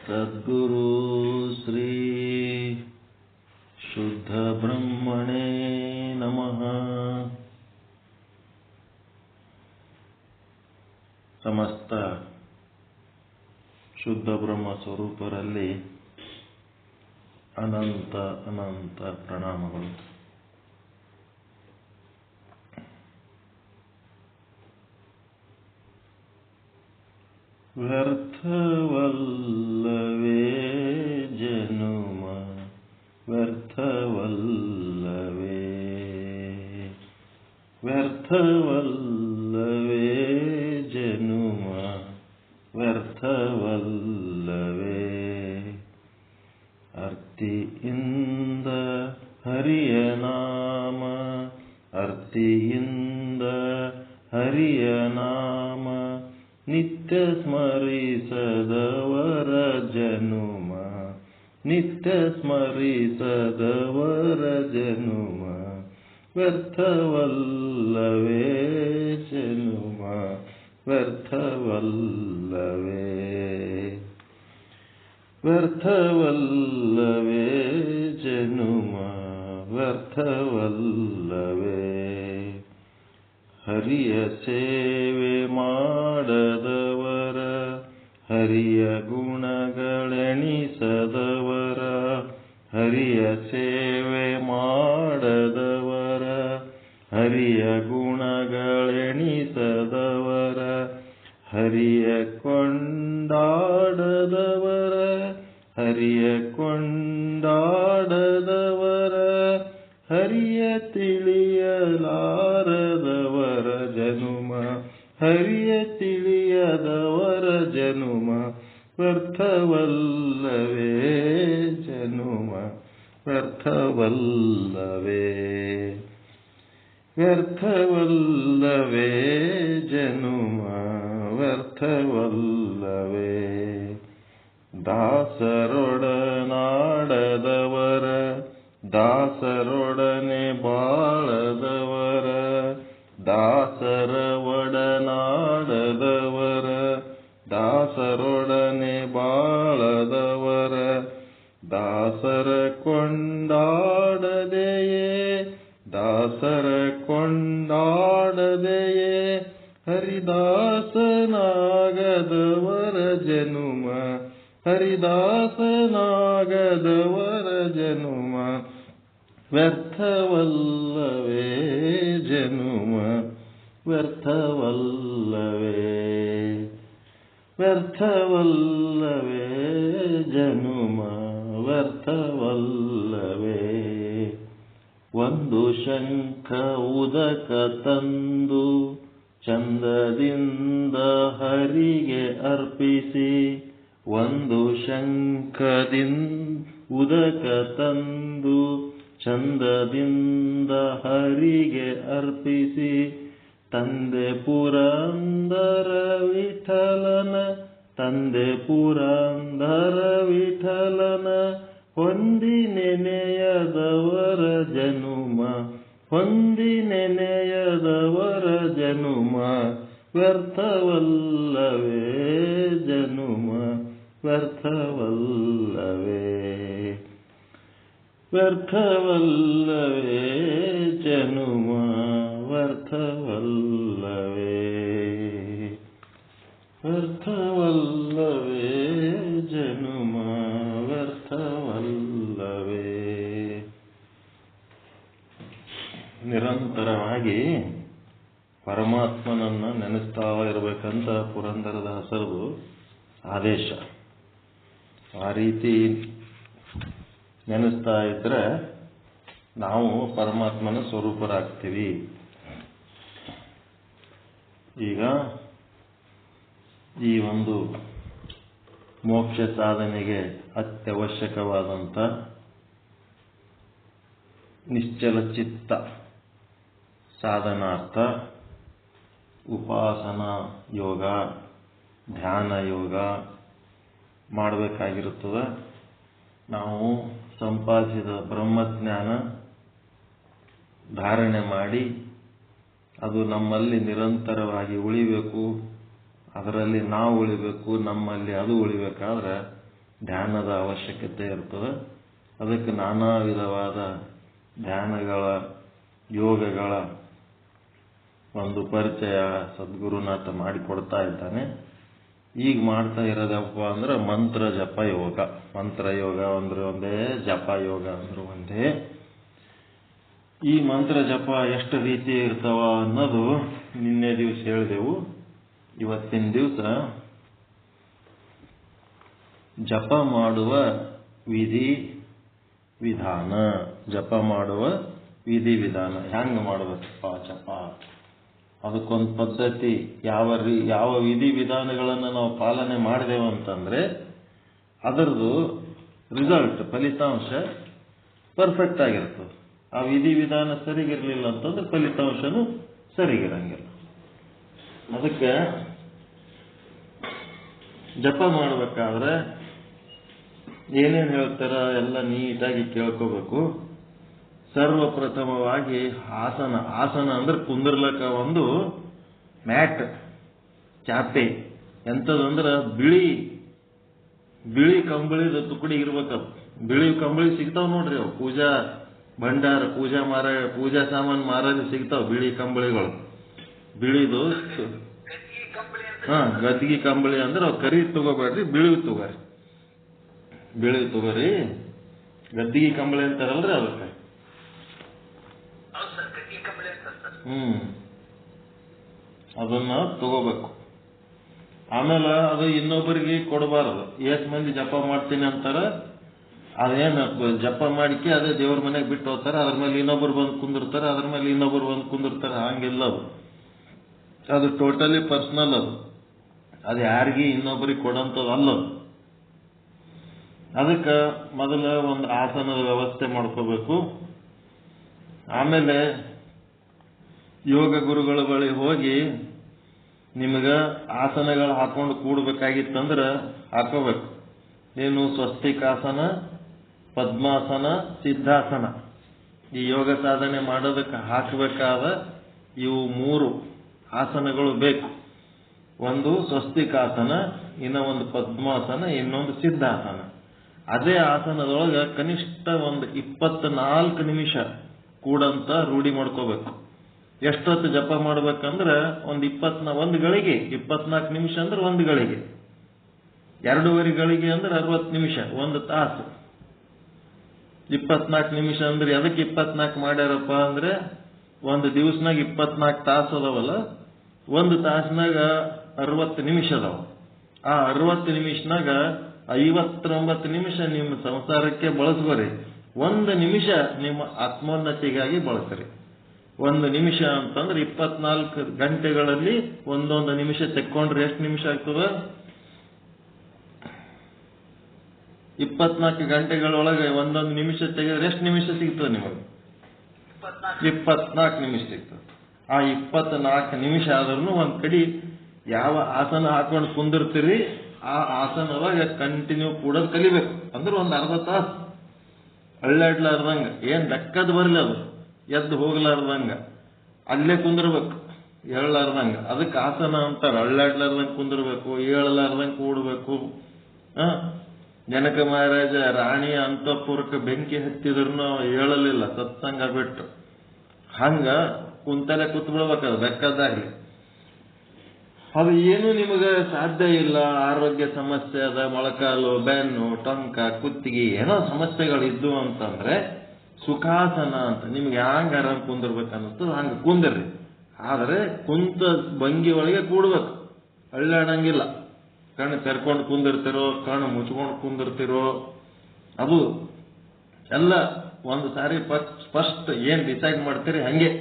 ಸದ್ಗುರು ಶ್ರೀ ಶುದ್ಧ ಬ್ರಹ್ಮಣೇ ನಮಃ. ಸಮಸ್ತ ಶುದ್ಧ ಬ್ರಹ್ಮ ಸ್ವರೂಪರಲ್ಲಿ ಅನಂತ ಅನಂತ ಪ್ರಣಾಮಗಳು. ವ್ಯರ್ಥವಲ್ಲವೇ ಜನುಮ ವ್ಯರ್ಥವಲ್ಲವೇ, ವ್ಯರ್ಥವಲ್ಲವೇ ಜನುಮ ವ್ಯರ್ಥವಲ್ಲವೇ. ಅರ್ತಿಯಿಂದ ಹರಿಯ ನಾಮ, ಅರ್ತಿಯಿಂದ ಹರಿಯ ನಾಮ ನಿತ್ಯ ಸ್ಮರಿಸದವರ ಜನುಮ, ನಿತ್ಯ ಸ್ಮರಿಸದವರ ಜನುಮ ವ್ಯರ್ಥವಲ್ಲವೇ ಜನುಮ ವ್ಯರ್ಥವಲ್ಲವೇ, ವ್ಯರ್ಥವಲ್ಲವೇ ಜನುಮ ವ್ಯರ್ಥವಲ್ಲವೇ. ಹರಿಯ ಸೇವೆ ಮಾಡದವರ, ಹರಿಯ ಗುಣಗಳೆಣಿಸದವರ, ಹರಿಯ ಸೇವೆ ಮಾಡದವರ, ಹರಿಯ ಗುಣಗಳೆಣಿಸದವರ, ಹರಿಯ ಕೊಂಡಾಡದವರ, ಹರಿಯ ಕೊಂಡಾಡದವರ, ಹರಿಯ ತಿಳಿಯಲಾರದವರ ಜನುಮ, ಹರಿಯ ತಿಳಿಯದವರ ಜನುಮ ವ್ಯರ್ಥವಲ್ಲವೇ ಜನುಮ ವ್ಯರ್ಥವಲ್ಲವೇ, ವ್ಯರ್ಥವಲ್ಲವೇ ಜನುಮ ವ್ಯರ್ಥವಲ್ಲವೇ. ದಾಸರೊಡನಾಡದವರ, ದಾಸರೊಡನೆ ಬಾಳದವರ, ದಾಸರ ಒಡನಾಡದವರ, ದಾಸರೊಡನೆ ಬಾಳದವರ, ದಾಸರ ಕೊಂಡಾಡದೆಯೇ, ದಾಸರ ಕೊಂಡಾಡದೆಯೇ, ಹರಿದಾಸನಾಗದವರ ಜನುಮ, ಹರಿದಾಸನಾಗದವರ ಜನುಮ ವ್ಯರ್ಥವಲ್ಲವೇ ಜನುಮ ವ್ಯರ್ಥವಲ್ಲವೇ, ವ್ಯರ್ಥವಲ್ಲವೇ ಜನುಮ ವ್ಯರ್ಥವಲ್ಲವೇ. ಒಂದು ಶಂಖ ಉದಕ ತಂದು ಚಂದದಿಂದ ಹರಿಗೆ ಅರ್ಪಿಸಿ, ಒಂದು ಶಂಖದಿಂದ ಉದಕ ತಂದು ಚಂದದಿಂದ ಹರಿಗೆ ಅರ್ಪಿಸಿ, ತಂದೆ ಪುರಂದರ ವಿಠಲನ, ತಂದೆ ಪುರಂದರ ವಿಠಲನ ಹೊಂದಿ ನೆನೆಯದವರ ಜನುಮ, ಹೊಂದಿ ನೆನೆಯದವರ ಜನುಮ ವ್ಯರ್ಥವಲ್ಲವೇ ಜನುಮ ವ್ಯರ್ಥವಲ್ಲವೇ, ವ್ಯರ್ಥವಲ್ಲವೇ ಜನುಮ ವ್ಯರ್ಥವಲ್ಲವೇ, ವ್ಯರ್ಥವಲ್ಲವೇ ಜನುಮ ವ್ಯರ್ಥವಲ್ಲವೇ. ನಿರಂತರವಾಗಿ ಪರಮಾತ್ಮನನ್ನ ನೆನೆಸ್ತಾ ಇರಬೇಕಂತ ಪುರಂದರದಾಸರದು ಆದೇಶ. ಆ ರೀತಿ ನೆನೆಸ್ತಾ ಇದ್ರೆ ನಾವು ಪರಮಾತ್ಮನ ಸ್ವರೂಪರಾಗ್ತೀವಿ. ಈಗ ಈ ಒಂದು ಮೋಕ್ಷ ಸಾಧನೆಗೆ ಅತ್ಯವಶ್ಯಕವಾದಂಥ ನಿಶ್ಚಲ ಚಿತ್ತ ಸಾಧನಾರ್ಥ ಉಪಾಸನಾ ಯೋಗ, ಧ್ಯಾನ ಯೋಗ ಮಾಡಬೇಕಾಗಿರುತ್ತದೆ. ನಾವು ಸಂಪಾದಿಸಿದ ಬ್ರಹ್ಮಜ್ಞಾನ ಧಾರಣೆ ಮಾಡಿ ಅದು ನಮ್ಮಲ್ಲಿ ನಿರಂತರವಾಗಿ ಉಳಿಬೇಕು. ಅದರಲ್ಲಿ ನಾವು ಉಳಿಬೇಕು, ನಮ್ಮಲ್ಲಿ ಅದು ಉಳಿಬೇಕಾದ್ರೆ ಧ್ಯಾನದ ಅವಶ್ಯಕತೆ ಇರ್ತದೆ. ಅದಕ್ಕೆ ನಾನಾ ವಿಧವಾದ ಧ್ಯಾನಗಳ ಯೋಗಗಳ ಒಂದು ಪರಿಚಯ ಸದ್ಗುರುನಾಥ ಮಾಡಿಕೊಡ್ತಾ ಇದ್ದಾನೆ. ಈಗ ಮಾಡ್ತಾ ಇರೋದಪ್ಪ ಅಂದ್ರೆ ಮಂತ್ರ ಜಪ ಯೋಗ. ಮಂತ್ರ ಯೋಗ ಅಂದ್ರೆ ಒಂದೇ, ಜಪ ಯೋಗ ಅಂದ್ರೆ ಒಂದೇ. ಈ ಮಂತ್ರ ಜಪ ಎಷ್ಟು ರೀತಿ ಇರ್ತಾವ ಅನ್ನೋದು ನಿನ್ನೆ ದಿವಸ ಹೇಳಿದೆವು. ಇವತ್ತಿನ ದಿವಸ ಜಪ ಮಾಡುವ ವಿಧಿ ವಿಧಾನ, ಜಪ ಮಾಡುವ ವಿಧಿ ವಿಧಾನ ಹೆಂಗೆ ಮಾಡಬೇಕಪ್ಪ ಜಪ, ಅದಕ್ಕೊಂದು ಪದ್ಧತಿ, ಯಾವ ವಿಧಿ ವಿಧಾನಗಳನ್ನು ನಾವು ಪಾಲನೆ ಮಾಡಿದೆವು ಅಂತಂದ್ರೆ ಅದರದ್ದು ರಿಸಲ್ಟ್, ಫಲಿತಾಂಶ ಪರ್ಫೆಕ್ಟ್ ಆಗಿರ್ತದೆ. ಆ ವಿಧಿ ವಿಧಾನ ಸರಿಗಿರ್ಲಿಲ್ಲ ಅಂತಂದ್ರೆ ಫಲಿತಾಂಶನೂ ಸರಿಗಿರಂಗಿಲ್ಲ. ಅದಕ್ಕೆ ಜಪ ಮಾಡಬೇಕಾದ್ರೆ ಏನೇನು ಹೇಳ್ತಾರ ಎಲ್ಲ ನೀಟಾಗಿ ಕೇಳ್ಕೋಬೇಕು. ಸರ್ವಪ್ರಥಮವಾಗಿ ಆಸನ ಅಂದ್ರೆ ಕುಂದರ್ಲಕ್ಕ ಒಂದು ಮ್ಯಾಟ್, ಚಾಪೆ. ಎಂಥದಂದ್ರೆ ಬಿಳಿ ಕಂಬಳಿದ ತುಕಡಿ ಇರ್ಬೇಕದು. ಬಿಳಿ ಕಂಬಳಿ ಸಿಗ್ತಾವ ನೋಡ್ರಿ, ಅವು ಪೂಜಾ ಭಂಡಾರ, ಪೂಜಾ ಸಾಮಾನು ಮಾರಾಟ ಸಿಗ್ತಾವ ಬಿಳಿ ಕಂಬಳಿಗಳು. ಬಿಳಿದು ಗದ್ಗಿ ಕಂಬಳಿ ಅಂದ್ರೆ ಅವು ಕರಿ ತಗೋಬೇಡ್ರಿ, ಬಿಳಿ ತಗೋರಿ. ಬಿಳಿ ತಗೋರಿ, ಗದ್ದಿಗೆ ಕಂಬಳಿ ಅಂತಾರಲ್ರಿ ಅದಕ್ಕೆ. ಅದನ್ನ ತಗೋಬೇಕು. ಆಮೇಲೆ ಅದು ಇನ್ನೊಬ್ಬರಿಗೆ ಕೊಡಬಾರದು. ಎಷ್ಟು ಮಂದಿ ಜಪ ಮಾಡ್ತೀನಿ ಅಂತಾರ, ಅದೇನು ಜಪ ಮಾಡಿಕೆ ಅದೇ ದೇವ್ರ ಮನೆಗೆ ಬಿಟ್ಟು ಹೋಗ್ತಾರೆ, ಅದ್ರ ಮೇಲೆ ಇನ್ನೊಬ್ರು ಬಂದು ಕುಂದಿರ್ತಾರೆ, ಅದ್ರ ಮೇಲೆ ಇನ್ನೊಬ್ರು ಬಂದು ಕುಂದಿರ್ತಾರೆ. ಹಂಗಿಲ್ಲ ಅದು ಟೋಟಲಿ ಪರ್ಸನಲ್. ಅದು ಯಾರಿಗೆ ಇನ್ನೊಬ್ಬರಿಗೆ ಕೊಡೋಂಥದ್ದು ಅಲ್ಲದು. ಅದಕ್ಕೆ ಮೊದಲ ಒಂದು ಆಸನದ ವ್ಯವಸ್ಥೆ ಮಾಡ್ಕೋಬೇಕು. ಆಮೇಲೆ ಯೋಗ ಗುರುಗಳ ಬಳಿ ಹೋಗಿ ನಿಮಗ ಆಸನಗಳು ಹಾಕೊಂಡು ಕೂಡಬೇಕಾಗಿತ್ತಂದ್ರೆ ಹಾಕೋಬೇಕು. ಏನು ಸ್ವಸ್ತಿಕಾಸನ, ಪದ್ಮಾಸನ, ಸಿದ್ಧಾಸನ. ಈ ಯೋಗ ಸಾಧನೆ ಮಾಡೋದಕ್ಕೆ ಹಾಕಬೇಕಾದ ಇವು 3 ಆಸನಗಳು ಬೇಕು. ಒಂದು ಸ್ವಸ್ತಿಕಾಸನ, ಇನ್ನೊಂದು ಪದ್ಮಾಸನ, ಇನ್ನೊಂದು ಸಿದ್ಧಾಸನ. ಅದೇ ಆಸನದೊಳಗೆ ಕನಿಷ್ಠ ಒಂದು 24 ನಿಮಿಷ ಕೂಡಂತ ರೂಢಿ ಮಾಡ್ಕೋಬೇಕು. ಎಷ್ಟೊತ್ತು ಜಪ ಮಾಡ್ಬೇಕಂದ್ರೆ ಒಂದು 1 ಗಳಿಗೆ 24 ನಿಮಿಷ ಅಂದ್ರೆ 1 ಗಳಿಗೆ, 2.5 ಗಳಿಗೆ ಅಂದ್ರೆ 60 ನಿಮಿಷ, 1 ತಾಸು. 24 ನಿಮಿಷ ಅಂದ್ರೆ ಎದಕ್ಕೆ 24 ಮಾಡ್ಯಾರಪ್ಪ ಅಂದ್ರೆ ಒಂದು ದಿವಸನಾಗ 24 ತಾಸು ಅದಾವಲ್ಲ, 1 ತಾಸಿನಾಗ 60 ನಿಮಿಷ ಅದಾವ. ಆ 60 ನಿಮಿಷನಾಗ 59 ನಿಮಿಷ ನಿಮ್ಮ ಸಂಸಾರಕ್ಕೆ ಬಳಸ್ಕೋರಿ, 1 ನಿಮಿಷ ನಿಮ್ಮ ಆತ್ಮೋನ್ನತಿಗಾಗಿ ಬಳಸ್ರಿ. 1 ನಿಮಿಷ ಅಂತಂದ್ರೆ 24 ಗಂಟೆಗಳಲ್ಲಿ 1 ನಿಮಿಷ ತೆಕ್ಕೊಂಡ್ರೆ ಎಷ್ಟು ನಿಮಿಷ ಆಗ್ತದ? 24 ಗಂಟೆಗಳೊಳಗೆ 1 ನಿಮಿಷ ತೆಗೆದ್ರೆ ಎಷ್ಟು ನಿಮಿಷ ಸಿಗ್ತದೆ ನಿಮಗೆ? 24 ನಿಮಿಷ ಸಿಗ್ತದೆ. ಆ 24 ನಿಮಿಷ ಆದ್ರೂ ಒಂದ್ ಕಡೆ ಯಾವ ಆಸನ ಹಾಕೊಂಡು ಕುಂದಿರ್ತೀರಿ ಆ ಆಸನವಾಗ ಕಂಟಿನ್ಯೂ ಕೂಡೋದು ಕಲಿಬೇಕು. ಅಂದ್ರೆ ಒಂದು ಅರ್ಧ ತಾಸು ಅಳ್ಳಾಡ್ಲಾರ್ದಂಗ, ಏನ್ ದಕ್ಕದ್ ಬರ್ಲಿ ಅದು ಎದ್ದು ಹೋಗ್ಲಾರ್ದಂಗ ಅಲ್ಲೇ ಕುಂದಿರ್ಬೇಕು, ಏಳಲಾರ್ದಂಗ. ಅದಕ್ಕೆ ಆಸನ ಅಂತಾರ. ಅಳ್ಳಾಡ್ಲಾರ್ದಂಗ ಕುಂದಿರ್ಬೇಕು, ಏಳಲಾರ್ದಂಗ ಕೂಡ್ಬೇಕು. ಜನಕ ಮಹಾರಾಜ ರಾಣಿಯ ಅಂತಃಪುರಕ್ಕೆ ಬೆಂಕಿ ಹತ್ತಿದ್ರು ಹೇಳಲಿಲ್ಲ, ಸತ್ಸಂಗ ಬಿಟ್ಟು. ಹಂಗ ಕುಂತಲೆ ಕೂತ್ ಬಿಡ್ಬೇಕದು ಬೆಕ್ಕದಾಗ್ಲಿ. ಅದು ಏನು ನಿಮಗೆ ಸಾಧ್ಯ ಇಲ್ಲ, ಆರೋಗ್ಯ ಸಮಸ್ಯೆ ಅದ, ಮೊಳಕಾಲು, ಬೆನ್ನು, ಟೊಂಕ, ಕುತ್ತಿಗೆ ಏನೋ ಸಮಸ್ಯೆಗಳಿದ್ದು ಅಂತಂದ್ರೆ ಸುಖಾಸನ ಅಂತ ನಿಮ್ಗೆ ಹ್ಯಾಂಗ ಆರಾಮ್ ಕುಂದಿರ್ಬೇಕನ್ನುತ್ತದ ಹಂಗ ಕುಂದಿರ್ರಿ. ಆದ್ರೆ ಕುಂತ ಭಂಗಿ ಒಳಗೆ ಕೂಡ್ಬೇಕು, ಅಳ್ಳಾಡಂಗಿಲ್ಲ. ಕಣ್ಣು ತೆರ್ಕೊಂಡು ಕುಂದಿರ್ತಿರೋ, ಕಣ್ಣು ಮುಚ್ಕೊಂಡು ಕುಂದಿರ್ತಿರೋ, ಅದು ಎಲ್ಲ ಒಂದು ಸಾರಿ ಫಸ್ಟ್ ಏನ್ ಡಿಸೈಡ್ ಮಾಡ್ತೀರಿ ಹಂಗೆ.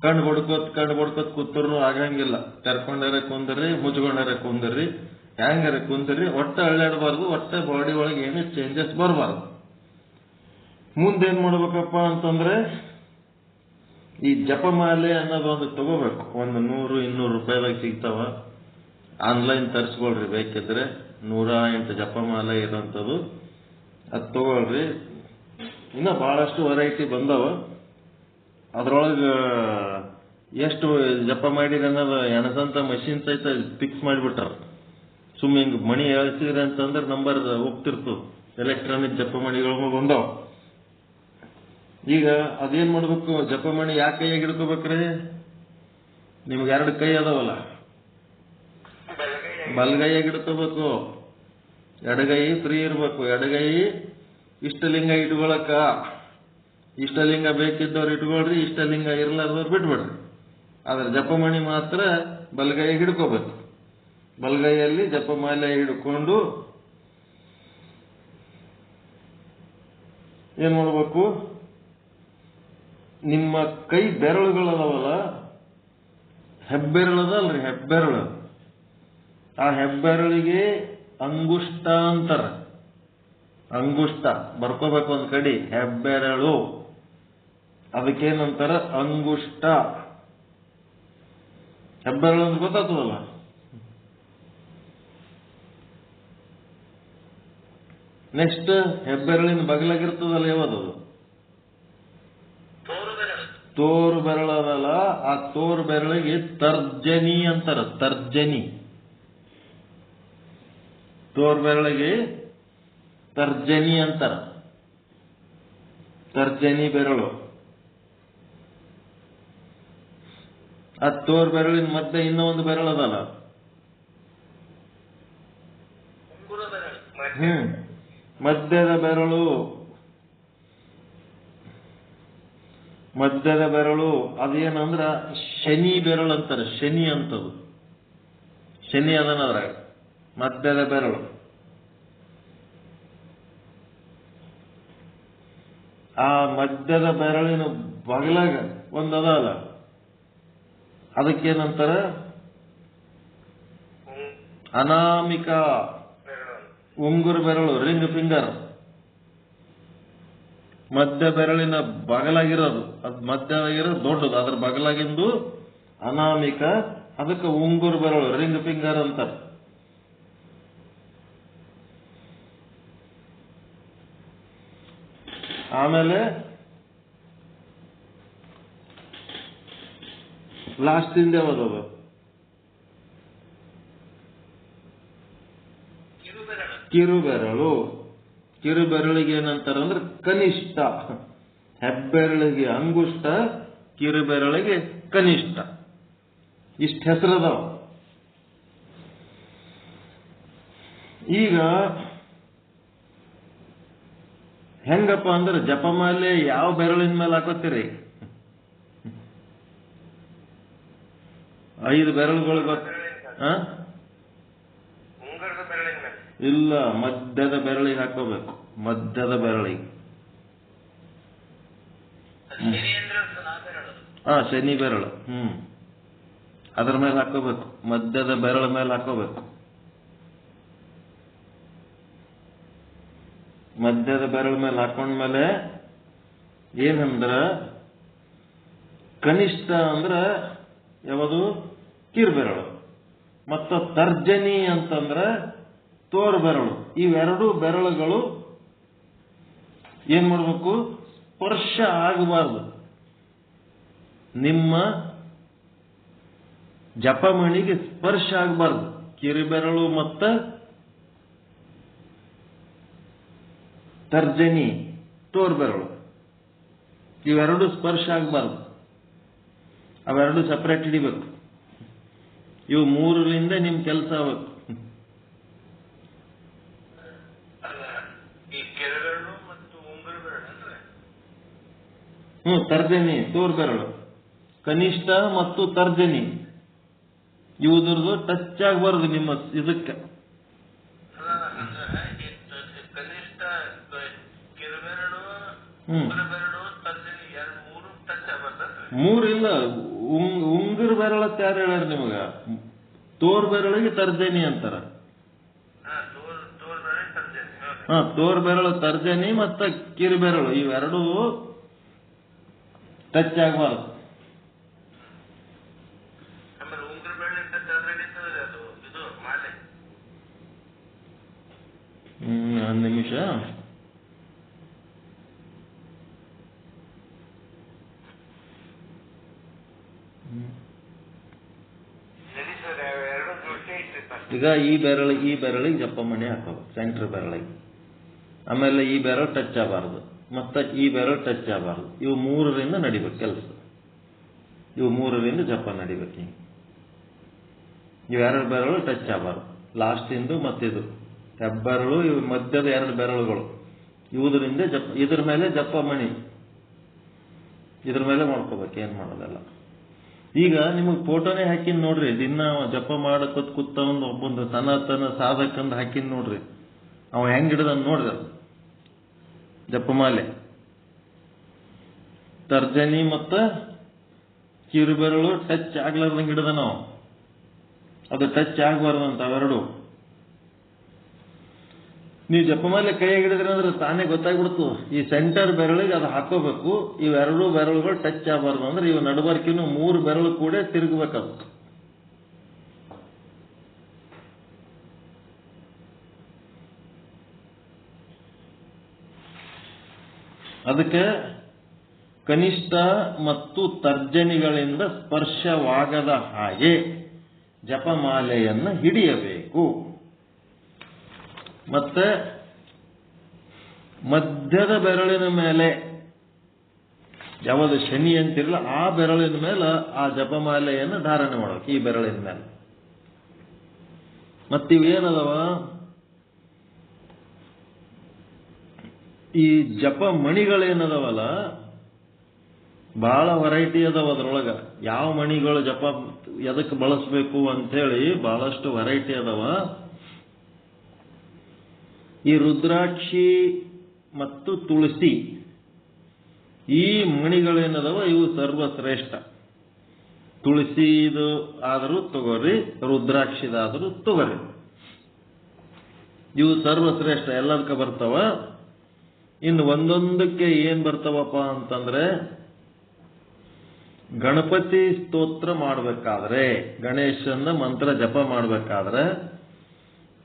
ಕಣ್ಣು ಬಡ್ಕೋತ್ ಕೂತರು ಆಗಂಗಿಲ್ಲ. ತೆರ್ಕೊಂಡಾರ ಕುಂದ್ರಿ, ಮುಚ್ಕೊಂಡಾರ ಕುಂದ್ರಿ, ಹೆಂಗಾರ ಕುಂದ್ರಿ, ಒಟ್ಟ ಅಳ್ಳಾಡಬಾರ್ದು, ಒಟ್ಟ ಬಾಡಿ ಒಳಗೆ ಏನು ಚೇಂಜಸ್ ಬರಬಾರ್ದು. ಮುಂದೇನ್ ಮಾಡ್ಬೇಕಪ್ಪ ಅಂತಂದ್ರೆ ಈ ಜಪಮಾಲೆ ಅನ್ನೋದು ಒಂದು ತಗೋಬೇಕು. ಒಂದು 100-200 ರೂಪಾಯಿದಾಗ ಸಿಗ್ತಾವ. ಆನ್ಲೈನ್ ತರಿಸ್ಕೊಳ್ರಿ ಬೇಕಿದ್ರೆ. 108 ಜಪಮಾಲೆ ಇರೋಂಥದ್ದು ಅದು ತಗೊಳ್ರಿ. ಇನ್ನ ಬಹಳಷ್ಟು ವೆರೈಟಿ ಬಂದವ. ಅದ್ರೊಳಗ ಎಷ್ಟು ಜಪ ಮಾಡಿರಿ ಅನ್ನೋದು ಎಣಸಂತ ಮಷಿನ್ ಸಹಿತ ಫಿಕ್ಸ್ ಮಾಡಿಬಿಟ್ಟಾರ. ಸುಮ್ಮನೆ ಹಿಂಗೆ ಮಣಿ ಎಳ್ಸಿದ್ರಿ ಅಂತಂದ್ರೆ ನಂಬರ್ ಹೋಗ್ತಿರ್ತದೆ. ಎಲೆಕ್ಟ್ರಾನಿಕ್ ಜಪಮಣಿಗಳು ಬಂದವು. ಈಗ ಅದೇನ್ ಮಾಡ್ಬೇಕು? ಜಪಮಣಿ ಯಾಕೆ ಕೈಯಾಗಿ ಹಿಡ್ಕೋಬೇಕ್ರಿ? ನಿಮ್ಗೆ 2 ಕೈ ಅದಾವಲ್ಲ, ಬಲಗೈಯಾಗಿ ಹಿಡ್ಕೋಬೇಕು, ಎಡಗೈ ಫ್ರೀ ಇರ್ಬೇಕು. ಎಡಗೈ ಇಷ್ಟಲಿಂಗ ಇಟ್ಕೊಳಕ, ಇಷ್ಟಲಿಂಗ ಬೇಕಿದ್ದವ್ರು ಇಟ್ಕೊಳ್ರಿ, ಇಷ್ಟಲಿಂಗ ಇರ್ಲಾರ್ದವ್ರು ಬಿಟ್ಬಿಡ್ರಿ. ಆದ್ರೆ ಜಪಮಣಿ ಮಾತ್ರ ಬಲಗೈ ಹಿಡ್ಕೋಬೇಕು. ಬಲಗೈಯಲ್ಲಿ ಜಪಮಾಲೆ ಹಿಡ್ಕೊಂಡು ಏನ್ ಮಾಡ್ಬೇಕು? ನಿಮ್ಮ ಕೈ ಬೆರಳುಗಳದಾವಲ್ಲ, ಹೆಬ್ಬೆರಳದಲ್ರಿ, ಹೆಬ್ಬೆರಳು, ಆ ಹೆಬ್ಬೆರಳಿಗೆ ಅಂಗುಷ್ಟ ಅಂತಾರ. ಅಂಗುಷ್ಟ ಬರ್ಕೋಬೇಕು ಒಂದ್ ಕಡೆ, ಹೆಬ್ಬೆರಳು, ಅದಕ್ಕೇನಂತಾರ? ಅಂಗುಷ್ಟ. ಹೆಬ್ಬೆರಳು ಅಂತ ಗೊತ್ತಾಗ್ತದಲ್ಲ. ನೆಕ್ಸ್ಟ್ ಹೆಬ್ಬೆರಳಿನ ಬಗಲಾಗಿರ್ತದಲ್ಲ, ಯಾವದದು? ತೋರು ಬೆರಳದಲ್ಲ, ಆ ತೋರು ಬೆರಳಿಗೆ ತರ್ಜನಿ ಅಂತಾರ. ತರ್ಜನಿ, ತೋರು ಬೆರಳಿಗೆ ತರ್ಜನಿ ಅಂತಾರ. ತರ್ಜನಿ ಬೆರಳು. ಆ ತೋರು ಬೆರಳಿನ ಮಧ್ಯೆ ಇನ್ನೂ ಒಂದು ಬೆರಳದಲ್ಲ, ಮಧ್ಯದ ಬೆರಳು. ಮಧ್ಯದ ಬೆರಳು ಅದೇನಂದ್ರ ಶನಿ ಬೆರಳು ಅಂತಾರೆ. ಶನಿ ಅಂತದು, ಶನಿ ಅದನ್ನದ್ರಾಗ ಮಧ್ಯದ ಬೆರಳು. ಆ ಮಧ್ಯದ ಬೆರಳಿನ ಬಗಲಾಗ ಒಂದಲ್ಲ, ಅದಕ್ಕೇನಂತಾರ? ಅನಾಮಿಕ, ಉಂಗುರ ಬೆರಳು, ರಿಂಗ್ ಫಿಂಗರ್. ಮಧ್ಯ ಬೆರಳಿನ ಬಗಲಾಗಿರೋದು, ಅದು ಮಧ್ಯದಾಗಿರೋದು ದೊಡ್ಡದು, ಅದ್ರ ಬಗಲಾಗಿಂದು ಅನಾಮಿಕ, ಅದಕ್ಕೆ ಉಂಗುರ ಬೆರಳು, ರಿಂಗ್ ಫಿಂಗರ್ ಅಂತಾರೆ. ಆಮೇಲೆ ಲಾಸ್ಟ್ ಇಂದ ಯಾವ್ದದು? ಕಿರುಬೆರಳು. ಕಿರುಬೆರಳಿಗೆ ಏನಂತಾರಂದ್ರೆ ಕನಿಷ್ಠ. ಹೆಬ್ಬೆರಳಿಗೆ ಅಂಗುಷ್ಟ, ಕಿರುಬೆರಳಿಗೆ ಕನಿಷ್ಠ. ಇಷ್ಟ ಹೆಸರದಾವ. ಈಗ ಹೆಂಗಪ್ಪ ಅಂದ್ರೆ ಜಪಮಾಲೆ ಯಾವ ಬೆರಳಿನ ಮೇಲೆ ಹಾಕೋತೀರಿ? 5 ಬೆರಳುಗಳು ಇಲ್ಲ, ಮಧ್ಯದ ಬೆರಳಿಗೆ ಹಾಕೋಬೇಕು. ಮಧ್ಯದ ಬೆರಳಿಗೆ. ಶನಿ ಬೆರಳು. ಅದ್ರ ಮೇಲೆ ಹಾಕೋಬೇಕು. ಮಧ್ಯದ ಬೆರಳ ಮೇಲೆ ಹಾಕೋಬೇಕು. ಮಧ್ಯದ ಬೆರಳ ಮೇಲೆ ಹಾಕೊಂಡ್ಮೇಲೆ ಏನಂದ್ರ ಕನಿಷ್ಠ ಅಂದ್ರ ಯಾವುದು? ಕಿರುಬೆರಳು. ಮತ್ತ ತರ್ಜನಿ ಅಂತಂದ್ರ ತೋರು ಬೆರಳು. ಇವೆರಡು ಬೆರಳುಗಳು ಏನ್ ಮಾಡ್ಬೇಕು? ಸ್ಪರ್ಶ ಆಗಬಾರ್ದು. ನಿಮ್ಮ ಜಪಮಣಿಗೆ ಸ್ಪರ್ಶ ಆಗಬಾರ್ದು. ಕಿರುಬೆರಳು ಮತ್ತ ತರ್ಜನಿ, ತೋರು ಬೆರಳು, ಇವೆರಡು ಸ್ಪರ್ಶ ಆಗಬಾರ್ದು. ಅವೆರಡು ಸಪರೇಟ್ ಹಿಡಿಬೇಕು. ಇವು 3ರಿಂದ ನಿಮ್ ಕೆಲಸ ಆಗಬೇಕು. ತರ್ಜನಿ, ತೋರು ಬೆರಳು, ಕನಿಷ್ಠ ಮತ್ತು ತರ್ಜನಿ ಇವುದ್ರದ್ದು ಟಚ್ ಆಗಬಾರ್ದು ನಿಮ್ಮ ಇದಕ್ಕೆ. ಮೂರಿಲ್ಲ, ಉಂಗುರ ಬೆರಳ ಯಾರು ಹೇಳ್ಯಾರ ನಿಮಗ? ತೋರ್ ಬೆರಳಿಗೆ ತರ್ಜನಿ ಅಂತಾರ. ತೋರ್ ಬೆರಳು ತರ್ಜನಿ ಮತ್ತ ಕಿರುಬೆರಳು ಇವೆರಡು ಟಚ್ ಆಗಬಾರ್ದು. ಒಂದು ನಿಮಿಷ. ಈಗ ಈ ಬೆರಳಿಗೆ ಜಪಮಣಿ ಹಾಕೋಬೇಕು ಸೆಂಟ್ರ್ ಬೆರಳಿಗೆ. ಆಮೇಲೆ ಈ ಬೆರಳು ಟಚ್ ಆಗಬಾರ್ದು, ಮತ್ತೆ ಈ ಬೆರಳು ಟಚ್ ಆಗಬಾರ್ದು. ಇವು 3ರಿಂದ ನಡಿಬೇಕು ಕೆಲಸ. ಇವು 3ರಿಂದ ಜಪ ನಡಿಬೇಕು. ಇವೆರಡು ಬೆರಳು ಟಚ್ ಆಗಬಾರ್ದು. ಲಾಸ್ಟಿಂದು ಮತ್ತಿದು ಹೆಬ್ಬೆರಳು, ಇವು ಮಧ್ಯದ 2 ಬೆರಳುಗಳು, ಇವುದರಿಂದ ಇದ್ರ ಮೇಲೆ ಜಪಮಣಿ, ಇದ್ರ ಮೇಲೆ ಮಾಡ್ಕೋಬೇಕು. ಏನ್ ಮಾಡೋದಲ್ಲ. ಈಗ ನಿಮಗೆ ಫೋಟೋನೇ ಹಾಕಿನ್ ನೋಡ್ರಿ, ದಿನ ಜಪ ಮಾಡಕೋತ್ ಕೂತ ಒಬ್ಬೊಂದು ಸನಾತನ ಸಾಧಕಂದು ಹಾಕಿನ್ ನೋಡ್ರಿ. ಅವ ಹೆಂಗ್ ಹಿಡ್ದನ್ ನೋಡ್ರಿ ಜಪಮಾಲೆ. ತರ್ಜನಿ ಮತ್ತ ಕಿರುಬೆರಳು ಟಚ್ ಆಗ್ಲಾರ್ದಂಗೆ ಹಿಡ್ದ ನಾವು. ಅದು ಟಚ್ ಆಗ್ಬಾರ್ದಂತ ಅವೆರಡು. ನೀವು ಜಪಮಾಲೆ ಕೈಯಾಗಿ ಹಿಡಿದ್ರಿ ಅಂದ್ರೆ ತಾನೇ ಗೊತ್ತಾಗ್ಬಿಡ್ತು. ಈ ಸೆಂಟರ್ ಬೆರಳಿಗೆ ಅದು ಹಾಕೋಬೇಕು. ಇವೆರಡು ಬೆರಳುಗಳು ಟಚ್ ಆಗಬಾರ್ದು ಅಂದ್ರೆ ಇವು ನಡಬರ್ಕಿನ್ನು 3 ಬೆರಳು ಕೂಡ ತಿರುಗಬೇಕದು. ಅದಕ್ಕೆ ಕನಿಷ್ಠ ಮತ್ತು ತರ್ಜನಿಗಳಿಂದ ಸ್ಪರ್ಶವಾಗದ ಹಾಗೆ ಜಪಮಾಲೆಯನ್ನು ಹಿಡಿಯಬೇಕು. ಮತ್ತೆ ಮಧ್ಯದ ಬೆರಳಿನ ಮೇಲೆ, ಯಾವುದು ಶನಿ ಅಂತಿರಲ್ಲ ಆ ಬೆರಳಿನ ಮೇಲೆ ಆ ಜಪಮಾಲೆಯನ್ನು ಧಾರಣೆ ಮಾಡಬೇಕು. ಈ ಬೆರಳಿನ ಮೇಲೆ. ಮತ್ತಿವೇನದವ, ಈ ಜಪ ಮಣಿಗಳೇನದವಲ್ಲ ಬಹಳ ವೆರೈಟಿ ಅದಾವ ಅದ್ರೊಳಗ. ಯಾವ ಮಣಿಗಳು ಜಪ ಎದಕ್ಕೆ ಬಳಸಬೇಕು ಅಂತೇಳಿ ಬಹಳಷ್ಟು ವೆರೈಟಿ ಅದಾವ. ಈ ರುದ್ರಾಕ್ಷಿ ಮತ್ತು ತುಳಸಿ ಈ ಮಣಿಗಳೇನದವ ಇವು ಸರ್ವಶ್ರೇಷ್ಠ. ತುಳಸಿದು ಆದರೂ ತಗೋರಿ, ರುದ್ರಾಕ್ಷಿದಾದರೂ ತಗೋರಿ. ಇವು ಸರ್ವಶ್ರೇಷ್ಠ, ಎಲ್ಲದಕ್ಕೆ ಬರ್ತಾವ. ಇನ್ನು ಒಂದೊಂದಕ್ಕೆ ಏನ್ ಬರ್ತಾವಪ್ಪ ಅಂತಂದ್ರೆ, ಗಣಪತಿ ಸ್ತೋತ್ರ ಮಾಡಬೇಕಾದ್ರೆ, ಗಣೇಶನ ಮಂತ್ರ ಜಪ ಮಾಡಬೇಕಾದ್ರೆ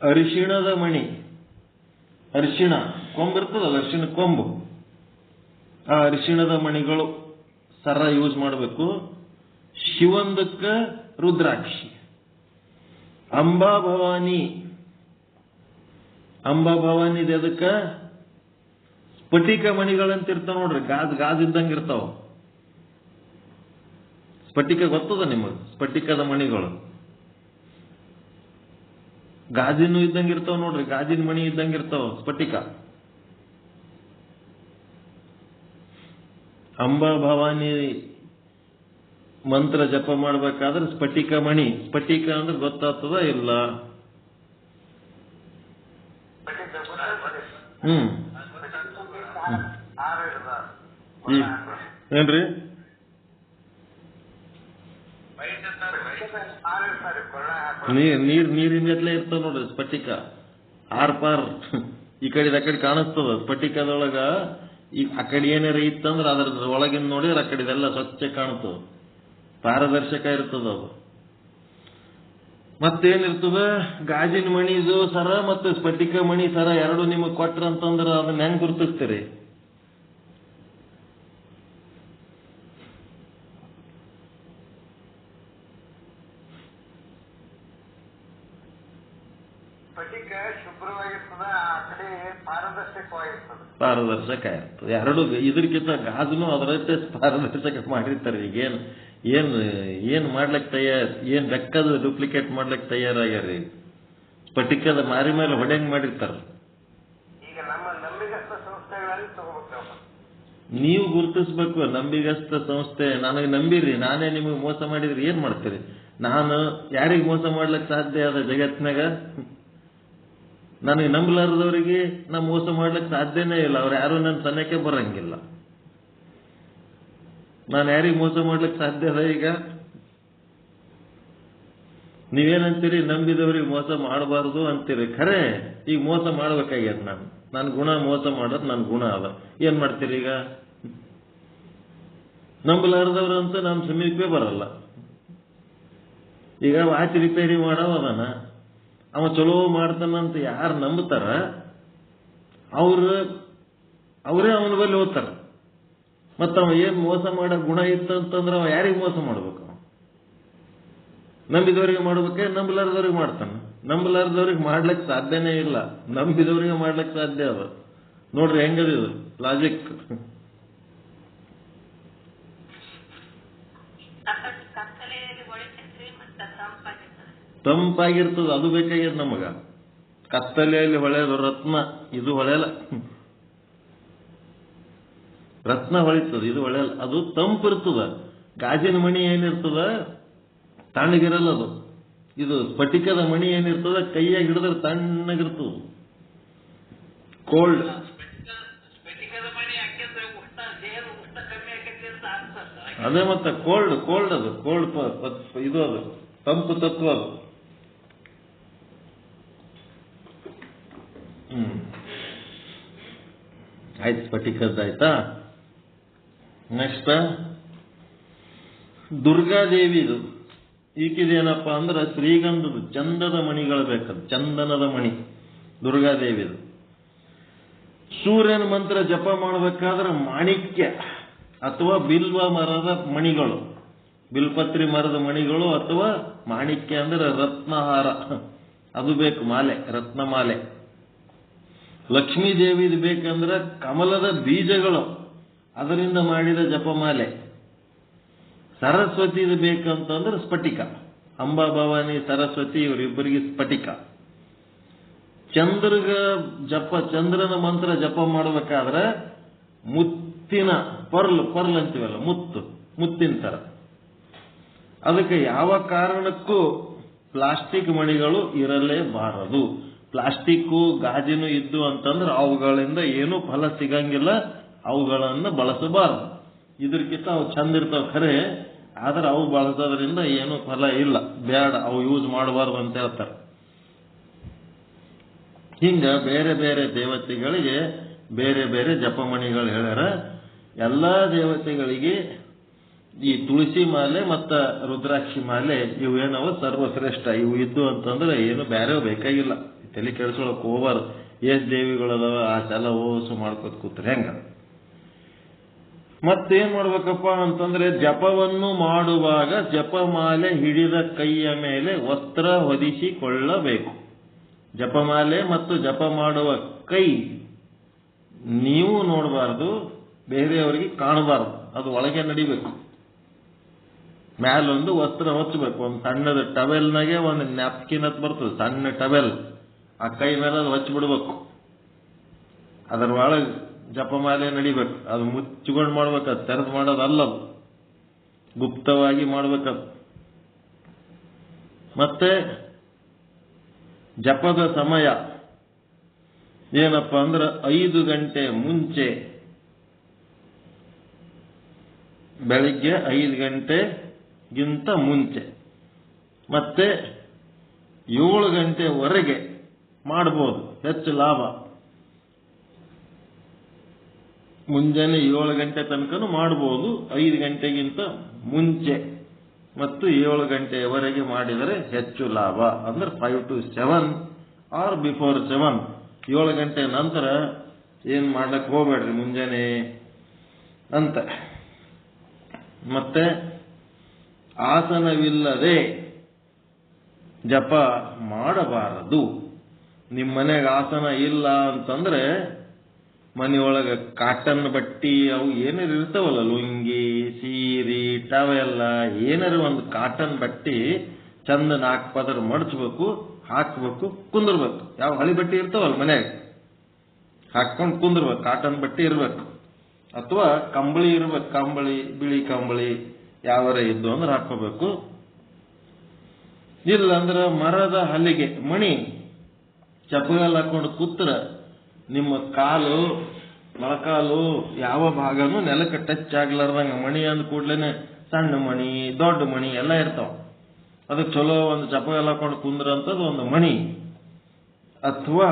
ಅರಿಶಿಣದ ಮಣಿ, ಅರಿಶಿಣ ಕೊಂಬಿರ್ತದಲ್ಲ, ಅರಿಶಿಣ ಕೊಂಬು, ಆ ಅರಿಶಿಣದ ಮಣಿಗಳು ಸರ ಯೂಸ್ ಮಾಡಬೇಕು. ಶಿವಂದಕ್ಕೆ ರುದ್ರಾಕ್ಷಿ. ಅಂಬಾಭವಾನಿ ಅದಕ್ಕೆ ಸ್ಫಟಿಕ ಮಣಿಗಳಂತ ಇರ್ತಾವ ನೋಡ್ರಿ, ಗಾಜ್ ಇದ್ದಂಗೆ ಇರ್ತಾವ. ಸ್ಫಟಿಕ ಗೊತ್ತದ ನಿಮಗೆ? ಸ್ಫಟಿಕದ ಮಣಿಗಳು ಗಾಜಿನೂ ಇದ್ದಂಗೆ ಇರ್ತಾವ ನೋಡ್ರಿ, ಗಾಜಿನ ಮಣಿ ಇದ್ದಂಗೆ ಇರ್ತಾವ ಸ್ಫಟಿಕ. ಅಂಬಾ ಭವಾನಿ ಮಂತ್ರ ಜಪ ಮಾಡಬೇಕಾದ್ರೆ ಸ್ಫಟಿಕ ಮಣಿ. ಸ್ಫಟಿಕ ಅಂದ್ರೆ ಗೊತ್ತಾಗ್ತದ ಇಲ್ಲ? ಏನ್ರಿ? ನೀರಿನತ್ಲೆ ಇರ್ತಾವ ನೋಡ್ರಿ ಸ್ಫಟಿಕ. ಆರ್ಪಾರ್ ಈ ಕಡೆ ಆ ಕಡೆ ಕಾಣಿಸ್ತದ ಸ್ಫಟಿಕದೊಳಗ. ಈ ಆ ಕಡೆ ಏನಾರ ಇತ್ತಂದ್ರ ಅದ್ರ ಒಳಗಿನ ನೋಡಿದ್ರೆ ಆ ಕಡೆದೆಲ್ಲ ಸ್ವಚ್ಛ ಕಾಣುತ್ತದ, ಪಾರದರ್ಶಕ ಇರ್ತದ ಅದು. ಮತ್ತೇನಿರ್ತದ, ಗಾಜಿನ ಮಣಿದು ಸರ ಮತ್ತು ಸ್ಫಟಿಕ ಮಣಿ ಸರ ಎರಡು ನಿಮಗೆ ಕೊಟ್ರ ಅಂತಂದ್ರ ಅದನ್ನ ಹೆಂಗ್ ಗುರುತಿಸ್ತೀರಿ? ಪಾರದರ್ಶಕ ಇರ್ತದೆ. ಎರಡು ಇದಕ್ಕಿಂತ ಗಾಜುನು ಅದರಷ್ಟೇ ಪಾರದರ್ಶಕ ಮಾಡಿರ್ತಾರೆ. ಈಗ ಏನ್ ಮಾಡ್ಲಿಕ್ಕೆ ಏನ್ ಬೆಕ್ಕದ ಡೂಪ್ಲಿಕೇಟ್ ಮಾಡ್ಲಿಕ್ಕೆ ತಯಾರಾಗ್ಯಾರ. ಸ್ಫಟಿಕದ ಮಾರಿ ಮೇಲೆ ಹೊಡೆಂಗ್ ಮಾಡಿರ್ತಾರ. ನೀವು ಗುರುತಿಸ್ಬೇಕು. ನಂಬಿಗಸ್ತ ಸಂಸ್ಥೆ, ನನಗೆ ನಂಬಿರಿ, ನಾನೇ ನಿಮಗೆ ಮೋಸ ಮಾಡಿದ್ರಿ ಏನ್ ಮಾಡ್ತೀರಿ? ನಾನು ಯಾರಿಗೆ ಮೋಸ ಮಾಡ್ಲಿಕ್ಕೆ ಸಾಧ್ಯ ಅದ ಜಗತ್ನಾಗ? ನನಗೆ ನಂಬಲಾರದವರಿಗೆ ನಾ ಮೋಸ ಮಾಡ್ಲಿಕ್ಕೆ ಸಾಧ್ಯನೇ ಇಲ್ಲ. ಅವ್ರು ಯಾರು ನನ್ನ ಸನ್ನೆಕ್ಕೆ ಬರಂಗಿಲ್ಲ. ನಾನು ಯಾರಿಗೆ ಮೋಸ ಮಾಡ್ಲಿಕ್ಕೆ ಸಾಧ್ಯ ಅದ? ಈಗ ನೀವೇನಂತೀರಿ? ನಂಬಿದವ್ರಿಗೆ ಮೋಸ ಮಾಡಬಾರ್ದು ಅಂತೀರಿ. ಖರೆ ಈಗ ಮೋಸ ಮಾಡ್ಬೇಕಾಗ್ಯದ. ನನ್ನ ಗುಣ ಮೋಸ ಮಾಡೋದು ನನ್ನ ಗುಣ ಅದ. ಏನ್ ಮಾಡ್ತೀರಿ ಈಗ? ನಂಬಲಾರದವ್ರಂತೂ ನಮ್ಮ ಸಮೀಪೇ ಬರಲ್ಲ. ಈಗ ವಾಚ್ ರಿಪೇರಿ ಮಾಡವ ಅದಾನ, ಅವ ಚಲೋ ಮಾಡ್ತಾನಂತ ಯಾರು ನಂಬುತ್ತಾರ ಅವರೇ ಅವನ ಬಳಿ ಹೋಗ್ತಾರ. ಮತ್ತ ಅವ ಏನ್ ಮೋಸ ಮಾಡೋ ಗುಣ ಇತ್ತಂತಂದ್ರೆ ಅವ ಯಾರಿಗೆ ಮೋಸ ಮಾಡ್ಬೇಕು? ನಂಬಿದವರಿಗೆ ಮಾಡ್ಬೇಕೆ, ನಂಬಲಾರದವ್ರಿಗೆ ಮಾಡ್ತಾನೆ. ನಂಬಲಾರದವ್ರಿಗೆ ಮಾಡ್ಲಿಕ್ಕೆ ಸಾಧ್ಯನೇ ಇಲ್ಲ, ನಂಬಿದವರಿಗೆ ಮಾಡ್ಲಿಕ್ಕೆ ಸಾಧ್ಯ ಅದ. ನೋಡ್ರಿ ಹೆಂಗದಿದು ಲಾಜಿಕ್. ತಂಪಾಗಿರ್ತದ, ಅದು ಬೇಕಾಗ್ಯದ ನಮಗ. ಕತ್ತಲೆಯಲ್ಲಿ ಹೊಳೆಯೋದು ರತ್ನ, ಇದು ಹೊಳೆಯಲ್ಲ. ರತ್ನ ಹೊಳಿತದ, ಇದು ಹೊಳೆಯಲ್ಲ. ಅದು ತಂಪಿರ್ತದ. ಗಾಜಿನ ಮಣಿ ಏನಿರ್ತದ ತಣ್ಣಗಿರಲ್ಲ ಅದು. ಇದು ಸ್ಫಟಿಕದ ಮಣಿ ಏನಿರ್ತದ ಕೈಯಾಗಿ ಹಿಡಿದ್ರೆ ತಣ್ಣಗಿರ್ತದ, ಕೋಲ್ಡ್. ಅದೇ ಮತ್ತೆ ಕೋಲ್ಡ್ ಕೋಲ್ಡ್ ಅದು ಕೋಲ್ಡ್ ಇದು ಅದು ತಂಪು ತತ್ವ ಅದು. ಆಯ್ತು, ಸ್ಫಟಿಕದ್ದಾಯ್ತಾ. ನೆಕ್ಸ್ಟ್ ದುರ್ಗಾದೇವಿದು. ಈಕಿದೇನಪ್ಪ ಅಂದ್ರೆ ಶ್ರೀಗಂಧದ ಚಂದದ ಮಣಿಗಳು ಬೇಕದು, ಚಂದನದ ಮಣಿ ದುರ್ಗಾದೇವಿದು. ಸೂರ್ಯನ ಮಂತ್ರ ಜಪ ಮಾಡಬೇಕಾದ್ರೆ ಮಾಣಿಕ್ಯ ಅಥವಾ ಬಿಲ್ವ ಮರದ ಮಣಿಗಳು, ಬಿಲ್ಪತ್ರಿ ಮರದ ಮಣಿಗಳು ಅಥವಾ ಮಾಣಿಕ್ಯ ಅಂದ್ರೆ ರತ್ನಹಾರ, ಅದು ಬೇಕು, ಮಾಲೆ, ರತ್ನ ಮಾಲೆ. ಲಕ್ಷ್ಮೀ ದೇವಿದು ಬೇಕಂದ್ರೆ ಕಮಲದ ಬೀಜಗಳು, ಅದರಿಂದ ಮಾಡಿದ ಜಪಮಾಲೆ. ಸರಸ್ವತಿದು ಬೇಕಂತಂದ್ರೆ ಸ್ಫಟಿಕ, ಅಂಬಾ ಭವಾನಿ ಸರಸ್ವತಿ ಇವರಿಬ್ಬರಿಗೆ ಸ್ಫಟಿಕ. ಚಂದ್ರನ ಮಂತ್ರ ಜಪ ಮಾಡಬೇಕಾದ್ರೆ ಮುತ್ತಿನ ಪರ್ಲ್ ಅಂತೀವಲ್ಲ, ಮುತ್ತಿನ ತರ. ಅದಕ್ಕೆ ಯಾವ ಕಾರಣಕ್ಕೂ ಪ್ಲಾಸ್ಟಿಕ್ ಮಣಿಗಳು ಇರಲೇಬಾರದು. ಪ್ಲಾಸ್ಟಿಕ್ಕು ಗಾಜಿನು ಇದ್ದು ಅಂತಂದ್ರೆ ಅವುಗಳಿಂದ ಏನೂ ಫಲ ಸಿಗಂಗಿಲ್ಲ, ಅವುಗಳನ್ನು ಬಳಸಬಾರದು. ಇದಕ್ಕಿಂತ ಅವು ಚಂದ ಇರ್ತಾವ ಖರೆ, ಆದ್ರೆ ಅವು ಬಳಸೋದ್ರಿಂದ ಏನೂ ಫಲ ಇಲ್ಲ, ಬೇಡ, ಅವು ಯೂಸ್ ಮಾಡಬಾರ್ದು ಅಂತ ಹೇಳ್ತಾರೆ. ಹಿಂಗ ಬೇರೆ ಬೇರೆ ದೇವತೆಗಳಿಗೆ ಬೇರೆ ಬೇರೆ ಜಪಮಣಿಗಳು ಹೇಳ್ಯಾರ. ಎಲ್ಲಾ ದೇವತೆಗಳಿಗೆ ಈ ತುಳಸಿ ಮಾಲೆ ಮತ್ತ ರುದ್ರಾಕ್ಷಿ ಮಾಲೆ ಇವೇನವ ಸರ್ವಶ್ರೇಷ್ಠ. ಇವು ಇದ್ದು ಅಂತಂದ್ರೆ ಏನು ಬೇರೆ ಬೇಕಾಗಿಲ್ಲ, ತಲೆ ಕೆಡಿಸ್ಕೊಳಕ್ ಹೋಗಬಾರ್ದು. ಎಷ್ಟ್ ದೇವಿಗಳದಾವ ಆ ಚಲ ಓಸು ಮಾಡ್ಕೋತ ಕೂತ್ರೆ ಹೆಂಗ. ಮತ್ತೇನ್ ಮಾಡ್ಬೇಕಪ್ಪ ಅಂತಂದ್ರೆ ಜಪವನ್ನು ಮಾಡುವಾಗ ಜಪಮಾಲೆ ಹಿಡಿದ ಕೈಯ ಮೇಲೆ ವಸ್ತ್ರ ಹೊದಿಸಿಕೊಳ್ಳಬೇಕು. ಜಪಮಾಲೆ ಮತ್ತು ಜಪ ಮಾಡುವ ಕೈ ನೀವು ನೋಡಬಾರ್ದು, ಬೇರೆಯವರಿಗೆ ಕಾಣಬಾರ್ದು, ಅದು ಒಳಗೆ ನಡಿಬೇಕು. ಮ್ಯಾಲೊಂದು ವಸ್ತ್ರ ಹೊಚ್ಚಬೇಕು, ಒಂದು ಸಣ್ಣದ ಟವೆಲ್ನಾಗೆ ಒಂದು ನ್ಯಾಪ್ಕಿನ್ ಅಂತ ಬರ್ತದೆ, ಸಣ್ಣ ಟವೆಲ್, ಆ ಕೈ ಮೇಲೆ ಅದು ಹೊಚ್ಚಿ ಬಿಡ್ಬೇಕು. ಅದರ ಒಳಗೆ ಜಪಮಾಲೆ ನಡಿಬೇಕು. ಅದು ಮುಚ್ಚಿಕೊಂಡು ಮಾಡ್ಬೇಕದು, ತೆರೆದು ಮಾಡೋದಲ್ಲ, ಅದು ಗುಪ್ತವಾಗಿ ಮಾಡ್ಬೇಕದು. ಮತ್ತೆ ಜಪದ ಸಮಯ ಏನಪ್ಪ ಅಂದ್ರೆ 5 ಗಂಟೆ ಮುಂಚೆ, ಬೆಳಿಗ್ಗೆ 5 ಗಂಟೆಗಿಂತ ಮುಂಚೆ, ಮತ್ತೆ 7 ಗಂಟೆವರೆಗೆ ಮಾಡಬಹುದು, ಹೆಚ್ಚು ಲಾಭ. ಮುಂಜಾನೆ 7 ಗಂಟೆ ತನಕನೂ ಮಾಡಬಹುದು, 5 ಗಂಟೆಗಿಂತ ಮುಂಚೆ ಮತ್ತು 7 ಗಂಟೆಯವರೆಗೆ ಮಾಡಿದರೆ ಹೆಚ್ಚು ಲಾಭ. ಅಂದ್ರೆ 5 to 7 ಆರ್ ಬಿಫೋರ್ 7. 7 ಗಂಟೆ ನಂತರ ಏನ್ ಮಾಡ್ಲಕ್ಕೆ ಹೋಗ್ಬೇಡ್ರಿ ಮುಂಜಾನೆ ಅಂತ. ಮತ್ತೆ ಆಸನವಿಲ್ಲದೆ ಜಪ ಮಾಡಬಾರದು. ನಿಮ್ಮ ಮನೆಗೆ ಆಸನ ಇಲ್ಲ ಅಂತಂದ್ರೆ ಮನೆಯೊಳಗೆ ಕಾಟನ್ ಬಟ್ಟಿ ಅವು ಏನಾರು ಇರ್ತಾವಲ್ಲ, ಲುಂಗಿ, ಸೀರೆ, ಟವೆಲ್ಲ, ಏನಾರು ಒಂದು ಕಾಟನ್ ಬಟ್ಟಿ ಚಂದ 4 ಪದರ ಮಡಚಬೇಕು, ಹಾಕ್ಬೇಕು, ಕುಂದಿರ್ಬೇಕು. ಯಾವ ಹಳಿ ಬಟ್ಟೆ ಇರ್ತಾವಲ್ಲ ಮನೆಯಾಗ ಹಾಕೊಂಡು ಕುಂದಿರ್ಬೇಕು, ಕಾಟನ್ ಬಟ್ಟೆ ಇರ್ಬೇಕು. ಅಥವಾ ಕಂಬಳಿ ಇರ್ಬೇಕು, ಕಂಬಳಿ, ಬಿಳಿ ಕಂಬಳಿ ಯಾವಾರ ಇದ್ದು ಅಂದ್ರೆ ಹಾಕೋಬೇಕು. ಇಲ್ಲ ಅಂದ್ರೆ ಮರದ ಹಲಿಗೆ ಮಣಿ ಚಪ್ಪಗಲ್ಲಿ ಹಾಕೊಂಡು ಕೂತ್ರ ನಿಮ್ಮ ಕಾಲು ಮೊಳಕಾಲು ಯಾವ ಭಾಗನೂ ನೆಲಕ್ಕೆ ಟಚ್ ಆಗ್ಲಾರ್ದಂಗ. ಮಣಿ ಅಂದ ಕೂಡ್ಲೇನೆ ಸಣ್ಣ ಮಣಿ, ದೊಡ್ಡ ಮಣಿ ಎಲ್ಲ ಇರ್ತಾವ. ಅದಕ್ಕೆ ಚಲೋ ಒಂದು ಚಪ್ಪಗಲ್ಲಿ ಹಾಕೊಂಡು ಕುಂದ್ರಂಥದ್ದು ಒಂದು ಮಣಿ. ಅಥವಾ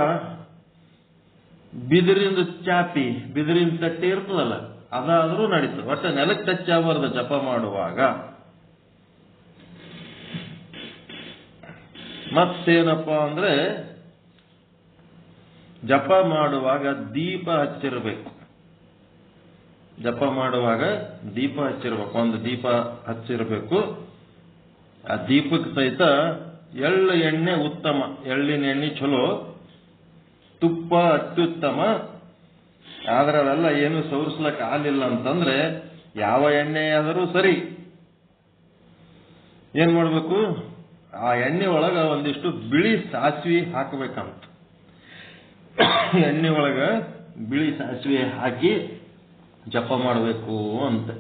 ಬಿದಿರಿಂದ ಚಾಪಿ, ಬಿದಿರಿನ ತಟ್ಟೆ ಇರ್ತದಲ್ಲ, ಅದಾದ್ರೂ ನಡೀತದೆ. ಒಟ್ಟು ನೆಲಕ್ಕೆ ಟಚ್ ಆಗಬಾರ್ದು ಜಪ ಮಾಡುವಾಗ. ಮತ್ತೇನಪ್ಪ ಅಂದ್ರೆ ಜಪ ಮಾಡುವಾಗ ದೀಪ ಹಚ್ಚಿರಬೇಕು. ಜಪ ಮಾಡುವಾಗ ದೀಪ ಹಚ್ಚಿರ್ಬೇಕು, ಒಂದು ದೀಪ ಹಚ್ಚಿರಬೇಕು. ಆ ದೀಪಕ್ಕೆ ಸಹಿತ ಎಳ್ಳು ಎಣ್ಣೆ ಉತ್ತಮ, ಎಳ್ಳಿನ ಎಣ್ಣೆ ಚಲೋ, ತುಪ್ಪ ಅತ್ಯುತ್ತಮ. ಆದ್ರೆ ಅವೆಲ್ಲ ಏನು ಸವರಿಸ್ಲಕ್ಕೆ ಆಗಲಿಲ್ಲ ಅಂತಂದ್ರೆ ಯಾವ ಎಣ್ಣೆ ಆದರೂ ಸರಿ, ಏನ್ ಮಾಡ್ಬೇಕು, ಆ ಎಣ್ಣೆ ಒಳಗ ಒಂದಿಷ್ಟು ಬಿಳಿ ಸಾಸಿವೆ ಹಾಕಬೇಕಂತ. ಎಣ್ಣೆ ಒಳಗ ಬಿಳಿ ಸಾಸಿವೆ ಹಾಕಿ ಜಪ ಮಾಡಬೇಕು ಅಂತ.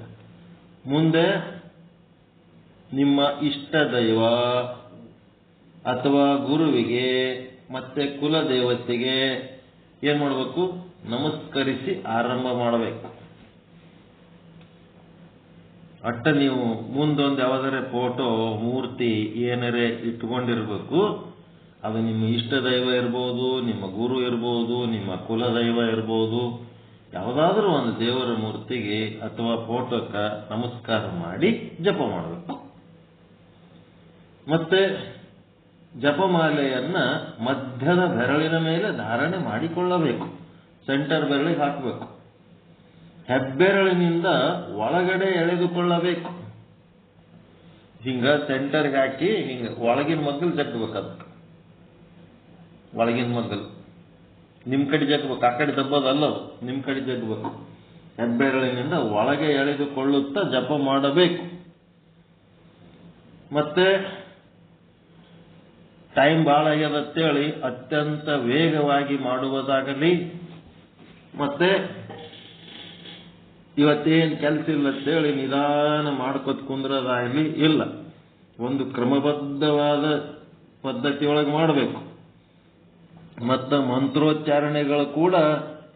ಮುಂದೆ ನಿಮ್ಮ ಇಷ್ಟ ದೈವ ಅಥವಾ ಗುರುವಿಗೆ ಮತ್ತೆ ಕುಲ ದೇವತೆಗೆ ಏನ್ ಮಾಡಬೇಕು, ನಮಸ್ಕರಿಸಿ ಆರಂಭ ಮಾಡಬೇಕು. ಅಟ್ಟ ನೀವು ಮುಂದೊಂದು ಯಾವುದಾರೆ ಫೋಟೋ ಮೂರ್ತಿ ಏನರೇ ಇಟ್ಕೊಂಡಿರ್ಬೇಕು. ಅದು ನಿಮ್ಮ ಇಷ್ಟ ದೈವ ಇರ್ಬೋದು, ನಿಮ್ಮ ಗುರು ಇರ್ಬೋದು, ನಿಮ್ಮ ಕುಲ ದೈವ ಇರ್ಬೋದು. ಯಾವುದಾದ್ರೂ ಒಂದು ದೇವರ ಮೂರ್ತಿಗೆ ಅಥವಾ ಫೋಟೋಕ್ಕೆ ನಮಸ್ಕಾರ ಮಾಡಿ ಜಪ ಮಾಡಬೇಕು. ಮತ್ತೆ ಜಪಮಾಲೆಯನ್ನ ಮಧ್ಯದ ಬೆರಳಿನ ಮೇಲೆ ಧಾರಣೆ ಮಾಡಿಕೊಳ್ಳಬೇಕು. ಸೆಂಟರ್ ಬೆರಳಿಗೆ ಹಾಕಬೇಕು. ಹೆಬ್ಬೆರಳಿನಿಂದ ಒಳಗಡೆ ಎಳೆದುಕೊಳ್ಳಬೇಕು. ಹಿಂಗ ಸೆಂಟರ್ಗೆ ಹಾಕಿ ಹಿಂಗ ಒಳಗಿನ ಮಗ್ಗಲು ಜಗ್ಬೇಕು. ಅದಕ್ಕೆ ಒಳಗಿನ ಮಗ್ಗಲು ನಿಮ್ ಕಡೆ ಜಗ್ಬೇಕು, ಆ ಕಡೆ ದಬ್ಬೋದಲ್ಲದು, ನಿಮ್ ಕಡೆ ಜಗ್ಬೇಕು. ಹೆಬ್ಬೆರಳಿನಿಂದ ಒಳಗೆ ಎಳೆದುಕೊಳ್ಳುತ್ತಾ ಜಪ ಮಾಡಬೇಕು. ಮತ್ತೆ ಟೈಮ್ ಭಾಳ ಆಗ್ಯದಂತೇಳಿ ಅತ್ಯಂತ ವೇಗವಾಗಿ ಮಾಡುವುದಾಗಲಿ, ಮತ್ತೆ ಇವತ್ತೇನು ಕೆಲಸ ಇಲ್ಲ ಅಂತೇಳಿ ನಿಧಾನ ಮಾಡ್ಕೊತ್ ಕುಂದ್ರದಾಗಲಿ ಇಲ್ಲ. ಒಂದು ಕ್ರಮಬದ್ಧವಾದ ಪದ್ಧತಿಯೊಳಗೆ ಮಾಡಬೇಕು. ಮತ್ತು ಮಂತ್ರೋಚ್ಚಾರಣೆಗಳು ಕೂಡ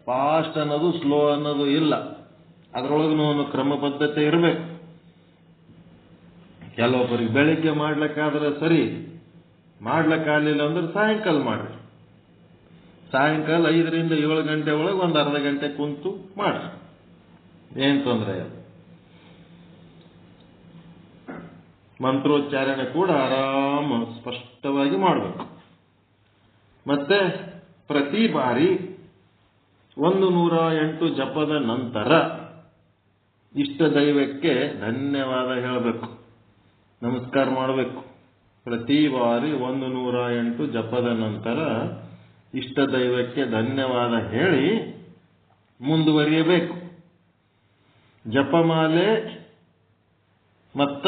ಫಾಸ್ಟ್ ಅನ್ನೋದು ಸ್ಲೋ ಅನ್ನೋದು ಇಲ್ಲ. ಅದರೊಳಗೂ ಒಂದು ಕ್ರಮಬದ್ಧತೆ ಇರಬೇಕು. ಕೆಲವೊಬ್ಬರಿಗೆ ಬೆಳಿಗ್ಗೆ ಮಾಡ್ಲಿಕ್ಕಾದ್ರೆ ಸರಿ, ಮಾಡ್ಲಿಕ್ಕಾಗಲಿಲ್ಲ ಅಂದ್ರೆ ಸಾಯಂಕಾಲ ಮಾಡ್ರಿ. ಸಾಯಂಕಾಲ 5 ರಿಂದ 7 ಗಂಟೆ ಒಳಗೆ ಒಂದು ಅರ್ಧ ಗಂಟೆ ಕುಂತು ಮಾಡ್ರಿ, ಏನ್ ತೊಂದರೆ ಇಲ್ಲ. ಮಂತ್ರೋಚ್ಚಾರಣೆ ಕೂಡ ಆರಾಮ ಸ್ಪಷ್ಟವಾಗಿ ಮಾಡಬೇಕು. ಮತ್ತೆ ಪ್ರತಿ ಬಾರಿ 108 ಜಪದ ನಂತರ ಇಷ್ಟ ದೈವಕ್ಕೆ ಧನ್ಯವಾದ ಹೇಳಬೇಕು, ನಮಸ್ಕಾರ ಮಾಡಬೇಕು. ಪ್ರತಿ ಬಾರಿ 108 ಜಪದ ನಂತರ ಇಷ್ಟ ದೈವಕ್ಕೆ ಧನ್ಯವಾದ ಹೇಳಿ ಮುಂದುವರಿಯಬೇಕು. ಜಪಮಾಲೆ ಮತ್ತ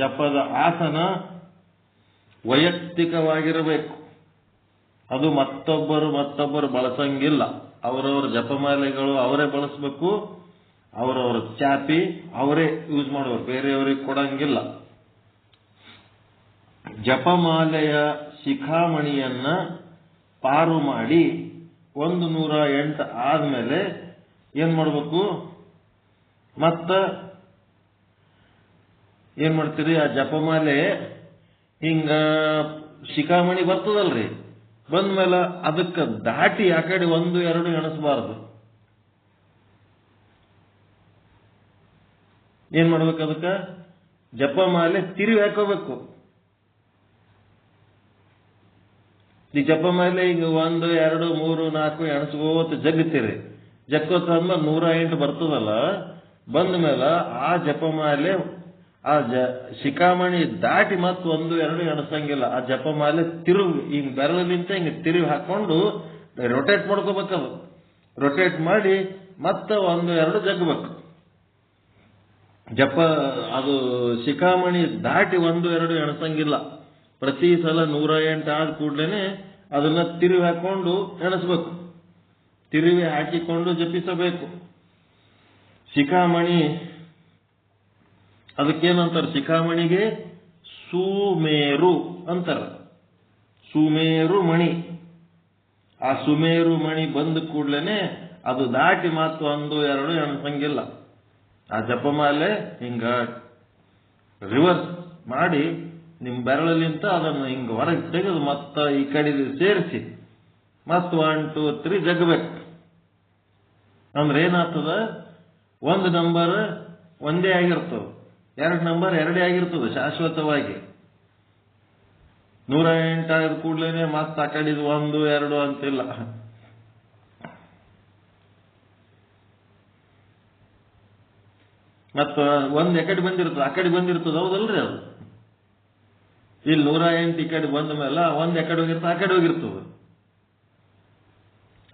ಜಪದ ಆಸನ ವೈಯಕ್ತಿಕವಾಗಿರಬೇಕು. ಅದು ಮತ್ತೊಬ್ಬರು ಬಳಸಂಗಿಲ್ಲ. ಅವರವರ ಜಪಮಾಲೆಗಳು ಅವರೇ ಬಳಸಬೇಕು. ಅವರವರ ಚಾಪಿ ಅವರೇ ಯೂಸ್ ಮಾಡುವರು, ಬೇರೆಯವರಿಗೆ ಕೊಡಂಗಿಲ್ಲ. ಜಪಮಾಲೆಯ ಶಿಖಾಮಣಿಯನ್ನ ಪಾರು ಮಾಡಿ 108 ಆದ್ಮೇಲೆ ಏನ್ ಮಾಡಬೇಕು, ಮತ್ತ ಏನ್ ಮಾಡ್ತೀರಿ, ಆ ಜಪಮಾಲೆ ಹಿಂಗ ಶಿಖಾಮಣಿ ಬರ್ತದಲ್ರಿ, ಬಂದ್ಮೇಲೆ ಅದಕ್ಕೆ ದಾಟಿ ಆ ಕಡೆ 1, 2 ಎಣಿಸಬಾರದು. ಏನ್ ಮಾಡ್ಬೇಕು, ಅದಕ್ಕೆ ಜಪಮಾಲೆ ತಿರುವಿ ಹಾಕೋಬೇಕು. ಈ ಜಪಮಾಲೆ ಈಗ 1, 2, 3, 4 ಎಣಿಸ್ಕೋತ ಜಗ್ತೀರಿ. ಜಕ್ಕೋತ ಆದ್ಮೇಲೆ 108 ಬರ್ತದಲ್ಲ, ಬಂದ ಮೇಲೆ ಆ ಜಪಮಾಲೆ ಆ ಶಿಖಾಮಣಿ ದಾಟಿ ಮತ್ತೆ 1, 2 ಎಣಿಸಂಗಿಲ್ಲ. ಆ ಜಪಮಾಲೆ ತಿರುಗಿ ಹಿಂಗ್ ಬೆರಳಿನಿಂದ ಹಿಂಗೆ ತಿರುಗಿ ಹಾಕೊಂಡು ರೊಟೇಟ್ ಮಾಡ್ಕೋಬೇಕದು. ರೊಟೇಟ್ ಮಾಡಿ ಮತ್ತೆ 1, 2 ಜಗ್ಬೇಕು. ಜಪ ಅದು ಶಿಖಾಮಣಿ ದಾಟಿ 1, 2 ಎಣಿಸಂಗಿಲ್ಲ. ಪ್ರತಿ ಸಲ 108 ಆದ ಕೂಡ್ಲೇನೆ ಅದನ್ನ ತಿರುವಿ ಹಾಕೊಂಡು ಎಣಿಸ್ಬೇಕು. ತಿರುವಿ ಹಾಕಿಕೊಂಡು ಜಪಿಸಬೇಕು. ಶಿಖಾಮಣಿ ಅದಕ್ಕೇನಂತಾರೆ, ಶಿಖಾಮಣಿಗೆ ಸುಮೇರು ಅಂತಾರ. ಸುಮೇರು ಮಣಿ. ಆ ಸುಮೇರು ಮಣಿ ಬಂದ ಕೂಡ್ಲೇನೆ ಅದು ದಾಟಿ ಮಾತು 1, 2 ಎಣಿಸಂಗಿಲ್ಲ. ಆ ಜಪಮಾಲೆ ಹಿಂಗ ರಿವರ್ಸ್ ಮಾಡಿ ನಿಮ್ ಬೆರಳಲಿಂತ ಅದನ್ನು ಹಿಂಗ ಹೊರಗೆ ತೆಗೆದು ಮತ್ತ ಈ ಕಡೆ ಸೇರಿಸಿ ಮತ್ 1, 2, 3 ಜಗ್ಬೇಕು. ಅಂದ್ರೆ ಏನಾಗ್ತದ, 1 ನಂಬರ್ ಒಂದೇ ಆಗಿರ್ತದ, 2 ನಂಬರ್ 2 ಆಗಿರ್ತದೆ ಶಾಶ್ವತವಾಗಿ. 108 ಆದ ಕೂಡ್ಲೇನೆ ಮತ್ತ ಆ ಕಡೆ 1, 2 ಅಂತಿಲ್ಲ. ಮತ್ತ 1 ಎಕಡೆ ಬಂದಿರ್ತದ, ಆ ಕಡೆ ಬಂದಿರ್ತದ, ಹೌದಲ್ರಿ? ಅದು ಇಲ್ಲಿ 108 ಈ ಕಡೆ ಬಂದ ಮೇಲೆ ಒಂದ್ ಎಕಡೆ ಹೋಗಿರ್ತದೆ, ಆ ಕಡೆ ಹೋಗಿರ್ತದೆ.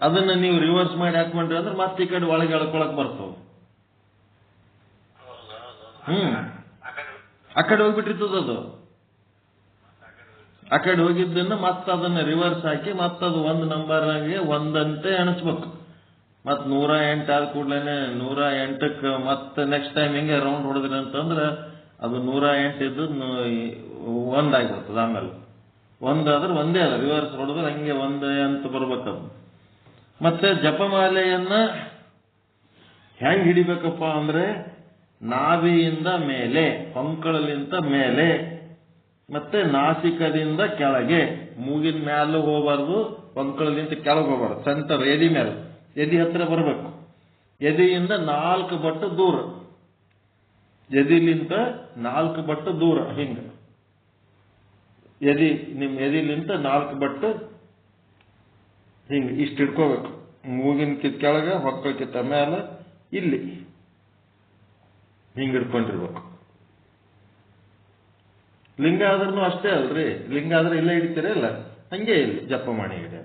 ಅದನ್ನ ನೀವು ರಿವರ್ಸ್ ಮಾಡಿ ಹಾಕೊಂಡ್ರಿ ಅಂದ್ರೆ ಮತ್ತೆ ಈ ಕಡೆ ಒಳಗೆ ಎಳ್ಕೊಳಕ್ ಬರ್ತವೆ. ಆ ಕಡೆ ಹೋಗ್ಬಿಟ್ಟಿರ್ತದ ಅದು. ಆ ಕಡೆ ಹೋಗಿದ್ದನ್ನ ಮತ್ತೆ ಅದನ್ನ ರಿವರ್ಸ್ ಹಾಕಿ ಮತ್ತದು ಒಂದು ನಂಬರ್ ಆಗಿ ಒಂದಂತೆ ಎಣಿಸ್ಬೇಕು. ಮತ್ 108 ಆದ ಕೂಡ್ಲೇನೆ 108ಕ್ಕೆ ಮತ್ತೆ ನೆಕ್ಸ್ಟ್ ಟೈಮ್ ಹಿಂಗೆ ರೌಂಡ್ ಹೊಡೆದ್ರಿ ಅಂತಂದ್ರೆ ಅದು 108 ಇದ್ದು ಒಂದಾಗ್ಬಿಡ್ತದೆ. ಆಮೇಲೆ ಒಂದಾದ್ರೆ ಒಂದೇ ಅದ, ರಿವರ್ಸ್ ಹೊಡೆದ್ರೆ ಹಂಗೆ ಒಂದೇ ಅಂತ ಬರ್ಬೇಕದು. ಮತ್ತೆ ಜಪಮಾಲೆಯನ್ನ ಹೆಂಗ್ ಹಿಡಿಬೇಕಪ್ಪ ಅಂದ್ರೆ ನಾಭಿಯಿಂದ ಮೇಲೆ, ಕೊಂಕಳಲಿಂದ ಮೇಲೆ, ಮತ್ತೆ ನಾಸಿಕದಿಂದ ಕೆಳಗೆ, ಮೂಗಿನ ಮ್ಯಾಲೂ ಹೋಗಬಾರ್ದು, ಕೊಂಕಳಲಿಂದ ಕೆಳಗೆ ಹೋಗಬಾರ್ದು, ಸೆಂಟರ್ ಎದಿ ಮೇಲೆ, ಎದಿ ಹತ್ರ ಬರಬೇಕು. ಎದಿಯಿಂದ 4 ಬಟ್ಟು ದೂರ, ಎದಿಲಿಂತ 4 ಬಟ್ಟು ದೂರ, ಹಿಂಗ ಎದಿ ನಿಮ್ ಎದಿಲಿಂತ 4 ಬಟ್ಟು ಹಿಂಗ ಇಷ್ಟು ಇಟ್ಕೋಬೇಕು. ಮೂಗಿನ ಕೆಳಗ, ಹೊಕ್ಕಳಕ್ಕಿಂತ ಮೇಲೆ, ಇಲ್ಲಿ ಹಿಂಗ ಹಿಡ್ಕೊಂಡಿರ್ಬೇಕು. ಲಿಂಗ ಆದ್ರೂ ಅಷ್ಟೇ ಅಲ್ರಿ, ಲಿಂಗ ಆದ್ರೆ ಇಲ್ಲೇ ಹಿಡಿತೀರಲ್ಲ, ಹಂಗೆ ಇಲ್ಲಿ ಜಪಮಾಣಿ ಹಿಡಿಯ.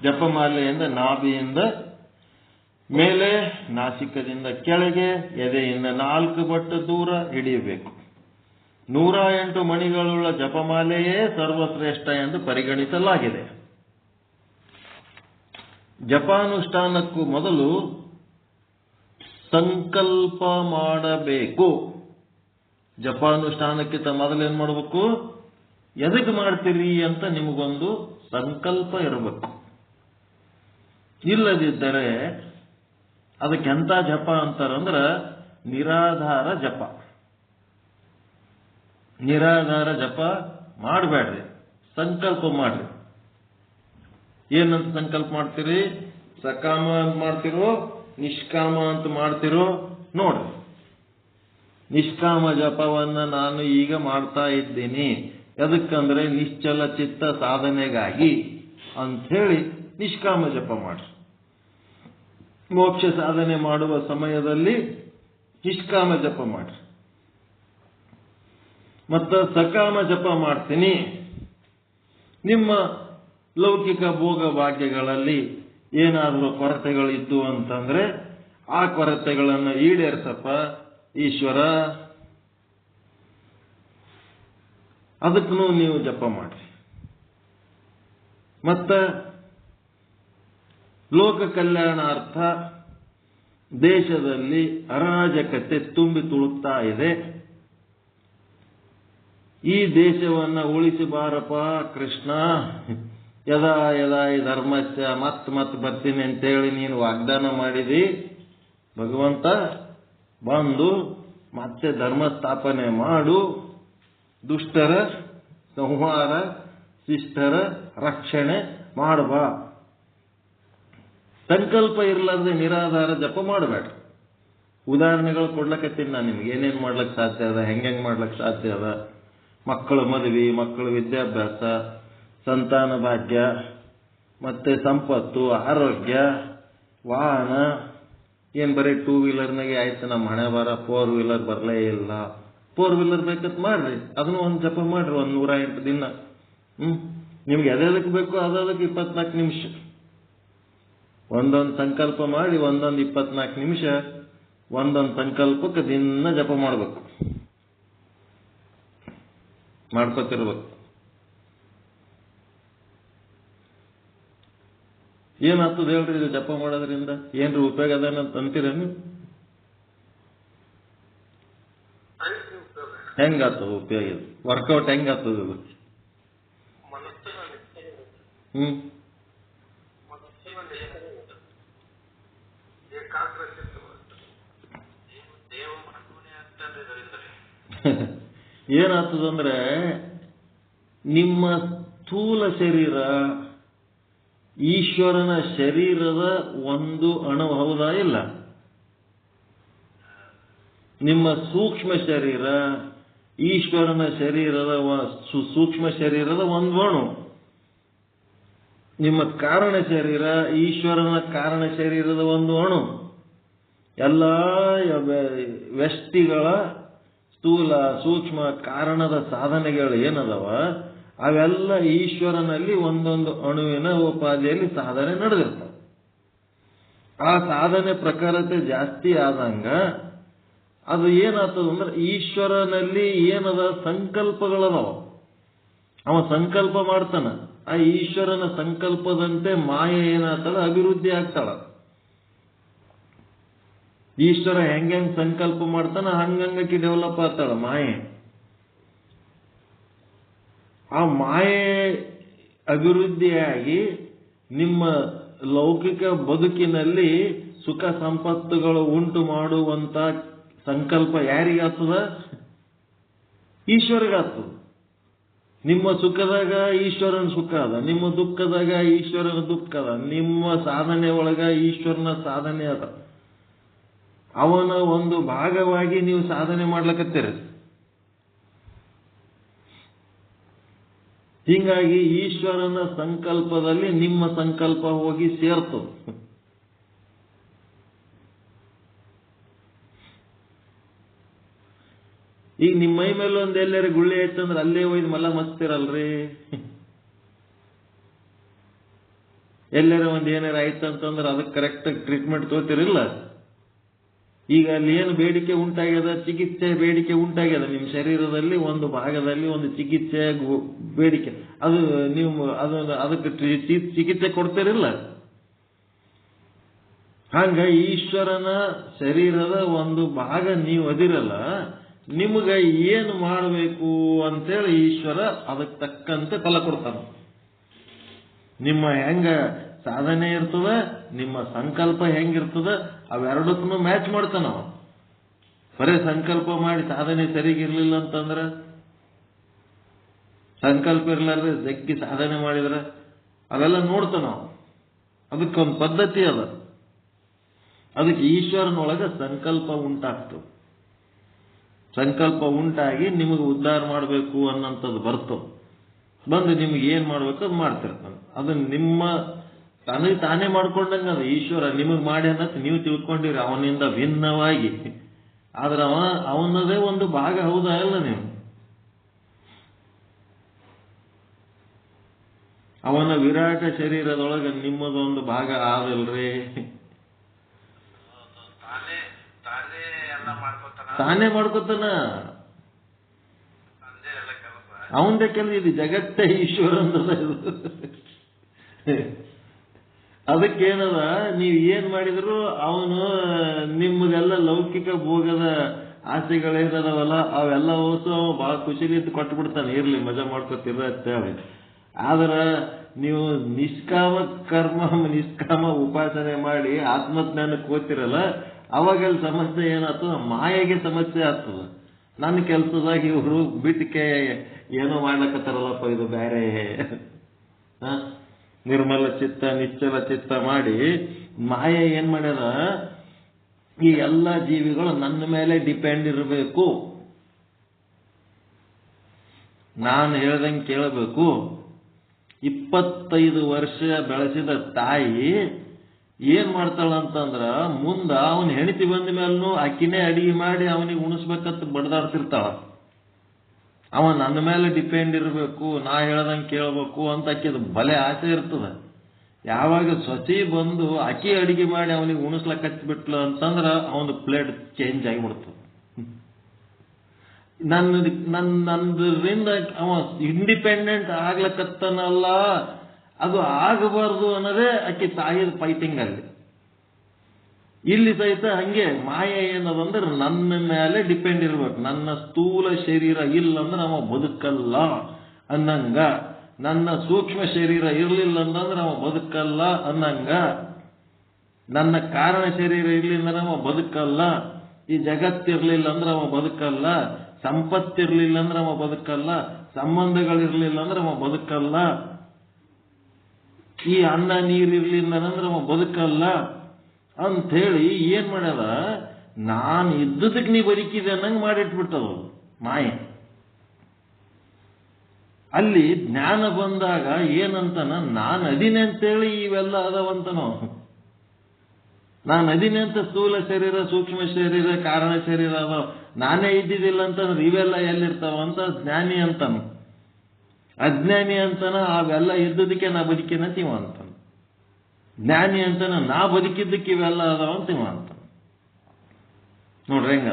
ಜಪಮಾಲೆಯಿಂದ ನಾಭಿಯಿಂದ ಮೇಲೆ, ನಾಸಿಕದಿಂದ ಕೆಳಗೆ, ಎದೆಯಿಂದ 4 ಬಟ್ಟು ದೂರ ಹಿಡಿಯಬೇಕು. 108 ಮಣಿಗಳುಳ್ಳ ಜಪಮಾಲೆಯೇ ಸರ್ವಶ್ರೇಷ್ಠ ಎಂದು ಪರಿಗಣಿಸಲಾಗಿದೆ. ಜಪಾನುಷ್ಠಾನಕ್ಕೂ ಮೊದಲು ಸಂಕಲ್ಪ ಮಾಡಬೇಕು. ಜಪಾನುಷ್ಠಾನಕ್ಕಿಂತ ಮೊದಲು ಏನ್ ಮಾಡಬೇಕು? ಎದಕ್ಕೆ ಮಾಡ್ತೀರಿ ಅಂತ ನಿಮಗೊಂದು ಸಂಕಲ್ಪ ಇರಬೇಕು. ಇಲ್ಲದಿದ್ದರೆ ಅದಕ್ಕೆಂತ ಜಪ ಅಂತಾರಂದ್ರ ನಿರಾಧಾರ ಜಪ. ನಿರಾಧಾರ ಜಪ ಮಾಡಬೇಡ್ರಿ, ಸಂಕಲ್ಪ ಮಾಡ್ರಿ. ಏನಂತ ಸಂಕಲ್ಪ ಮಾಡ್ತೀರಿ? ಸಕಾಮ ಅಂತ ಮಾಡ್ತಿರೋ, ನಿಷ್ಕಾಮ ಅಂತ ಮಾಡ್ತಿರೋ ನೋಡ್ರಿ. ನಿಷ್ಕಾಮ ಜಪವನ್ನ ನಾನು ಈಗ ಮಾಡ್ತಾ ಇದ್ದೀನಿ, ಎದಕ್ಕಂದ್ರೆ ನಿಶ್ಚಲ ಚಿತ್ತ ಸಾಧನೆಗಾಗಿ ಅಂಥೇಳಿ ನಿಷ್ಕಾಮ ಜಪ ಮಾಡ್ರಿ. ಮೋಕ್ಷ ಸಾಧನೆ ಮಾಡುವ ಸಮಯದಲ್ಲಿ ನಿಷ್ಕಾಮ ಜಪ ಮಾಡ್ರಿ. ಮತ್ತ ಸಕಾಮ ಜಪ ಮಾಡ್ತೀನಿ, ನಿಮ್ಮ ಲೌಕಿಕ ಭೋಗ ಭಾಗ್ಯಗಳಲ್ಲಿ ಏನಾದರೂ ಕೊರತೆಗಳಿದ್ದು ಅಂತಂದ್ರೆ ಆ ಕೊರತೆಗಳನ್ನು ಈಡೇರಿಸಪ್ಪ ಈಶ್ವರ, ಅದಕ್ಕೂ ನೀವು ಜಪ ಮಾಡ್ರಿ. ಮತ್ತ ಲೋಕ ಕಲ್ಯಾಣಾರ್ಥ ದೇಶದಲ್ಲಿ ಅರಾಜಕತೆ ತುಂಬಿ ತುಳುಕ್ತಾ ಇದೆ, ಈ ದೇಶವನ್ನ ಉಳಿಸಿ ಬಾರಪ್ಪ ಕೃಷ್ಣ, ಯದಾ ಯದಾ ಈ ಧರ್ಮಸ್ಯ ಮತ್ ಬರ್ತೀನಿ ಅಂತೇಳಿ ನೀನು ವಾಗ್ದಾನ ಮಾಡಿದಿ. ಭಗವಂತ ಬಂದು ಮತ್ತೆ ಧರ್ಮ ಸ್ಥಾಪನೆ ಮಾಡು, ದುಷ್ಟರ ಸಂಹಾರ, ಶಿಷ್ಟರ ರಕ್ಷಣೆ ಮಾಡಬಾ. ಸಂಕಲ್ಪ ಇರಲಾರ್ದೆ ನಿರಾಧಾರ ಜಪ ಮಾಡಬೇಡ. ಉದಾಹರಣೆಗಳು ಕೊಡ್ಲಕತ್ತೀನಿ ನಾನು ನಿಮ್ಗೆ, ಏನೇನು ಮಾಡ್ಲಿಕ್ಕೆ ಸಾಧ್ಯ ಅದ, ಹೆಂಗ್ ಮಾಡ್ಲಿಕ್ಕೆ ಸಾಧ್ಯ ಅದ. ಮಕ್ಕಳ ಮದುವೆ, ಮಕ್ಕಳ ವಿದ್ಯಾಭ್ಯಾಸ, ಸಂತಾನ ಭಾಗ್ಯ, ಮತ್ತೆ ಸಂಪತ್ತು, ಆರೋಗ್ಯ, ವಾಹನ. ಏನ್ ಬರೀ 2 ವೀಲರ್ನಾಗೆ ಆಯ್ತು ನಮ್ಮ ಹಣೆ ಬರ, 4 ವೀಲರ್ ಬರಲೇ ಇಲ್ಲ. 4 ವೀಲರ್ ಬೇಕಂತ ಮಾಡ್ರಿ, ಅದನ್ನು ಒಂದು ಜಪ ಮಾಡ್ರಿ, 108 ದಿನ. ನಿಮ್ಗೆ ಎದಕ್ಕೆ ಬೇಕು ಅದಕ್ಕೆ 24 ನಿಮಿಷ ಒಂದೊಂದು ಸಂಕಲ್ಪ ಮಾಡಿ, ಒಂದೊಂದು 24 ನಿಮಿಷ ಒಂದೊಂದು ಸಂಕಲ್ಪಕ್ಕೆ ದಿನ ಜಪ ಮಾಡ್ಬೇಕು, ಮಾಡ್ಕೊತಿರ್ಬೇಕು. ಏನಾಗ್ತದ ಹೇಳ್ರಿ ಇದು ಜಪ ಮಾಡೋದ್ರಿಂದ? ಏನ್ರಿ ಉಪಯೋಗ ಅದೇನಂತ ಅಂತೀರೇನು? ಹೆಂಗಾಗ್ತದ ಉಪಯೋಗ? ವರ್ಕೌಟ್ ಹೆಂಗಾಗ್ತದ ಇದು? ಏನಾಗ್ತದಂದ್ರೆ ನಿಮ್ಮ ಸ್ಥೂಲ ಶರೀರ ಈಶ್ವರನ ಶರೀರದ ಒಂದು ಅಣು ಹೌದಾ ಇಲ್ಲ? ನಿಮ್ಮ ಸೂಕ್ಷ್ಮ ಶರೀರ ಈಶ್ವರನ ಶರೀರದ ಸೂಕ್ಷ್ಮ ಶರೀರದ ಒಂದು ಅಣು. ನಿಮ್ಮ ಕಾರಣ ಶರೀರ ಈಶ್ವರನ ಕಾರಣ ಶರೀರದ ಒಂದು ಅಣು. ಎಲ್ಲ ವ್ಯಷ್ಟಿಗಳ ಸ್ಥೂಲ ಸೂಕ್ಷ್ಮ ಕಾರಣದ ಸಾಧನೆಗಳು ಏನದವ ಅವೆಲ್ಲ ಈಶ್ವರನಲ್ಲಿ ಒಂದೊಂದು ಅಣುವಿನ ಉಪಾಧಿಯಲ್ಲಿ ಸಾಧನೆ ನಡೆದಿರ್ತವೆ. ಆ ಸಾಧನೆ ಪ್ರಖರತೆ ಜಾಸ್ತಿ ಆದಂಗ ಅದು ಏನಾಗ್ತದ ಅಂದ್ರೆ ಈಶ್ವರನಲ್ಲಿ ಏನದ ಸಂಕಲ್ಪಗಳದವ. ಅವ ಸಂಕಲ್ಪ ಮಾಡ್ತಾನ, ಆ ಈಶ್ವರನ ಸಂಕಲ್ಪದಂತೆ ಮಾಯೆ ಏನಾಗ್ತದ ಅಭಿವೃದ್ಧಿ ಆಗ್ತಾಳ. ಈಶ್ವರ ಹೆಂಗ್ ಸಂಕಲ್ಪ ಮಾಡ್ತಾನ ಹಂಗಂಗಕ್ಕೆ ಡೆವಲಪ್ ಆಗ್ತಾಳ ಮಾಯೆ. ಆ ಮಾಯೆ ಅಭಿವೃದ್ಧಿಯಾಗಿ ನಿಮ್ಮ ಲೌಕಿಕ ಬದುಕಿನಲ್ಲಿ ಸುಖ ಸಂಪತ್ತುಗಳು ಉಂಟು ಮಾಡುವಂತ ಸಂಕಲ್ಪ ಯಾರಿಗಾಗ್ತದ? ಈಶ್ವರಿಗಾಗ್ತದ. ನಿಮ್ಮ ಸುಖದಾಗ ಈಶ್ವರನ ಸುಖ ಅದ, ನಿಮ್ಮ ದುಃಖದಾಗ ಈಶ್ವರನ ದುಃಖ ಅದ, ನಿಮ್ಮ ಸಾಧನೆ ಒಳಗ ಈಶ್ವರನ ಸಾಧನೆ ಅದ. ಅವನ ಒಂದು ಭಾಗವಾಗಿ ನೀವು ಸಾಧನೆ ಮಾಡ್ಲಕತ್ತೀರಿ. ಹೀಗಾಗಿ ಈಶ್ವರನ ಸಂಕಲ್ಪದಲ್ಲಿ ನಿಮ್ಮ ಸಂಕಲ್ಪ ಹೋಗಿ ಸೇರ್ತದೆ. ಈಗ ನಿಮ್ಮ ಮೈ ಮೇಲೆ ಒಂದ್ ಎಲ್ಲಾರು ಗುಳ್ಳೆ ಐತಂದ್ರೆ ಅಲ್ಲೇ ಒಯ್ದು ಮಲ್ಲ ಮಸ್ತಿರಲ್ರಿ. ಎಲ್ಲಾರ ಒಂದ್ ಏನಾರ ಆಯ್ತಂತಂದ್ರೆ ಅದಕ್ಕೆ ಕರೆಕ್ಟ್ ಟ್ರೀಟ್ಮೆಂಟ್ ತಗೋತಿರಿಲ್ಲ. ಈಗ ಅಲ್ಲಿ ಏನು ಬೇಡಿಕೆ ಉಂಟಾಗ್ಯದ, ಚಿಕಿತ್ಸೆ ಬೇಡಿಕೆ ಉಂಟಾಗ್ಯದ ನಿಮ್ಮ ಶರೀರದಲ್ಲಿ ಒಂದು ಭಾಗದಲ್ಲಿ ಒಂದು ಚಿಕಿತ್ಸೆ ಬೇಡಿಕೆ, ಅದು ನೀವು ಅದಕ್ಕೆ ಚಿಕಿತ್ಸೆ ಕೊಡ್ತಿರಿಲ್ಲ. ಹಂಗ ಈಶ್ವರನ ಶರೀರದ ಒಂದು ಭಾಗ ನೀವು ಅದಿರಲ್ಲ, ನಿಮ್ಗ ಏನು ಮಾಡಬೇಕು ಅಂತೇಳಿ ಈಶ್ವರ ಅದಕ್ಕೆ ತಕ್ಕಂತೆ ಫಲ ಕೊಡ್ತಾನ. ನಿಮ್ಮ ಹೆಂಗ ಸಾಧನೆ ಇರ್ತದ, ನಿಮ್ಮ ಸಂಕಲ್ಪ ಹೆಂಗಿರ್ತದ ಅವೆರಡಕ್ಕೂ ಮ್ಯಾಚ್ ಮಾಡ್ತಾನ. ಬರೇ ಸಂಕಲ್ಪ ಮಾಡಿ ಸಾಧನೆ ಸರಿಗಿರ್ಲಿಲ್ಲ ಅಂತಂದ್ರ, ಸಂಕಲ್ಪ ಇರ್ಲಾರ್ದೆ ಜಗ್ಗಿ ಸಾಧನೆ ಮಾಡಿದ್ರ ಅವೆಲ್ಲ ನೋಡ್ತಾನ. ಅದಕ್ಕೊಂದು ಪದ್ಧತಿ ಅದ. ಅದಕ್ಕೆ ಈಶ್ವರನೊಳಗ ಸಂಕಲ್ಪ ಉಂಟಾಗ್ತದೆ. ಸಂಕಲ್ಪ ಉಂಟಾಗಿ ನಿಮಗೆ ಉದ್ಧಾರ ಮಾಡಬೇಕು ಅನ್ನೋಂಥದ್ದು ಬರ್ತದೆ. ಬಂದು ನಿಮ್ಗೆ ಏನ್ ಮಾಡ್ಬೇಕು ಅದು ಮಾಡ್ತಿರ್ತಾನೆ. ಅದು ನಿಮ್ಮ ತನಗೆ ತಾನೇ ಮಾಡ್ಕೊಂಡಂಗ ಅದು ಈಶ್ವರ ನಿಮಗೆ ಮಾಡಿ ಅನ್ನತ್ ನೀವು ತಿಳ್ಕೊಂಡಿರಿ ಅವನಿಂದ ಭಿನ್ನವಾಗಿ. ಆದ್ರೆ ಅವನದೇ ಒಂದು ಭಾಗ ಹೌದಾ ಅಲ್ಲ? ನೀವು ಅವನ ವಿರಾಟ ಶರೀರದೊಳಗೆ ನಿಮ್ಮದೊಂದು ಭಾಗ ಆದಲ್ರಿ. ತಾನೇ ಮಾಡ್ಕೊತಾನ. ಅವಂದೇ ಕೆಲಸ. ಇದು ಜಗತ್ತೇ ಈಶ್ವರಂದದ. ಇದು ಅದಕ್ಕೇನದ, ನೀವು ಏನ್ ಮಾಡಿದ್ರು ಅವನು ನಿಮ್ಗೆಲ್ಲ ಲೌಕಿಕ ಭೋಗದ ಆಸೆಗಳೇನದವಲ್ಲ ಅವೆಲ್ಲ ಓಸು ಅವ ಬಹಳ ಖುಷಿಲಿದ್ದು ಕೊಟ್ಟು ಬಿಡ್ತಾನೆ. ಇರ್ಲಿ ಮಜಾ ಮಾಡ್ಕೊತಿರ ಅಂತೇಳಿ. ಆದ್ರ ನೀವು ನಿಷ್ಕಾಮ ಕರ್ಮ ನಿಷ್ಕಾಮ ಉಪಾಸನೆ ಮಾಡಿ ಆತ್ಮಜ್ಞಾನಕ್ಕೆ ಹೋಗ್ತಿರಲ್ಲ, ಅವಾಗ ಅಲ್ಲಿ ಸಮಸ್ಯೆ ಏನಾಗ್ತದ, ಮಾಯೆಗೆ ಸಮಸ್ಯೆ ಆಗ್ತದ. ನನ್ನ ಕೆಲ್ಸದಾಗ ಇವರು ಬಿಟ್ಟಿಕೆ ಏನೋ ಮಾಡ್ಲಕತ್ತಾರಲ್ಲಪ್ಪ, ಇದು ಬೇರೆ ನಿರ್ಮಲ ಚಿತ್ತ ನಿಶ್ಚಲ ಚಿತ್ತ ಮಾಡಿ ಮಾಯೆ ಏನ್ ಮಾಡ್ಯಾರ, ಈ ಎಲ್ಲ ಜೀವಿಗಳು ನನ್ನ ಮೇಲೆ ಡಿಪೆಂಡ್ ಇರಬೇಕು, ನಾನು ಹೇಳ್ದಂಗೆ ಕೇಳಬೇಕು. 25 ವರ್ಷ ಬೆಳೆಸಿದ ತಾಯಿ ಏನ್ ಮಾಡ್ತಾಳಂತಂದ್ರ ಮುಂದ ಅವನ್ ಹೆಂಡತಿ ಬಂದ ಮೇಲೂ ಅಕ್ಕಿನೇ ಅಡಿಗೆ ಮಾಡಿ ಅವನಿಗೆ ಉಣಿಸ್ಬೇಕಂತ ಬಡ್ದಾಡ್ತಿರ್ತಾಳ. ಅವ ನನ್ನ ಮೇಲೆ ಡಿಪೆಂಡ್ ಇರಬೇಕು, ನಾ ಹೇಳ್ದಂಗೆ ಕೇಳಬೇಕು ಅಂತ ಅಕ್ಕಿದ ಬಲೆ ಆಸೆ ಇರ್ತದ. ಯಾವಾಗ ಸೊಸಿ ಬಂದು ಅಕ್ಕಿ ಅಡಿಗೆ ಮಾಡಿ ಅವನಿಗೆ ಉಣಿಸ್ಲಕ್ ಹಚ್ಬಿಟ್ಲು ಅಂತಂದ್ರ ಅವನ ಪ್ಲೇಟ್ ಚೇಂಜ್ ಆಗಿಬಿಡ್ತದ. ನಂದ್ರಿಂದ ಅವ ಇಂಡಿಪೆಂಡೆಂಟ್ ಆಗ್ಲಕತ್ತನಲ್ಲ, ಅದು ಆಗಬಾರ್ದು ಅನ್ನೋದೇ ಆಕೆ ತಾಯಿದ ಫೈಟಿಂಗ್ ಅಲ್ಲಿ. ಇಲ್ಲಿ ಸಹಿತ ಹಂಗೆ ಮಾಯೆ ಏನದಂದ್ರೆ ನನ್ನ ಮೇಲೆ ಡಿಪೆಂಡ್ ಇರ್ಬೇಕು. ನನ್ನ ಸ್ಥೂಲ ಶರೀರ ಇಲ್ಲಂದ್ರೆ ಅವ ಬದುಕಲ್ಲ ಅನ್ನಂಗ, ನನ್ನ ಸೂಕ್ಷ್ಮ ಶರೀರ ಇರ್ಲಿಲ್ಲ ಅಂತಂದ್ರೆ ಅವ ಬದುಕಲ್ಲ ಅನ್ನಂಗ, ನನ್ನ ಕಾರಣ ಶರೀರ ಇರ್ಲಿಲ್ಲ ಅಂದ್ರೆ ಅವ ಬದುಕಲ್ಲ, ಈ ಜಗತ್ತಿರ್ಲಿಲ್ಲ ಅಂದ್ರೆ ಅವ ಬದುಕಲ್ಲ, ಸಂಪತ್ತಿರ್ಲಿಲ್ಲ ಅಂದ್ರೆ ಅವ ಬದುಕಲ್ಲ, ಸಂಬಂಧಗಳಿರ್ಲಿಲ್ಲ ಅಂದ್ರೆ ಅವ ಬದುಕಲ್ಲ, ಈ ಅನ್ನ ನೀರಿರ್ಲಿಲ್ಲ ಅಂದ್ರೆ ಅವ ಬದುಕಲ್ಲ ಅಂಥೇಳಿ ಏನ್ ಮಾಡ್ಯದ, ನಾನು ಇದ್ದದಕ್ಕೆ ನೀ ಬದುಕಿದೆ ಅನ್ನಂಗೆ ಮಾಡಿಟ್ಬಿಟ್ಟದು ಮಾಯೆ. ಅಲ್ಲಿ ಜ್ಞಾನ ಬಂದಾಗ ಏನಂತಾನ, ನಾನು ಅದಿನೇ ಅಂತೇಳಿ ಇವೆಲ್ಲ ಅದಾವಂತನೋ. ನಾನು ಅದಿನೇ ಅಂತ ಸ್ಥೂಲ ಶರೀರ, ಸೂಕ್ಷ್ಮ ಶರೀರ, ಕಾರಣ ಶರೀರ ಅದ ನಾನೇ ಇದ್ದಿದ್ದಿಲ್ಲ ಅಂತಂದ್ರೆ ಇವೆಲ್ಲ ಎಲ್ಲಿರ್ತಾವ ಅಂತ ಜ್ಞಾನಿ ಅಂತಾನ. ಅಜ್ಞಾನಿ ಅಂತಾನ ಅವೆಲ್ಲ ಇದ್ದದಕ್ಕೆ ನಾ ಬದುಕಿನಂತ ಇವ ಅಂತಾನ. ಜ್ಞಾನಿ ಅಂತಾನ ನಾ ಬದುಕಿದ್ದಕ್ಕೆ ಇವೆಲ್ಲ ಅದಾವ ಅಂತ ಇವ ಅಂತಾನ. ನೋಡ್ರಿ ಹೆಂಗ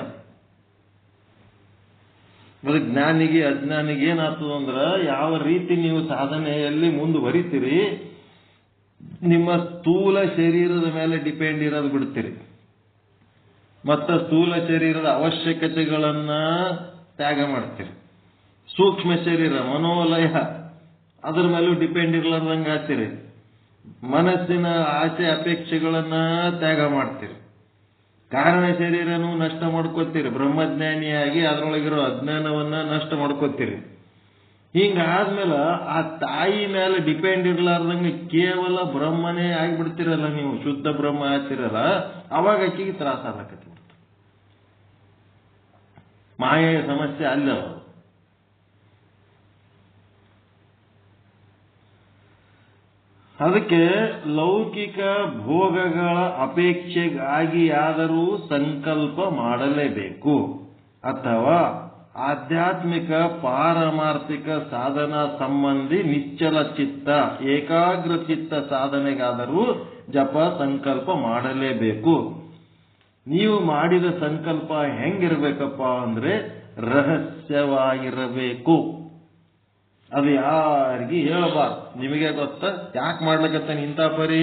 ಅದಕ್ಕೆ ಜ್ಞಾನಿಗೆ ಅಜ್ಞಾನಿಗೆ ಏನಾಗ್ತದ ಅಂದ್ರೆ ಯಾವ ರೀತಿ ನೀವು ಸಾಧನೆಯಲ್ಲಿ ಮುಂದುವರಿತೀರಿ, ನಿಮ್ಮ ಸ್ಥೂಲ ಶರೀರದ ಮೇಲೆ ಡಿಪೆಂಡ್ ಇರೋದು ಬಿಡ್ತೀರಿ. ಮತ್ತು ಸ್ಥೂಲ ಶರೀರದ ಅವಶ್ಯಕತೆಗಳನ್ನ ತ್ಯಾಗ ಮಾಡ್ತೀರಿ. ಸೂಕ್ಷ್ಮ ಶರೀರ ಮನೋಲಯ ಅದ್ರ ಮೇಲೂ ಡಿಪೆಂಡ್ ಇರ್ಲಾರ್ದಂಗೆ ಆಗ್ತೀರಿ. ಮನಸ್ಸಿನ ಆಸೆ ಅಪೇಕ್ಷೆಗಳನ್ನ ತ್ಯಾಗ ಮಾಡ್ತೀರಿ. ಕಾರಣ ಶರೀರನೂ ನಷ್ಟ ಮಾಡ್ಕೋತೀರಿ. ಬ್ರಹ್ಮಜ್ಞಾನಿಯಾಗಿ ಅದರೊಳಗಿರೋ ಅಜ್ಞಾನವನ್ನ ನಷ್ಟ ಮಾಡ್ಕೋತೀರಿ. ಹಿಂಗಾದ್ಮೇಲೆ ಆ ತಾಯಿ ಮೇಲೆ ಡಿಪೆಂಡ್ ಇರ್ಲಾರ್ದಂಗೆ ಕೇವಲ ಬ್ರಹ್ಮನೇ ಆಗಿಬಿಡ್ತಿರಲ್ಲ, ನೀವು ಶುದ್ಧ ಬ್ರಹ್ಮ ಆಗ್ತಿರಲ್ಲ, ಅವಾಗ ಆಕಿಗೆ ತ್ರಾಸ ಆಗಕತ್ತಿ. ಮಾಯೆಯ ಸಮಸ್ಯೆ ಅಲ್ಲ. ಅದಕ್ಕೆ ಲೌಕಿಕ ಭೋಗಗಳ ಅಪೇಕ್ಷೆಗಾಗಿಯಾದರೂ ಸಂಕಲ್ಪ ಮಾಡಲೇಬೇಕು, ಅಥವಾ ಆಧ್ಯಾತ್ಮಿಕ ಪಾರಮಾರ್ಥಿಕ ಸಾಧನಾ ಸಂಬಂಧಿ ನಿಶ್ಚಲ ಚಿತ್ತ ಏಕಾಗ್ರ ಚಿತ್ತ ಸಾಧನೆಗಾದರೂ ಜಪ ಸಂಕಲ್ಪ ಮಾಡಲೇಬೇಕು. ನೀವು ಮಾಡಿದ ಸಂಕಲ್ಪ ಹೆಂಗಿರ್ಬೇಕಪ್ಪ ಅಂದ್ರೆ ರಹಸ್ಯವಾಗಿರಬೇಕು. ಅದು ಯಾರಿಗೂ ಹೇಳಬಾರ್ದು. ನಿಮಗೆ ಗೊತ್ತ ಯಾಕೆ ಮಾಡ್ಲಿಕ್ಕತ್ತಾನ ಇಂಥ ಪರಿ,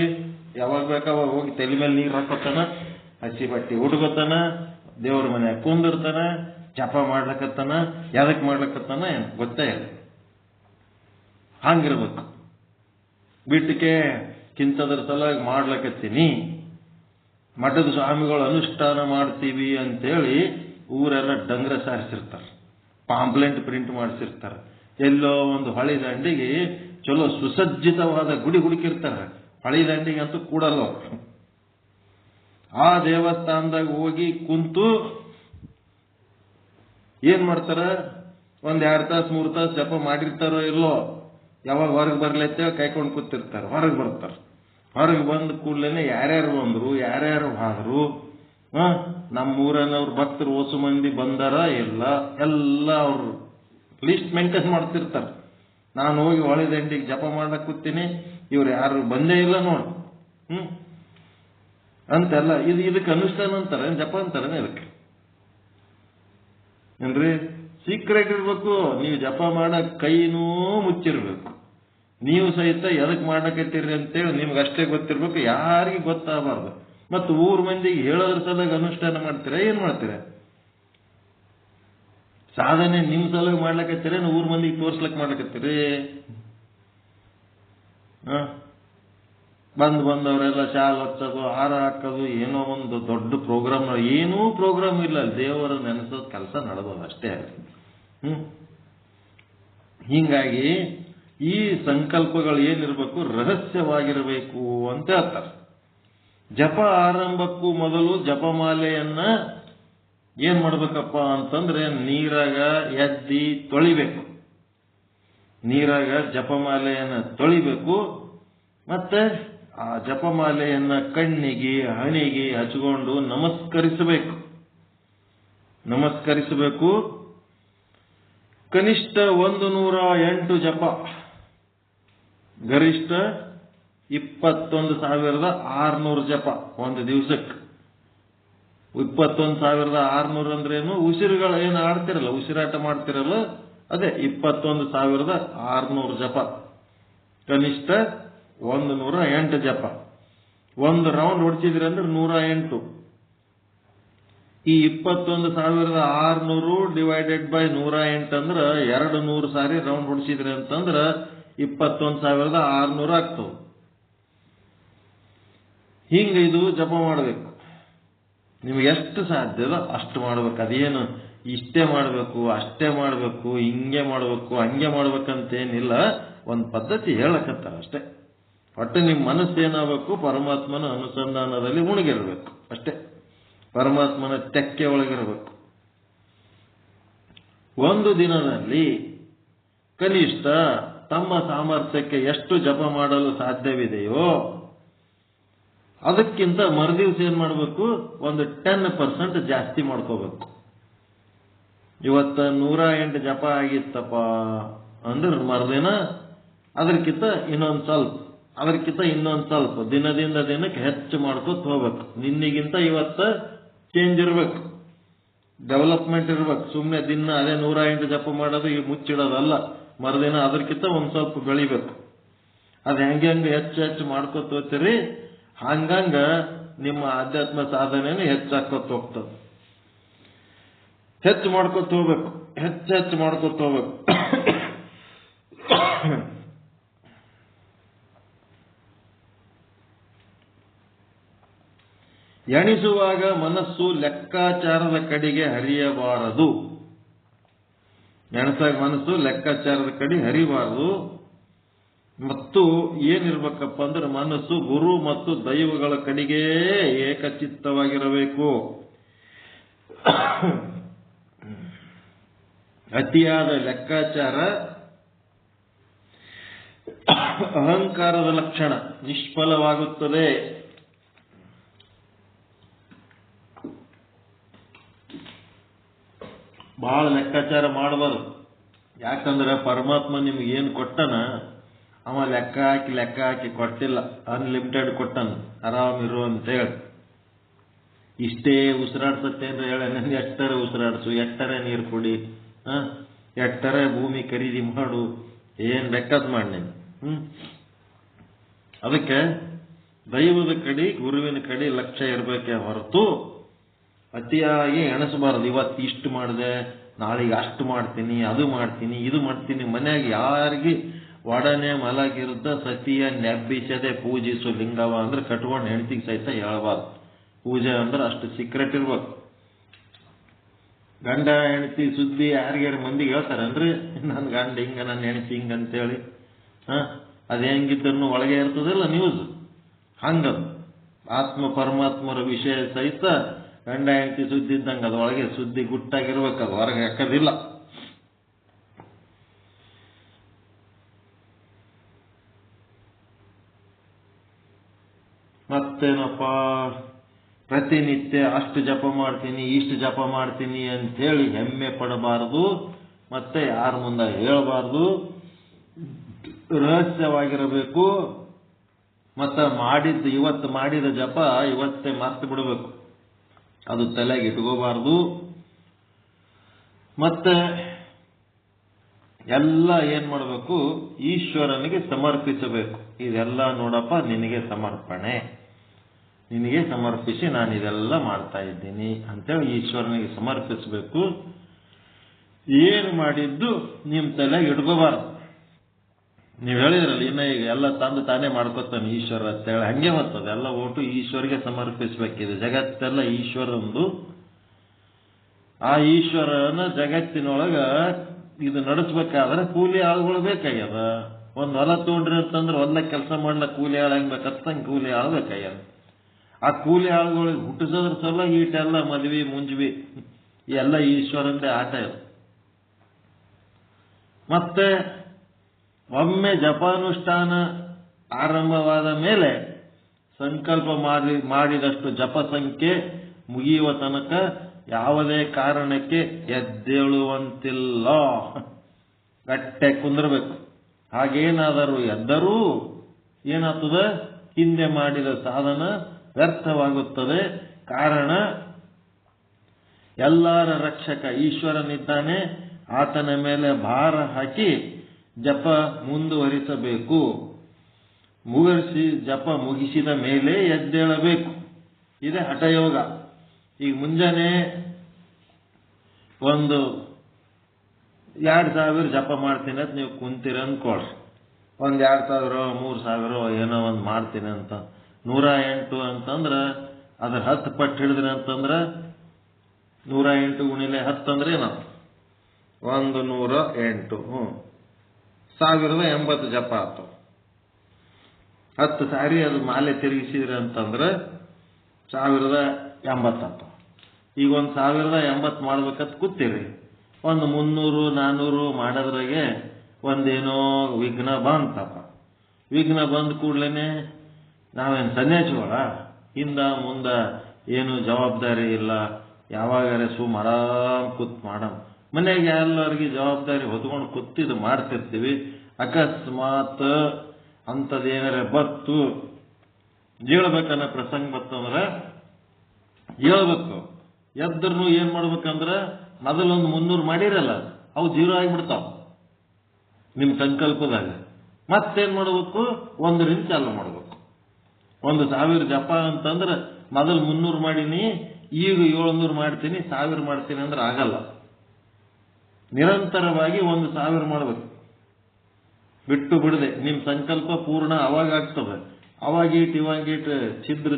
ಯಾವಾಗ ಬೇಕಾವಾಗ ಹೋಗಿ ತಲೆ ಮೇಲೆ ನೀರು ಹಾಕೋತಾನ, ಹಸಿ ಬಟ್ಟೆ ಹುಡುಗತ್ತಾನ, ದೇವ್ರ ಮನೆಯಾಗ ಕುಂದಿರ್ತಾನ, ಜಪ ಮಾಡ್ಲಕತ್ತಾನ, ಯಾದಕ್ ಮಾಡ್ಲಕತ್ತಾನ ಏನು ಗೊತ್ತೇ ಇಲ್ಲ. ಹಂಗಿರ್ಬೇಕು. ಬಿಟ್ಟಿಗೆ ಕಿಂತದ್ರ ಸಲುವಾಗಿ ಮಾಡ್ಲಕತ್ತೀನಿ, ಮಠದ ಸ್ವಾಮಿಗಳು ಅನುಷ್ಠಾನ ಮಾಡ್ತೀವಿ ಅಂತೇಳಿ ಊರೆಲ್ಲ ಡಂಗ್ರ ಸಾರಿಸಿರ್ತಾರೆ, ಪಾಂಪ್ಲೆಂಟ್ ಪ್ರಿಂಟ್ ಮಾಡಿಸಿರ್ತಾರೆ. ಎಲ್ಲೋ ಒಂದು ಹೊಳಿ ದಂಡಿಗೆ ಚಲೋ ಸುಸಜ್ಜಿತವಾದ ಗುಡಿ ಹುಡುಕಿರ್ತಾರೆ. ಹೊಳಿ ದಂಡಿಗೆ ಅಂತೂ ಕೂಡಲ್ಲ. ಆ ದೇವಸ್ಥಾನದಾಗ ಹೋಗಿ ಕುಂತು ಏನ್ ಮಾಡ್ತಾರ, ಒಂದ್ 2 ತಾಸು 3 ತಾಸು ಜಪ ಮಾಡಿರ್ತಾರೋ ಇಲ್ಲೋ, ಯಾವಾಗ ಹೊರಗೆ ಬರ್ಲೈತೆ ಕೈಕೊಂಡು ಕೂತಿರ್ತಾರೆ. ಹೊರಗೆ ಬರ್ತಾರೆ. ಹೊರಗೆ ಬಂದ ಕೂಡ್ಲೇನೆ ಯಾರ್ಯಾರು ಬಂದ್ರು, ಯಾರ್ಯಾರು ಹೋದ್ರು, ನಮ್ಮೂರನವ್ರ ಭಕ್ತರು ಓಸು ಮಂದಿ ಬಂದಾರ ಇಲ್ಲ, ಎಲ್ಲ ಅವ್ರು ಲಿಸ್ಟ್ ಮೇಂಟೈನ್ ಮಾಡ್ತಿರ್ತಾರೆ. ನಾನು ಹೋಗಿ ಹೊಳೆ ದಂಡಿಗೆ ಜಪ ಮಾಡಕ್ ಕೂತೀನಿ, ಇವ್ರು ಯಾರು ಬಂದೇ ಇಲ್ಲ ನೋಡಿ ಅಂತೆಲ್ಲ. ಇದಕ್ಕೆ ಅನುಷ್ಠಾನ ಅಂತಾರೆ, ಜಪ ಅಂತಾರೆ. ಇದಕ್ಕೆ ಏನ್ರಿ ಸೀಕ್ರೆಟ್ ಇರ್ಬೇಕು. ನೀವು ಜಪ ಮಾಡಕ್ ಕೈನೂ ಮುಚ್ಚಿರ್ಬೇಕು. ನೀವು ಸಹಿತ ಎದಕ್ ಮಾಡಕತ್ತೀರಿ ಅಂತೇಳಿ ನಿಮ್ಗೆ ಅಷ್ಟೇ ಗೊತ್ತಿರ್ಬೇಕು, ಯಾರಿಗೆ ಗೊತ್ತಾಗಬಾರ್ದು. ಮತ್ತು ಊರ್ ಮಂದಿಗೆ ಹೇಳೋದ್ರ ಸಲುವಾಗಿ ಅನುಷ್ಠಾನ ಮಾಡ್ತೀರಾ, ಏನ್ ಮಾಡ್ತೀರಾ? ಸಾಧನೆ ನಿಮ್ ಸಲುವಾಗಿ ಮಾಡ್ಲಕತ್ತೀರ, ಊರ್ ಮಂದಿಗೆ ತೋರ್ಸ್ಲಕ್ ಮಾಡ್ಲಕತ್ತೀರಿ? ಬಂದವರೆಲ್ಲ ಶಾಲ್ ಹಚ್ಚೋದು, ಹಾರ ಹಾಕೋದು, ಏನೋ ಒಂದು ದೊಡ್ಡ ಪ್ರೋಗ್ರಾಮ್. ಏನೂ ಪ್ರೋಗ್ರಾಮ್ ಇಲ್ಲ, ದೇವರ ನೆನೆಸೋದು ಕೆಲಸ ನಡೆದೋದು ಅಷ್ಟೇ. ಹಿಂಗಾಗಿ ಈ ಸಂಕಲ್ಪಗಳು ಏನಿರ್ಬೇಕು, ರಹಸ್ಯವಾಗಿರಬೇಕು ಅಂತ ಹೇಳ್ತಾರೆ. ಜಪ ಆರಂಭಕ್ಕೂ ಮೊದಲು ಜಪಮಾಲೆಯನ್ನ ಏನ್ ಮಾಡ್ಬೇಕಪ್ಪ ಅಂತಂದ್ರೆ ನೀರಾಗ ಎದ್ದಿ ತೊಳಿಬೇಕು. ನೀರಾಗ ಜಪಮಾಲೆಯನ್ನ ತೊಳಿಬೇಕು. ಮತ್ತೆ ಆ ಜಪಮಾಲೆಯನ್ನ ಕಣ್ಣಿಗೆ ಹಣಿಗೆ ಹಚ್ಕೊಂಡು ನಮಸ್ಕರಿಸಬೇಕು. ಕನಿಷ್ಠ 108 ಜಪ, ಗರಿಷ್ಠ 21,600 ಜಪ ಒಂದು ದಿವಸಕ್ಕೆ. 21,600 ಅಂದ್ರೇನು, ಉಸಿರುಗಳು ಏನು ಆಡ್ತಿರಲ್ಲ, ಉಸಿರಾಟ ಮಾಡ್ತಿರಲ್ಲ, ಅದೇ 21,600 ಜಪ. ಕನಿಷ್ಠ 108 ಜಪ. ಒಂದು ರೌಂಡ್ ಹೊಡ್ಸಿದ್ರಿ ಅಂದ್ರೆ 108. ಈ 21,600 ಡಿವೈಡೆಡ್ ಬೈ 108 ಅಂದ್ರೆ 200 ಸಾರಿ ರೌಂಡ್ ಹೊಡ್ಸಿದ್ರಿ ಅಂತಂದ್ರೆ 21,600 ಆಗ್ತವೆ. ಹಿಂಗ ಇದು ಜಪ ಮಾಡಬೇಕು. ನಿಮ್ಗೆ ಎಷ್ಟು ಸಾಧ್ಯದ ಅಷ್ಟು ಮಾಡ್ಬೇಕು. ಅದೇನು ಇಷ್ಟೇ ಮಾಡಬೇಕು, ಅಷ್ಟೇ ಮಾಡಬೇಕು, ಹಿಂಗೆ ಮಾಡಬೇಕು, ಹಂಗೆ ಮಾಡ್ಬೇಕಂತೇನಿಲ್ಲ. ಒಂದು ಪದ್ಧತಿ ಹೇಳಕತ್ತಾರ ಅಷ್ಟೇ. ಒಟ್ಟು ನಿಮ್ಮ ಮನಸ್ಸು ಏನಾಗಬೇಕು, ಪರಮಾತ್ಮನ ಅನುಸಂಧಾನದಲ್ಲಿ ಮುಳುಗಿರಬೇಕು ಅಷ್ಟೇ. ಪರಮಾತ್ಮನ ತೆಕ್ಕೆ ಒಳಗಿರಬೇಕು. ಒಂದು ದಿನದಲ್ಲಿ ಕನಿಷ್ಠ ತಮ್ಮ ಸಾಮರ್ಥ್ಯಕ್ಕೆ ಎಷ್ಟು ಜಪ ಮಾಡಲು ಸಾಧ್ಯವಿದೆಯೋ ಅದಕ್ಕಿಂತ ಮರುದಿವ್ಸ ಏನ್ ಮಾಡಬೇಕು, ಒಂದು 10% ಜಾಸ್ತಿ ಮಾಡ್ಕೋಬೇಕು. ಇವತ್ತ 108 ಜಪ ಆಗಿತ್ತಪ್ಪ ಅಂದ್ರೆ ಮರುದಿನ ಅದಕ್ಕಿಂತ ಇನ್ನೊಂದು ಸ್ವಲ್ಪ ದಿನದಿಂದ ದಿನಕ್ಕೆ ಹೆಚ್ಚು ಮಾಡ್ಕೋತ ಹೋಗ್ಬೇಕು. ನಿನ್ನಿಗಿಂತ ಇವತ್ತ ಚೇಂಜ್ ಇರ್ಬೇಕು, ಡೆವಲಪ್ಮೆಂಟ್ ಇರ್ಬೇಕು. ಸುಮ್ಮನೆ ದಿನ ಅದೇ 108 ಜಪ ಮಾಡೋದು ಈಗ ಮುಚ್ಚಿಡೋದಲ್ಲ. ಮರುದಿನ ಅದಕ್ಕಿಂತ ಒಂದ್ ಸ್ವಲ್ಪ ಬೆಳಿಬೇಕು. ಅದು ಹೆಂಗೆ ಹೆಚ್ಚು ಮಾಡ್ಕೋತ ಹೋಗ್ತೀರಿ, ಹಂಗಂಗ ನಿಮ್ಮ ಆಧ್ಯಾತ್ಮ ಸಾಧನೆಯನ್ನು ಹೆಚ್ಚಾಕೋತ ಹೋಗ್ತದೆ. ಹೆಚ್ಚು ಮಾಡ್ಕೋತ ಹೋಗ್ಬೇಕು, ಹೆಚ್ಚು ಮಾಡ್ಕೋತ ಹೋಗ್ಬೇಕು. ಎಣಿಸುವಾಗ ಮನಸ್ಸು ಲೆಕ್ಕಾಚಾರದ ಕಡೆಗೆ ಹರಿಯಬಾರದು. ಎಣಿಸಾಗ ಮನಸ್ಸು ಲೆಕ್ಕಾಚಾರದ ಕಡೆ ಹರಿಬಾರದು. ಮತ್ತು ಏನಿರ್ಬೇಕಪ್ಪ ಅಂದ್ರೆ ಮನಸ್ಸು ಗುರು ಮತ್ತು ದೈವಗಳ ಕಡೆಗೆ ಏಕಚಿತ್ತವಾಗಿರಬೇಕು. ಅತಿಯಾದ ಲೆಕ್ಕಾಚಾರ ಅಹಂಕಾರದ ಲಕ್ಷಣ, ನಿಷ್ಫಲವಾಗುತ್ತದೆ. ಬಹಳ ಲೆಕ್ಕಾಚಾರ ಮಾಡಬಾರ್ದು. ಯಾಕಂದ್ರೆ ಪರಮಾತ್ಮ ನಿಮ್ಗೆ ಏನು ಕೊಟ್ಟನ, ಅವ ಲೆಕ್ಕ ಹಾಕಿ ಕೊಟ್ಟಿಲ್ಲ, ಅನ್ಲಿಮಿಟೆಡ್ ಕೊಟ್ಟನ. ಆರಾಮಿರು ಅಂತ ಹೇಳಿ ಇಷ್ಟೇ ಉಸಿರಾಡ್ಸತ್ತೇನ್ರ ಹೇಳ, ನನ್ಗೆ ಎಷ್ಟರ ಉಸಿರಾಡ್ಸು, ಎಷ್ಟರ ನೀರು ಕುಡಿ, ಎಷ್ಟರ ಭೂಮಿ ಖರೀದಿ ಮಾಡು, ಏನ್ ಬೇಕಾದ್ ಮಾಡಿ ನೀನು. ಅದಕ್ಕೆ ದೈವದ ಕಡೆ ಗುರುವಿನ ಕಡೆ ಲಕ್ಷ್ಯ ಇರಬೇಕೇ ಹೊರತು ಅತಿಯಾಗಿ ಎಣಿಸಬಾರದು. ಇವತ್ತು ಇಷ್ಟು ಮಾಡಿದೆ, ನಾಳೆಗೆ ಅಷ್ಟು ಮಾಡ್ತೀನಿ, ಅದು ಮಾಡ್ತೀನಿ, ಇದು ಮಾಡ್ತೀನಿ. ಮನ್ಯಾಗ ಯಾರಿಗೆ ಒಡನೆ ಮಲಗಿರುತ್ತ ಸತಿಯ ನೆಬ್ಬಿಸದೆ ಪೂಜಿಸು ಲಿಂಗವ ಅಂದ್ರೆ ಕಟ್ಕೊಂಡು ಹೆಂಡತಿಗೆ ಸಹಿತ ಹೇಳಬಾರ್ದು. ಪೂಜೆ ಅಂದ್ರೆ ಅಷ್ಟು ಸೀಕ್ರೆಟ್ ಇರ್ಬೇಕು. ಗಂಡ ಹೆಂಡತಿ ಸುದ್ದಿ ಯಾರಿಗಾರು ಮಂದಿಗೆ ಹೇಳ್ತಾರನ್ರಿ, ನನ್ನ ಗಂಡ ಹಿಂಗ, ನನ್ನ ಹೆಂಡತಿ ಹಿಂಗ ಅಂತೇಳಿ. ಅದು ಹೆಂಗಿದ್ದನ್ನು ಒಳಗೆ ಇರ್ತದಲ್ಲ ನ್ಯೂಸ್. ಹಂಗದು ಆತ್ಮ ಪರಮಾತ್ಮರ ವಿಷಯ ಸಹಿತ ಗಂಡ ಹೆಂಡತಿ ಸುದ್ದಿ ಇದ್ದಂಗೆ ಅದು ಒಳಗೆ ಸುದ್ದಿ ಗುಟ್ಟಾಗಿರ್ಬೇಕು, ಅದು ಹೊರಗೆ ಹಾಕೋದಿಲ್ಲ. ಮತ್ತೇನಪ್ಪ, ಪ್ರತಿನಿತ್ಯ ಅಷ್ಟು ಜಪ ಮಾಡ್ತೀನಿ, ಇಷ್ಟು ಜಪ ಮಾಡ್ತೀನಿ ಅಂತೇಳಿ ಹೆಮ್ಮೆ ಪಡಬಾರದು. ಮತ್ತೆ ಯಾರ ಮುಂದೆ ಹೇಳಬಾರ್ದು, ರಹಸ್ಯವಾಗಿರಬೇಕು. ಮತ್ತ ಇವತ್ತು ಮಾಡಿದ ಜಪ ಇವತ್ತೇ ಮರ್ತು ಬಿಡಬೇಕು, ಅದು ತಲೆಗೆ ಇಟ್ಕೋಬಾರ್ದು. ಮತ್ತೆ ಎಲ್ಲ ಏನ್ ಮಾಡಬೇಕು, ಈಶ್ವರನಿಗೆ ಸಮರ್ಪಿಸಬೇಕು. ಇದೆಲ್ಲ ನೋಡಪ್ಪ ನಿನಗೆ ಸಮರ್ಪಣೆ, ನಿನಗೆ ಸಮರ್ಪಿಸಿ ನಾನು ಇದೆಲ್ಲ ಮಾಡ್ತಾ ಇದ್ದೀನಿ ಅಂತೇಳಿ ಈಶ್ವರನಿಗೆ ಸಮರ್ಪಿಸಬೇಕು. ಏನು ಮಾಡಿದ್ದು ನಿಮ್ ತಲೆಗೆ ಇಟ್ಕೋಬಾರ್ದು. ನೀವು ಹೇಳಿದ್ರಲ್ಲ ಇನ್ನ ಈಗ ಎಲ್ಲ ತಂದು ತಾನೇ ಮಾಡ್ಕೊತಾನೆ ಈಶ್ವರ ಅಂತೇಳಿ, ಹಂಗೆ ಬರ್ತದೆ. ಎಲ್ಲ ಒಟ್ಟು ಈಶ್ವರಿಗೆ ಸಮರ್ಪಿಸಬೇಕಿದೆ. ಜಗತ್ತೆಲ್ಲ ಈಶ್ವರಂದು. ಆ ಈಶ್ವರನ ಜಗತ್ತಿನೊಳಗ ಇದು ನಡೆಸ್ಬೇಕಾದ್ರೆ ಕೂಲಿ ಆಳುಗಳು ಬೇಕಾಗ್ಯದ. ಒಂದ್ ಹೊಲ ತೊಗೊಂಡ್ರಿ ಅಂತಂದ್ರೆ ಹೊಲ ಕೆಲಸ ಮಾಡ್ಲಕ್ಕ ಕೂಲಿ ಆಳು ಹೆಂಗ್ ಬೇಕಂತಂಗೆ ಕೂಲಿ ಆಳು ಬೇಕಾಗ್ಯದ. ಆ ಕೂಲಿ ಆಳುಗಳಿಗೆ ಹುಟ್ಟಿಸೋದ್ರ ಸಲ ಈಟೆಲ್ಲ ಮದ್ವಿ ಮುಂಜ್ವಿ ಎಲ್ಲ ಈಶ್ವರಂದೇ ಆಟ ಇದೆ. ಮತ್ತೆ ಒಮ್ಮೆ ಜಪಾನುಷ್ಠಾನ ಆರಂಭವಾದ ಮೇಲೆ ಸಂಕಲ್ಪ ಮಾಡಿದಷ್ಟು ಜಪ ಸಂಖ್ಯೆ ಮುಗಿಯುವ ತನಕ ಯಾವುದೇ ಕಾರಣಕ್ಕೆ ಎದ್ದೇಳುವಂತಿಲ್ಲ. ಗಟ್ಟೆ ಕುಂದಿರ್ಬೇಕು. ಹಾಗೇನಾದರೂ ಎದ್ದರೂ ಏನಾಗ್ತದೆ, ಹಿಂದೆ ಮಾಡಿದ ಸಾಧನ ವ್ಯರ್ಥವಾಗುತ್ತದೆ. ಕಾರಣ ಎಲ್ಲರ ರಕ್ಷಕ ಈಶ್ವರನಿದ್ದಾನೆ. ಆತನ ಮೇಲೆ ಭಾರ ಹಾಕಿ ಜಪ ಮುಂದುವರಿಸಬೇಕು. ಜಪ ಮುಗಿಸಿದ ಮೇಲೆ ಎದ್ದೇಳಬೇಕು. ಇದೇ ಹಠಯೋಗ. ಈಗ ಮುಂಜಾನೆ ಒಂದು 2000 ಜಪ ಮಾಡ್ತೀನಿ ಅಂತ ನೀವು ಕುಂತೀರ ಅಂದ್ಕೊಳ್ರಿ. ಒಂದ್ 2000 3000 ಏನೋ ಒಂದ್ ಮಾಡ್ತೀನಿ ಅಂತ 108 ಅಂತಂದ್ರ ಅದ್ರ 10 ಪಟ್ಟು ಹಿಡಿದ್ರಿ ಅಂತಂದ್ರ 108 ಗುಣಿಲೆ 10 ಅಂದ್ರೆ ಏನೋ 108 1080 ಜಪ ಆತು. 10 ಸಾರಿ ಅದು ಮಾಲೆ ತಿರುಗಿಸಿದ್ರಿ ಅಂತಂದ್ರೆ 1080 ಆತು. ಈಗ 1080 ಮಾಡ್ಬೇಕಂತ ಕೂತೀರಿ, ಒಂದು 300 400 ಮಾಡೋದ್ರಾಗೆ ಒಂದೇನೋ ವಿಘ್ನ ಬಂತಪ್ಪ. ವಿಘ್ನ ಬಂದ ಕೂಡ್ಲೇನೆ ನಾವೇನು ಸನ್ಯಾಸಿಗಳ ಹಿಂದ ಮುಂದ ಏನು ಜವಾಬ್ದಾರಿ ಇಲ್ಲ, ಯಾವಾಗಾರೆ ಆರಾಮ್ ಕೂತ್ ಮಾಡಮ್. ಮನೆಗೆ ಎಲ್ಲರಿಗೆ ಜವಾಬ್ದಾರಿ ಹೊತ್ಕೊಂಡು ಕೂತಿದ್ದು ಮಾಡ್ತಿರ್ತೀವಿ. ಅಕಸ್ಮಾತ್ ಅಂಥದ್ದೇನಾರೆ ಬತ್ತು ಹೇಳ್ಬೇಕನ್ನೋ ಪ್ರಸಂಗ ಬತ್ತಂದ್ರೆ ಹೇಳ್ಬೇಕು. ಎದ್ರೂ ಏನ್ ಮಾಡ್ಬೇಕಂದ್ರ ಮೊದಲೊಂದು 300 ಮಾಡಿರಲ್ಲ, ಅವು 0 ಆಗಿಬಿಡ್ತಾವ ನಿಮ್ ಸಂಕಲ್ಪದಾಗ. ಮತ್ತೇನ್ ಮಾಡ್ಬೇಕು, 1ರಿಂದ ಚಾಲು ಮಾಡ್ಬೇಕು. 1000 ಜಪ ಅಂತಂದ್ರೆ ಮೊದಲು 300 ಮಾಡೀನಿ, ಈಗ 700 ಮಾಡ್ತೀನಿ, 1000 ಮಾಡ್ತೀನಿ ಅಂದ್ರೆ ಆಗಲ್ಲ. ನಿರಂತರವಾಗಿ 1000 ಮಾಡ್ಬೇಕು, ಬಿಟ್ಟು ಬಿಡದೆ. ನಿಮ್ ಸಂಕಲ್ಪ ಪೂರ್ಣ ಅವಾಗ ಆಗ್ತದೆ. ಅವಾಗೀಟ್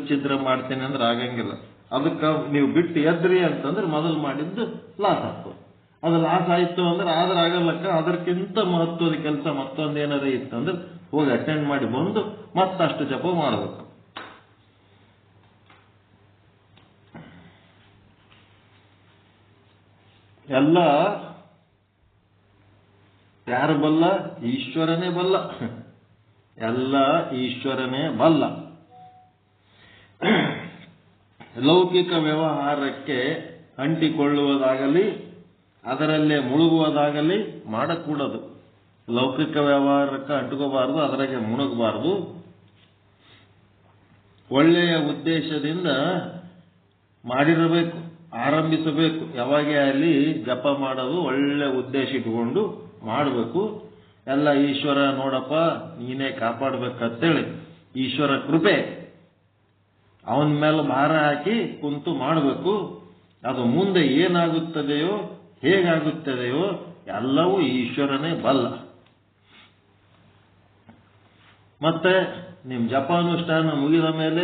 ಛಿದ್ರ ಮಾಡ್ತೇನೆ ಅಂದ್ರೆ ಆಗಂಗಿಲ್ಲ. ಅದಕ್ಕೆ ನೀವು ಬಿಟ್ಟು ಎದ್ರಿ ಅಂತಂದ್ರೆ ಮೊದಲು ಮಾಡಿದ್ದು ಲಾಸ್ ಆಗ್ತದೆ. ಅದು ಲಾಸ್ ಆಯ್ತು ಅಂದ್ರೆ ಆಗಲ್ಲಕ್ಕ. ಅದಕ್ಕಿಂತ ಮಹತ್ವದ ಕೆಲಸ ಮತ್ತೊಂದೇನಾರ ಇತ್ತಂದ್ರೆ ಹೋಗಿ ಅಟೆಂಡ್ ಮಾಡಿ ಬಂದು ಮತ್ತಷ್ಟು ಜಪ ಮಾಡಬೇಕು. ಎಲ್ಲ ಯಾರು ಬಲ್ಲ? ಈಶ್ವರನೇ ಬಲ್ಲ. ಎಲ್ಲ ಈಶ್ವರನೇ ಬಲ್ಲ. ಲೌಕಿಕ ವ್ಯವಹಾರಕ್ಕೆ ಅಂಟಿಕೊಳ್ಳುವುದಾಗಲಿ ಅದರಲ್ಲೇ ಮುಳುಗುವುದಾಗಲಿ ಮಾಡಕೂಡದು. ಲೌಕಿಕ ವ್ಯವಹಾರಕ್ಕೆ ಅಂಟಿಕೋಬಾರದು, ಅದರಾಗೆ ಮುಳುಗಬಾರದು. ಒಳ್ಳೆಯ ಉದ್ದೇಶದಿಂದ ಮಾಡಿರಬೇಕು, ಆರಂಭಿಸಬೇಕು. ಯಾವಾಗೇ ಅಲ್ಲಿ ಜಪ ಮಾಡೋದು ಒಳ್ಳೆ ಉದ್ದೇಶ ಇಟ್ಕೊಂಡು ಮಾಡಬೇಕು. ಎಲ್ಲ ಈಶ್ವರ ನೋಡಪ್ಪ ನೀನೇ ಕಾಪಾಡ್ಬೇಕಂತೇಳಿ ಈಶ್ವರ ಕೃಪೆ ಅವನ ಮೇಲೆ ಭಾರ ಹಾಕಿ ಕುಂತು ಮಾಡಬೇಕು. ಅದು ಮುಂದೆ ಏನಾಗುತ್ತದೆಯೋ ಹೇಗಾಗುತ್ತದೆಯೋ ಎಲ್ಲವೂ ಈಶ್ವರನೇ ಬಲ್ಲ. ಮತ್ತೆ ನಿಮ್ಮ ಜಪಾನುಷ್ಠಾನ ಮುಗಿದ ಮೇಲೆ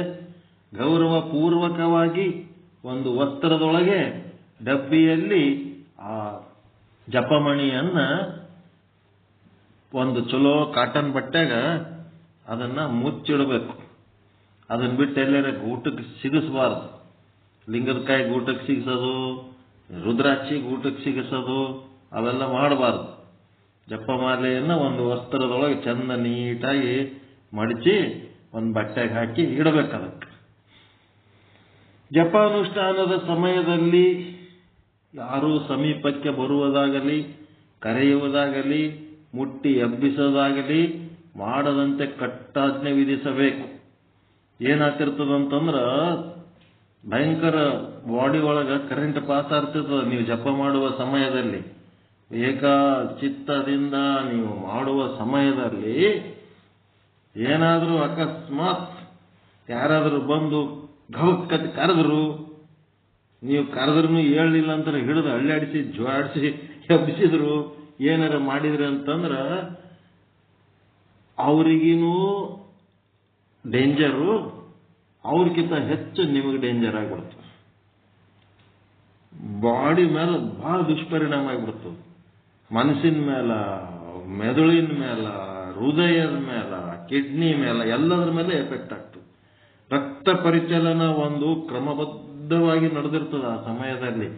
ಗೌರವ ಪೂರ್ವಕವಾಗಿ ಒಂದು ವಸ್ತ್ರದೊಳಗೆ ಡಬ್ಬಿಯಲ್ಲಿ ಆ ಜಪಮಣಿಯನ್ನ ಒಂದು ಚಲೋ ಕಾಟನ್ ಬಟ್ಟೆಗ ಅದನ್ನ ಮುಚ್ಚಿಡಬೇಕು. ಅದನ್ನ ಬಿಟ್ಟು ಎಲ್ಲರ ಊಟಕ್ಕೆ ಸಿಗಿಸಬಾರದು. ಲಿಂಗದಕಾಯಿ ಊಟಕ್ಕೆ ಸಿಗಿಸೋದು, ರುದ್ರಾಕ್ಷಿ ಊಟಕ್ಕೆ ಸಿಗಿಸೋದು ಅವೆಲ್ಲ ಮಾಡಬಾರ್ದು. ಜಪಮಾಲೆಯನ್ನ ಒಂದು ವಸ್ತ್ರದೊಳಗೆ ಚಂದ ನೀಟಾಗಿ ಮಡಚಿ ಒಂದು ಬಟ್ಟೆಗೆ ಹಾಕಿ ಇಡಬೇಕು. ಅದಕ್ಕೆ ಜಪಾನುಷ್ಠಾನದ ಸಮಯದಲ್ಲಿ ಯಾರೂ ಸಮೀಪಕ್ಕೆ ಬರುವುದಾಗಲಿ ಕರೆಯುವುದಾಗಲಿ ಮುಟ್ಟಿ ಎಬ್ಬಿಸೋದಾಗಲಿ ಮಾಡದಂತೆ ಕಟ್ಟಾಜ್ಞೆ ವಿಧಿಸಬೇಕು. ಏನಾಗ್ತಿರ್ತದಂತಂದ್ರ ಭಯಂಕರ ಬಾಡಿ ಒಳಗ ಕರೆಂಟ್ ಪಾಸ್ ಆಗ್ತಿರ್ತದ. ನೀವು ಜಪ ಮಾಡುವ ಸಮಯದಲ್ಲಿ ಏಕಚಿತ್ತದಿಂದ ನೀವು ಮಾಡುವ ಸಮಯದಲ್ಲಿ ಏನಾದರೂ ಅಕಸ್ಮಾತ್ ಯಾರಾದರೂ ಬಂದು ಗವಕ್ಕತ್ ಕರೆದ್ರು, ನೀವು ಕರೆದ್ರೂ ಹೇಳಲಿಲ್ಲ ಅಂತಾರೆ ಹಿಡಿದು ಅಳ್ಳಾಡಿಸಿ ಜೋಡಿಸಿ ಎಬ್ಬಿಸಿದ್ರು ಏನಾರ ಮಾಡಿದ್ರಿ ಅಂತಂದ್ರ ಅವ್ರಿಗಿನೂ ಡೇಂಜರು, ಅವ್ರಿಗಿಂತ ಹೆಚ್ಚು ನಿಮಗೆ ಡೇಂಜರ್ ಆಗಿಬಿಡ್ತದೆ. ಬಾಡಿ ಮೇಲೆ ಬಹಳ ದುಷ್ಪರಿಣಾಮ ಆಗಿಬಿಡ್ತದೆ. ಮನಸ್ಸಿನ ಮೇಲೆ, ಮೆದುಳಿನ ಮೇಲೆ, ಹೃದಯದ ಮೇಲೆ, ಕಿಡ್ನಿ ಮೇಲೆ, ಎಲ್ಲದರ ಮೇಲೆ ಎಫೆಕ್ಟ್ ಆಗ್ತದೆ. ರಕ್ತ ಪರಿಚಲನ ಒಂದು ಕ್ರಮಬದ್ಧವಾಗಿ ನಡೆದಿರ್ತದೆ. ಆ ಸಮಯದಲ್ಲಿ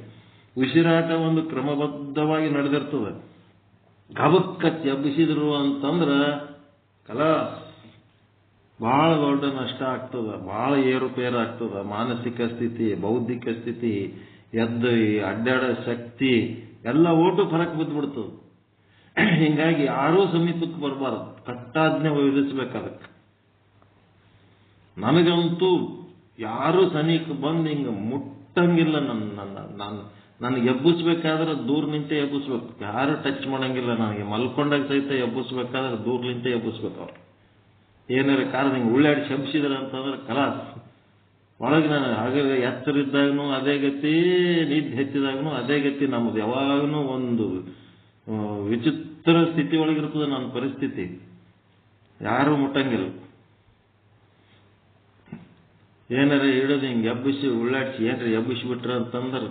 ಉಸಿರಾಟ ಒಂದು ಕ್ರಮಬದ್ಧವಾಗಿ ನಡೆದಿರ್ತದೆ. ಗಬಕ್ಕತ್ ಎಬ್ಬಿಸಿದ್ರು ಅಂತಂದ್ರ ಬಹಳ ದೊಡ್ಡ ನಷ್ಟ ಆಗ್ತದ, ಬಹಳ ಏರುಪೇರು ಆಗ್ತದ. ಮಾನಸಿಕ ಸ್ಥಿತಿ, ಬೌದ್ಧಿಕ ಸ್ಥಿತಿ, ಎದ್ದು ಅಡ್ಡಾಡೋ ಶಕ್ತಿ ಎಲ್ಲ ಓಟು ಫರಕ್ ಬಿದ್ದುಬಿಡ್ತದೆ. ಹಿಂಗಾಗಿ ಯಾರೂ ಸಮೀಪಕ್ಕೆ ಬರಬಾರದು, ಕಟ್ಟಾಜ್ಞೆ ವಿಧಿಸ್ಬೇಕು. ಅದಕ್ಕೆ ನನಗಂತೂ ಯಾರು ಸನಿಕ್ ಬಂದು ಹಿಂಗ ಮುಟ್ಟಂಗಿಲ್ಲ. ನನಗೆ ಎಬ್ಬಿಸ್ಬೇಕಾದ್ರೆ ದೂರ ನಿಂತೆ ಎಬ್ಬಿಸ್ಬೇಕು. ಯಾರು ಟಚ್ ಮಾಡಂಗಿಲ್ಲ. ನನಗೆ ಮಲ್ಕೊಂಡಾಗ ಸಹಿತ ಎಬ್ಬಿಸ್ಬೇಕಾದ್ರೆ ದೂರ ನಿಂತೆ ಎಬ್ಬಿಸ್ಬೇಕು. ಅವ್ರು ಏನಾರ ಕಾರಣ ಹಿಂಗೆ ಉಳ್ಳಾಡಿ ಎಬ್ಬಿಸಿದ್ರ ಅಂತಂದ್ರೆ ಕಲಾಸ್ ಒಳಗೆ. ನಾನು ಹಾಗೆ ಎಚ್ಚರಿದ್ದಾಗೂ ಅದೇ ಗತಿ, ನಿದ್ದೆ ಹೆಚ್ಚಿದಾಗೂ ಅದೇ ಗತಿ. ನಮ್ದು ಯಾವಾಗೂ ಒಂದು ವಿಚಿತ್ರ ಸ್ಥಿತಿ ಒಳಗಿರ್ತದೆ ನನ್ನ ಪರಿಸ್ಥಿತಿ. ಯಾರು ಮುಟ್ಟಂಗಿಲ್ಲ. ಏನಾರ ಹಿಡಿದು ಹಿಂಗೆ ಎಬ್ಬಿಸಿ ಉಳ್ಳಾಡಿಸಿ ಏನ್ರಿ ಎಬ್ಬಿಸಿಬಿಟ್ರ ಅಂತಂದ್ರೆ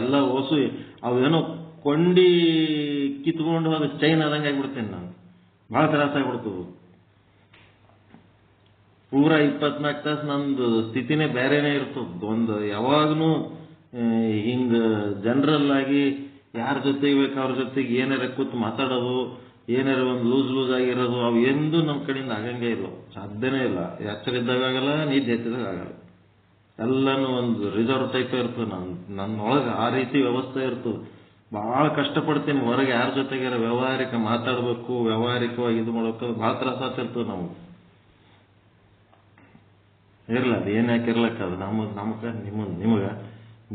ಎಲ್ಲ ಓಸು ಅವೇನೋ ಕೊಂಡಿ ಕಿತ್ಕೊಂಡು ಅದು ಚೈನ್ ಆದಂಗೆ ಆಗಿಬಿಡ್ತೇನೆ ನಾನು. ಭಾಳ ತ್ರಾಸ ಆಗಿಬಿಡ್ತದೆ. ಪೂರ 24 ತಾಸು ನಂದು ಸ್ಥಿತಿನೇ ಬೇರೆನೇ ಇರ್ತದೆ. ಒಂದು ಯಾವಾಗೂ ಹಿಂಗ ಜನರಲ್ ಆಗಿ ಯಾರ ಜೊತೆ ಇರ್ಬೇಕು ಅವ್ರ ಜೊತೆಗೆ ಏನಾರ ಕೂತು ಮಾತಾಡೋದು, ಏನಾರು ಒಂದು ಲೂಸ್ ಆಗಿರೋದು ಅವು ಎಂದೂ ನಮ್ಮ ಕಡೆಯಿಂದ ಆಗಂಗೆ ಇಲ್ಲ, ಸಾಧ್ಯನೇ ಇಲ್ಲ. ಎಚ್ಚರ ಇದ್ದಾಗ ಆಗಲ್ಲ, ನಿದ್ದೆ ಎತ್ತಿದಾಗ ಆಗಲ್ಲ. ಎಲ್ಲನೂ ಒಂದು ರಿಸರ್ವ್ ಟೈಪ್ ಇರ್ತದೆ. ನನ್ನೊಳಗೆ ಆ ರೀತಿ ವ್ಯವಸ್ಥೆ ಇರ್ತದೆ. ಭಾಳ ಕಷ್ಟಪಡ್ತೀನಿ. ಹೊರಗೆ ಯಾರ ಜೊತೆಗಾರ ವ್ಯವಹಾರಿಕ ಮಾತಾಡಬೇಕು, ವ್ಯವಹಾರಿಕವಾಗಿ ಇದು ಮಾಡ್ಬೇಕು, ಭಾಳ ತ್ರಾಸ ಆಗ್ತಿರ್ತದೆ ನಮಗೆ. ಇರಲ್ಲ, ಅದು ಏನು ಯಾಕೆ ಇರ್ಲಕ್ಕ, ಅದು ನಮಗೆ ನಿಮಗೆ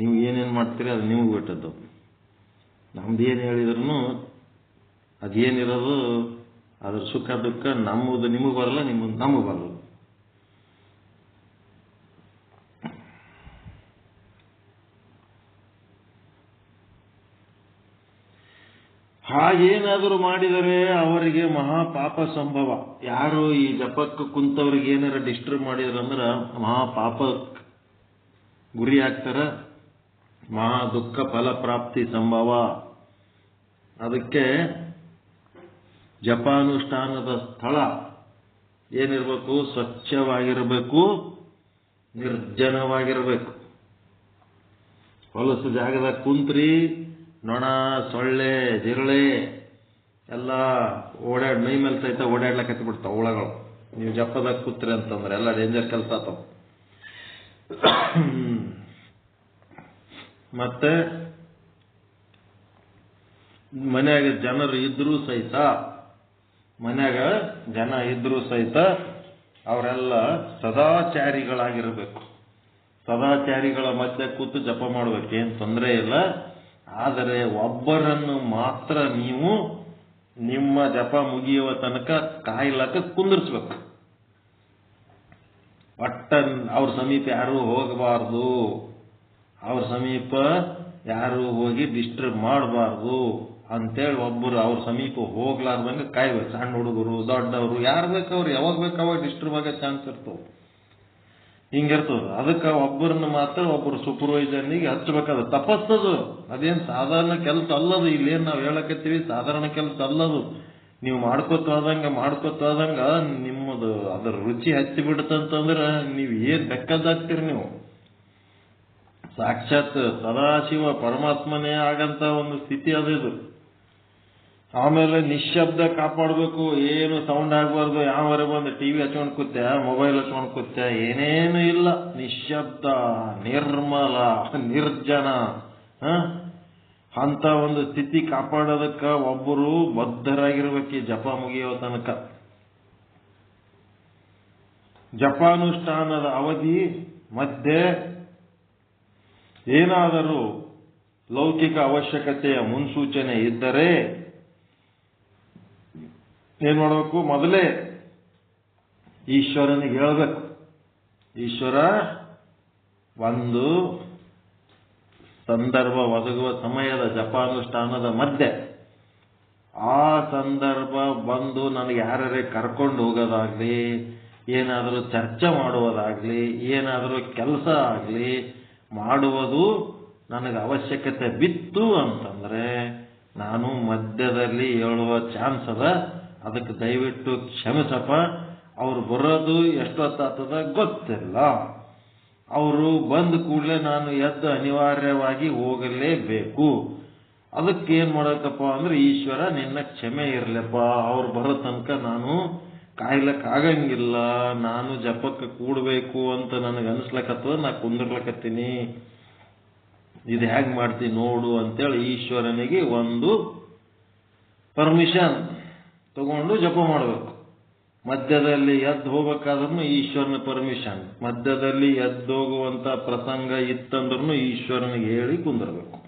ನೀವು ಏನೇನು ಮಾಡ್ತೀರಿ ಅದು ನಿಮಗೆ ಬಿಟ್ಟದ್ದು. ನಮ್ದು ಏನು ಹೇಳಿದ್ರು ಅದೇನಿರೋದು ಅದ್ರ ಸುಖ ದುಃಖ ನಮ್ಮದು ನಿಮಗೆ ಬರಲ್ಲ, ನಿಮ್ಮದು ನಮಗೆ ಬರಲ್ಲ. ಹಾಗೇನಾದರೂ ಮಾಡಿದರೆ ಅವರಿಗೆ ಮಹಾಪಾಪ ಸಂಭವ. ಯಾರು ಈ ಜಪಕ್ಕೆ ಕುಂತವ್ರಿಗೆ ಏನಾರ ಡಿಸ್ಟರ್ಬ್ ಮಾಡಿದ್ರಂದ್ರೆ ಮಹಾಪಾಪ ಗುರಿ ಆಗ್ತಾರ, ಮಹಾ ದುಃಖ ಫಲಪ್ರಾಪ್ತಿ ಸಂಭವ. ಅದಕ್ಕೆ ಜಪಾನುಷ್ಠಾನದ ಸ್ಥಳ ಏನಿರಬೇಕು? ಸ್ವಚ್ಛವಾಗಿರಬೇಕು, ನಿರ್ಜನವಾಗಿರಬೇಕು. ಹೊಲಸು ಜಾಗದಾಗ ಕುಂತ್ರಿ ನೊಣ, ಸೊಳ್ಳೆ, ಜಿರಳೆ ಎಲ್ಲ ಮೈ ಮೇಲೆ ಸಹಿತ ಓಡಾಡ್ಲಕ್ಕೆ ಬಿಡ್ತಾವ ಹುಳಗಳು. ನೀವು ಜಪ್ಪದಾಗ ಕೂತ್ರಿ ಅಂತಂದ್ರೆ ಎಲ್ಲ ಡೇಂಜರ್ ಕೆಲಸ ಆತಾವ. ಮತ್ತೆ ಮನ್ಯಾಗ ಜನರು ಇದ್ರೂ ಸಹಿತ, ಮನ್ಯಾಗ ಜನ ಇದ್ರೂ ಸಹಿತ ಅವರೆಲ್ಲ ಸದಾಚಾರಿಗಳಾಗಿರ್ಬೇಕು. ಸದಾಚಾರಿಗಳ ಮಧ್ಯೆ ಕೂತು ಜಪ ಮಾಡ್ಬೇಕೇನು ತೊಂದರೆ ಇಲ್ಲ. ಆದರೆ ಒಬ್ಬರನ್ನು ಮಾತ್ರ ನೀವು ನಿಮ್ಮ ಜಪ ಮುಗಿಯುವ ತನಕ ಕಾಯ್ಲಕ್ಕ ಕುಂದಿರ್ಸ್ಬೇಕು. ಒಟ್ಟ ಅವ್ರ ಸಮೀಪ ಯಾರು ಹೋಗಬಾರ್ದು, ಅವ್ರ ಸಮೀಪ ಯಾರು ಹೋಗಿ ಡಿಸ್ಟರ್ಬ್ ಮಾಡಬಾರ್ದು ಅಂತೇಳಿ ಒಬ್ಬರು ಅವ್ರ ಸಮೀಪ ಹೋಗ್ಲಾರ್ದಂಗೆ ಕಾಯ್ಬೇಕು. ಸಣ್ಣ ಹುಡುಗರು, ದೊಡ್ಡವರು, ಯಾರು ಬೇಕವ್ರು ಯಾವಾಗ ಬೇಕಾವಾಗ ಡಿಸ್ಟರ್ಬ್ ಆಗೋ ಚಾನ್ಸ್ ಇರ್ತವೆ. ಹಿಂಗಿರ್ತದೆ. ಅದಕ್ಕೆ ಒಬ್ಬರನ್ನ ಮಾತ್ರ ಒಬ್ಬರು ಸೂಪರ್ವೈಸರ್ನಿಗೆ ಹಚ್ಚಬೇಕಾದ ತಪಸ್ಸದು. ಅದೇನು ಸಾಧಾರಣ ಕೆಲಸ ಅಲ್ಲದು. ಇಲ್ಲೇನು ನಾವು ಹೇಳಕತ್ತೀವಿ ಸಾಧಾರಣ ಕೆಲಸ ಅಲ್ಲದು. ನೀವು ಮಾಡ್ಕೊತಾದಂಗ ನಿಮ್ಮದು ಅದರ ರುಚಿ ಹಚ್ಚಿ ಬಿಡುತ್ತಂತಂದ್ರೆ ನೀವು ಏನ್ ಬೆಕ್ಕದಾಗ್ತೀರಿ. ನೀವು ಸಾಕ್ಷಾತ್ ಸದಾಶಿವ ಪರಮಾತ್ಮನೇ ಆಗಂತ ಒಂದು ಸ್ಥಿತಿ ಅದಿದು. ಆಮೇಲೆ ನಿಶ್ಶಬ್ದ ಕಾಪಾಡಬೇಕು. ಏನು ಸೌಂಡ್ ಆಗಬಾರ್ದು. ಯಾವರೆ ಬಂದು ಟಿವಿ ಹಚ್ಕೊಂಡು ಕೂತ್ಯ, ಮೊಬೈಲ್ ಹಚ್ಕೊಂಡು ಕೂತ್ಯ, ಏನೇನು ಇಲ್ಲ. ನಿಶ್ಶಬ್ದ, ನಿರ್ಮಲ, ನಿರ್ಜನ. ಅಂತ ಒಂದು ಸ್ಥಿತಿ ಕಾಪಾಡೋದಕ್ಕೆ ಒಬ್ಬರು ಬದ್ಧರಾಗಿರ್ಬೇಕು ಈ ಜಪ ಮುಗಿಯೋ ತನಕ. ಜಪಾನುಷ್ಠಾನದ ಅವಧಿ ಮಧ್ಯೆ ಏನಾದರೂ ಲೌಕಿಕ ಅವಶ್ಯಕತೆಯ ಮುನ್ಸೂಚನೆ ಇದ್ದರೆ ಏನ್ ಮಾಡಬೇಕು? ಮೊದಲೇ ಈಶ್ವರನಿಗೆ ಹೇಳಬೇಕು. ಈಶ್ವರ, ಒಂದು ಸಂದರ್ಭ ಒದಗುವ ಸಮಯದ ಜಪಾನುಷ್ಠಾನದ ಮಧ್ಯೆ ಆ ಸಂದರ್ಭ ಬಂದು ನನಗೆ ಯಾರೇ ಕರ್ಕೊಂಡು ಹೋಗೋದಾಗ್ಲಿ, ಏನಾದರೂ ಚರ್ಚೆ ಮಾಡುವುದಾಗ್ಲಿ, ಏನಾದರೂ ಕೆಲಸ ಆಗಲಿ ಮಾಡುವುದು ನನಗೆ ಅವಶ್ಯಕತೆ ಬಿತ್ತು ಅಂತಂದ್ರೆ ನಾನು ಮಧ್ಯದಲ್ಲಿ ಹೇಳುವ ಚಾನ್ಸ್ ಅದ. ಅದಕ್ಕೆ ದಯವಿಟ್ಟು ಕ್ಷಮಿಸಪ್ಪ. ಅವ್ರು ಬರೋದು ಎಷ್ಟೊತ್ತಾಗ್ತದ ಗೊತ್ತಿಲ್ಲ. ಅವರು ಬಂದ ಕೂಡಲೇ ನಾನು ಎದ್ದು ಅನಿವಾರ್ಯವಾಗಿ ಹೋಗಲೇಬೇಕು. ಅದಕ್ಕೆ ಏನ್ ಮಾಡಬೇಕಪ್ಪ ಅಂದ್ರೆ, ಈಶ್ವರ ನಿನ್ನ ಕ್ಷಮೆ ಇರ್ಲಪ್ಪ, ಅವ್ರು ಬರೋ ತನಕ ನಾನು ಕಾಯ್ಲಕ್ಕಾಗಂಗಿಲ್ಲ, ನಾನು ಜಪಕ್ಕೆ ಕೂಡಬೇಕು ಅಂತ ನನಗೆ ಅನಿಸ್ಲಕತ್ತದ, ನಾ ಕುಂದಿರ್ಲಕತ್ತೀನಿ, ಇದು ಹೇಗೆ ಮಾಡ್ತೀನಿ ನೋಡು ಅಂತೇಳಿ ಈಶ್ವರನಿಗೆ ಒಂದು ಪರ್ಮಿಷನ್ ತಗೊಂಡು ಜಪ ಮಾಡಬೇಕು. ಮಧ್ಯದಲ್ಲಿ ಎದ್ದು ಹೋಗ್ಬೇಕಾದ್ರೂ ಈಶ್ವರನ ಪರ್ಮಿಷನ್. ಮಧ್ಯದಲ್ಲಿ ಎದ್ದೋಗುವಂತ ಪ್ರಸಂಗ ಇತ್ತಂದ್ರೂ ಈಶ್ವರನಿಗೆ ಹೇಳಿ ಕುಂದಿರ್ಬೇಕು.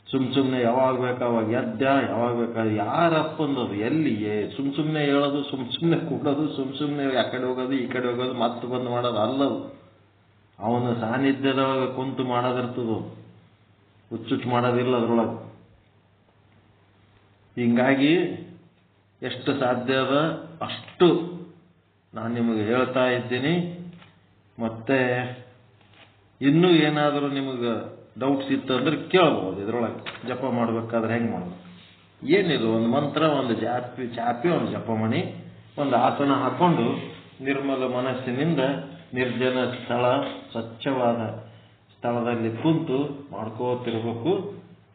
ಸುಮ್ನೆ ಯಾವಾಗ ಬೇಕಾವಾಗ ಎದ್ದ, ಯಾವಾಗ ಬೇಕಾದ್ರೆ ಯಾರಪ್ಪಂದದು ಎಲ್ಲಿಯೇ ಸುಮ್ನೆ ಹೇಳೋದು, ಸುಮ್ನೆ ಕೂಡೋದು, ಸುಮ್ನೆ ಆ ಕಡೆ ಹೋಗೋದು ಈ ಕಡೆ ಹೋಗೋದು, ಮತ್ತೆ ಬಂದು ಮಾಡೋದು ಅಲ್ಲದು. ಅವನ ಸಾನ್ನಿಧ್ಯದೊಳಗೆ ಕುಂತು ಮಾಡೋದಿರ್ತದು, ಹುಚ್ಚುಚ್ಚು ಮಾಡೋದಿಲ್ಲ ಅದ್ರೊಳಗೆ. ಹಿಂಗಾಗಿ ಎಷ್ಟು ಸಾಧ್ಯ ಅದ ಅಷ್ಟು ನಾನು ನಿಮಗೆ ಹೇಳ್ತಾ ಇದ್ದೀನಿ. ಮತ್ತೆ ಇನ್ನೂ ಏನಾದರೂ ನಿಮಗೆ ಡೌಟ್ಸ್ ಇತ್ತು ಅಂದ್ರೆ ಕೇಳಬಹುದು. ಇದ್ರೊಳಗೆ ಜಪ ಮಾಡ್ಬೇಕಾದ್ರೆ ಹೆಂಗೆ ಮಾಡ್ಬೇಕು, ಏನಿಲ್ಲ, ಒಂದು ಮಂತ್ರ, ಒಂದು ಚಾಪಿ, ಒಂದು ಜಪಮಣಿ, ಒಂದು ಆಸನ ಹಾಕೊಂಡು ನಿರ್ಮಲ ಮನಸ್ಸಿನಿಂದ ನಿರ್ಜನ ಸ್ಥಳ, ಸ್ವಚ್ಛವಾದ ಸ್ಥಳದಲ್ಲಿ ಕುಂತು ಮಾಡ್ಕೋತಿರ್ಬೇಕು.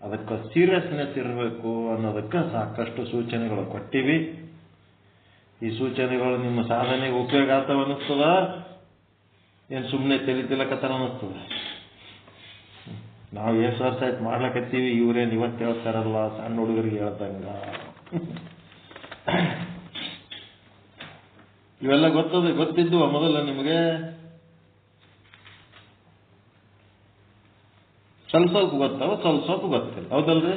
ಅದಕ್ಕೆ ಸೀರಿಯಸ್ನೆಸ್ ಇರಬೇಕು ಅನ್ನೋದಕ್ಕೆ ಸಾಕಷ್ಟು ಸೂಚನೆಗಳು ಕೊಟ್ಟಿವಿ. ಈ ಸೂಚನೆಗಳು ನಿಮ್ಮ ಸಾಧನೆಗೆ ಉಪಯೋಗ ಆಗ್ತಾವ ಅನ್ನಿಸ್ತದ, ಏನು ಸುಮ್ಮನೆ ತಿಳಿತಿಲಕತ್ತಾರ ಅನ್ನಿಸ್ತದ? ನಾವು ಎಷ್ಟು ವರ್ಷ ಆಯ್ತು ಮಾಡ್ಲಕತ್ತೀವಿ, ಇವ್ರೇನು ಇವತ್ತು ಹೇಳ್ತಾರಲ್ಲ ಸಣ್ಣ ಹುಡುಗರಿಗೆ ಹೇಳ್ದಂಗ. ಇವೆಲ್ಲ ಗೊತ್ತಿದ್ದು ಮೊದಲ ನಿಮಗೆ ಸ್ವಲ್ಪ ಗೊತ್ತಾವ, ಸ್ವಲ್ಪ ಗೊತ್ತಿಲ್ಲ, ಹೌದಲ್ರಿ?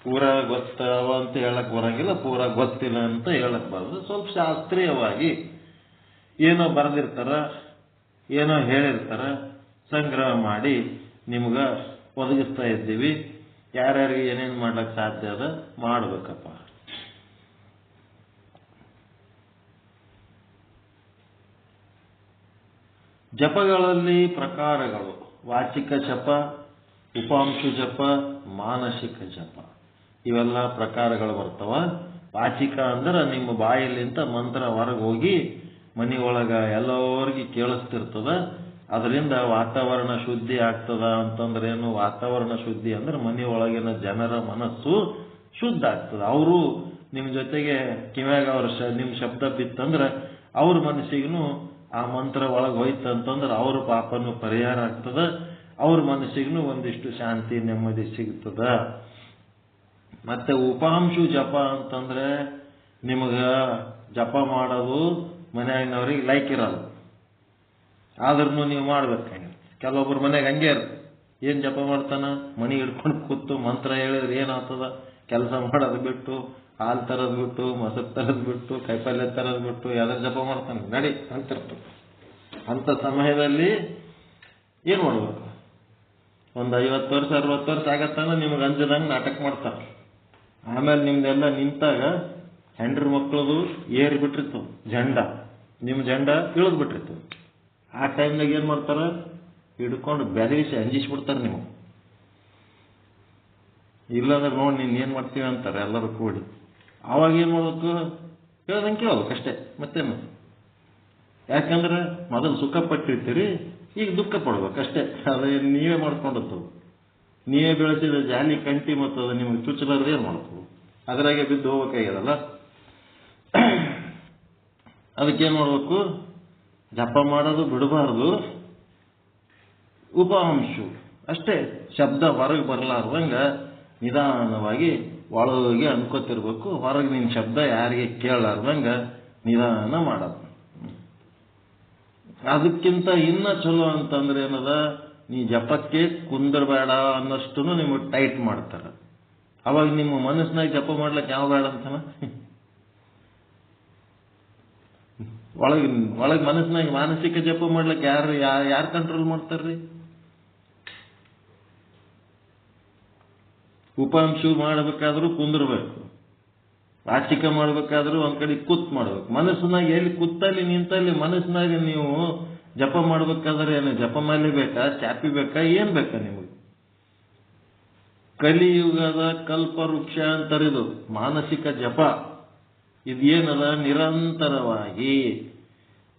ಪೂರ ಗೊತ್ತಾವ ಅಂತ ಹೇಳಕ್ ಬರಂಗಿಲ್ಲ, ಪೂರ ಗೊತ್ತಿಲ್ಲ ಅಂತ ಹೇಳಕ್ ಬರೋದು. ಸ್ವಲ್ಪ ಶಾಸ್ತ್ರೀಯವಾಗಿ ಏನೋ ಬರೆದಿರ್ತಾರ, ಏನೋ ಹೇಳಿರ್ತಾರ, ಸಂಗ್ರಹ ಮಾಡಿ ನಿಮ್ಗ ಒದಗಿಸ್ತಾ ಇದ್ದೀವಿ. ಯಾರ್ಯಾರಿಗೆ ಏನೇನು ಮಾಡ್ಲಿಕ್ಕೆ ಸಾಧ್ಯ ಅದ ಮಾಡ್ಬೇಕಪ್ಪ. ಜಪಗಳಲ್ಲಿ ಪ್ರಕಾರಗಳು: ವಾಚಿಕ ಜಪ, ಉಪಾಂಶು ಜಪ, ಮಾನಸಿಕ ಜಪ, ಇವೆಲ್ಲ ಪ್ರಕಾರಗಳು ಬರ್ತಾವ. ವಾಚಿಕ ಅಂದ್ರೆ ನಿಮ್ಮ ಬಾಯಲ್ಲಿಂದ ಮಂತ್ರ ಹೊರಗೆ ಹೋಗಿ ಮನೆಯೊಳಗ ಎಲ್ಲರಿಗೆ ಕೇಳಿಸ್ತಿರ್ತದ, ಅದರಿಂದ ವಾತಾವರಣ ಶುದ್ಧಿ ಆಗ್ತದ. ಅಂತಂದ್ರೆ ಏನು? ವಾತಾವರಣ ಶುದ್ಧಿ ಅಂದ್ರೆ ಮನೆಯೊಳಗಿನ ಜನರ ಮನಸ್ಸು ಶುದ್ಧ ಆಗ್ತದ. ಅವರು ನಿಮ್ಮ ಜೊತೆಗೆ ಕಿವ್ಯಾಗ ನಿಮ್ಮ ಶಬ್ದ ಬಿತ್ತಂದ್ರೆ ಅವ್ರ ಮನಸ್ಸಿಗೂ ಆ ಮಂತ್ರ ಒಳಗೆ ಹೋಯ್ತಂತಂದ್ರೆ ಅವ್ರ ಪಾಪನು ಪರಿಹಾರ ಆಗ್ತದ, ಅವ್ರ ಮನಸ್ಸಿಗೂ ಒಂದಿಷ್ಟು ಶಾಂತಿ ನೆಮ್ಮದಿ ಸಿಗ್ತದ. ಮತ್ತೆ ಉಪಾಂಶು ಜಪ ಅಂತಂದ್ರೆ ನಿಮಗ ಜಪ ಮಾಡೋದು ಮನೆಯಾಗಿನವ್ರಿಗೆ ಲೈಕ್ ಇರಲ್ಲ, ಆದ್ರೂ ನೀವು ಮಾಡ್ಬೇಕು. ಕೆಲವೊಬ್ರು ಮನೆಯಾಗ ಹಂಗೆ ಇರುತ್ತೆ, ಏನ್ ಜಪ ಮಾಡ್ತಾನ, ಮಣಿ ಹಿಡ್ಕೊಂಡು ಕೂತು ಮಂತ್ರ ಹೇಳಿದ್ರೆ ಏನಾಗ್ತದ? ಕೆಲಸ ಮಾಡೋದು ಬಿಟ್ಟು, ಹಾಲು ತರದ್ ಬಿಟ್ಟು, ಮೊಸರು ತರದ್ ಬಿಟ್ಟು, ಕೈಪಲ್ಯ ತರದ್ ಬಿಟ್ಟು ಯಾವ್ದಾರು ಜಪ ಮಾಡ್ತಾನೆ, ನಡಿ ಅಂತಿರ್ತದೆ. ಅಂತ ಸಮಯದಲ್ಲಿ ಏನ್ ಮಾಡ್ಬೇಕು? ಒಂದು 50 ವರ್ಷ 60 ವರ್ಷ ಆಗತ್ತಾನ ನಿಮ್ಗೆ ಅಂಜದಂಗೆ ನಾಟಕ ಮಾಡ್ತಾರೆ. ಆಮೇಲೆ ನಿಮ್ದೆಲ್ಲ ನಿಂತಾಗ ಹೆಂಡ್ರ ಮಕ್ಕಳದು ಏರಿ ಬಿಟ್ಟಿರ್ತವ ಜಂಡ, ನಿಮ್ಮ ಜಂಡ ಇಳಿದ್ ಬಿಟ್ಟಿರ್ತವ. ಆ ಟೈಮ್ನಾಗ ಏನ್ ಮಾಡ್ತಾರ? ಹಿಡ್ಕೊಂಡು ಬೆದರಿಸಿ ಅಂಜಿಸ್ಬಿಡ್ತಾರೆ ನೀವು. ಇಲ್ಲಾಂದ್ರೆ ನೋಡಿ ನೀನ್ ಏನ್ ಮಾಡ್ತೀವಿ ಅಂತಾರೆ ಎಲ್ಲರೂ ಕೂಡಿ. ಅವಾಗ ಏನ್ ಮಾಡ್ಬೇಕು? ಹೇಳ್ದಂಗೆ ಕೇಳ್ಬೇಕು ಅಷ್ಟೇ, ಮತ್ತೇನು? ಯಾಕಂದ್ರೆ ಮೊದಲು ಸುಖ ಪಟ್ಟಿರ್ತೀರಿ, ಈಗ ದುಃಖ ಪಡ್ಬೇಕಷ್ಟೇ. ಅದೇ ನೀವೇ ಮಾಡ್ಕೊಂಡದ್ದು, ನೀವೇ ಬೆಳೆಸಿದ ಜಾಲಿ ಕಂಟಿ ಮತ್ತು ಅದು ನಿಮಗೆ ಚುಚ್ಚಲಾರ್ದು ಏನ್ ಮಾಡ್ತೀವಿ? ಅದರಾಗೆ ಬಿದ್ದು ಹೋಗ್ಬೇಕಾಗ್ಯದಲ್ಲ. ಅದಕ್ಕೇನ್ ಮಾಡ್ಬೇಕು? ಜಪ ಮಾಡೋದು ಬಿಡಬಾರ್ದು. ಉಪವಂಶು ಅಷ್ಟೇ, ಶಬ್ದ ಹೊರಗೆ ಬರಲಾರ್ದಂಗ ನಿಧಾನವಾಗಿ ಒಳಗೆ ಅನ್ಕೋತಿರ್ಬೇಕು. ಹೊರಗೆ ನಿನ್ ಶಬ್ದ ಯಾರಿಗೆ ಕೇಳಲಾರ್ದಂಗ ನಿಧಾನ ಮಾಡೋದು. ಅದಕ್ಕಿಂತ ಇನ್ನ ಚಲೋ ಅಂತಂದ್ರೆ ಏನದ, ನೀ ಜಪಕ್ಕೆ ಕುಂದರಬೇಡ ಅನ್ನಷ್ಟು ನಿಮಗೆ ಟೈಟ್ ಮಾಡ್ತಾರ. ಅವಾಗ ನಿಮ್ಮ ಮನಸ್ಸಿನಾಗ ಜಪ ಮಾಡ್ಲಿಕ್ಕೆ ಯಾವ ಬೇಡ ಅಂತಾನ? ಒಳಗೆ ಮನಸ್ಸಿನಾಗ ಮಾನಸಿಕ ಜಪ ಮಾಡ್ಲಿಕ್ಕೆ ಯಾರು ಕಂಟ್ರೋಲ್ ಮಾಡ್ತಾರ್ರಿ? ಉಪಾಂಶು ಮಾಡಬೇಕಾದ್ರೂ ಕುಂದಿರ್ಬೇಕು, ವಾಚಿಕ ಮಾಡ್ಬೇಕಾದ್ರೂ ಒಂದ್ ಕಡೆ ಕೂತ್ ಮಾಡ್ಬೇಕು. ಮನಸ್ಸಿನಾಗ ಎಲ್ಲಿ ಕೂತಲ್ಲಿ ನಿಂತಲ್ಲಿ ಮನಸ್ಸಿನಾಗ ನೀವು ಜಪ ಮಾಡ್ಬೇಕಾದ್ರೆ ಏನು ಜಪ ಮಾಲೆ ಬೇಕಾ, ಚಾಪಿ ಬೇಕಾ, ಏನ್ ಬೇಕಾ ನಿಮಗೆ? ಕಲಿಯುಗದ ಕಲ್ಪವೃಕ್ಷ ಅಂತರಿದು ಮಾನಸಿಕ ಜಪ. ಇದೇನದ? ನಿರಂತರವಾಗಿ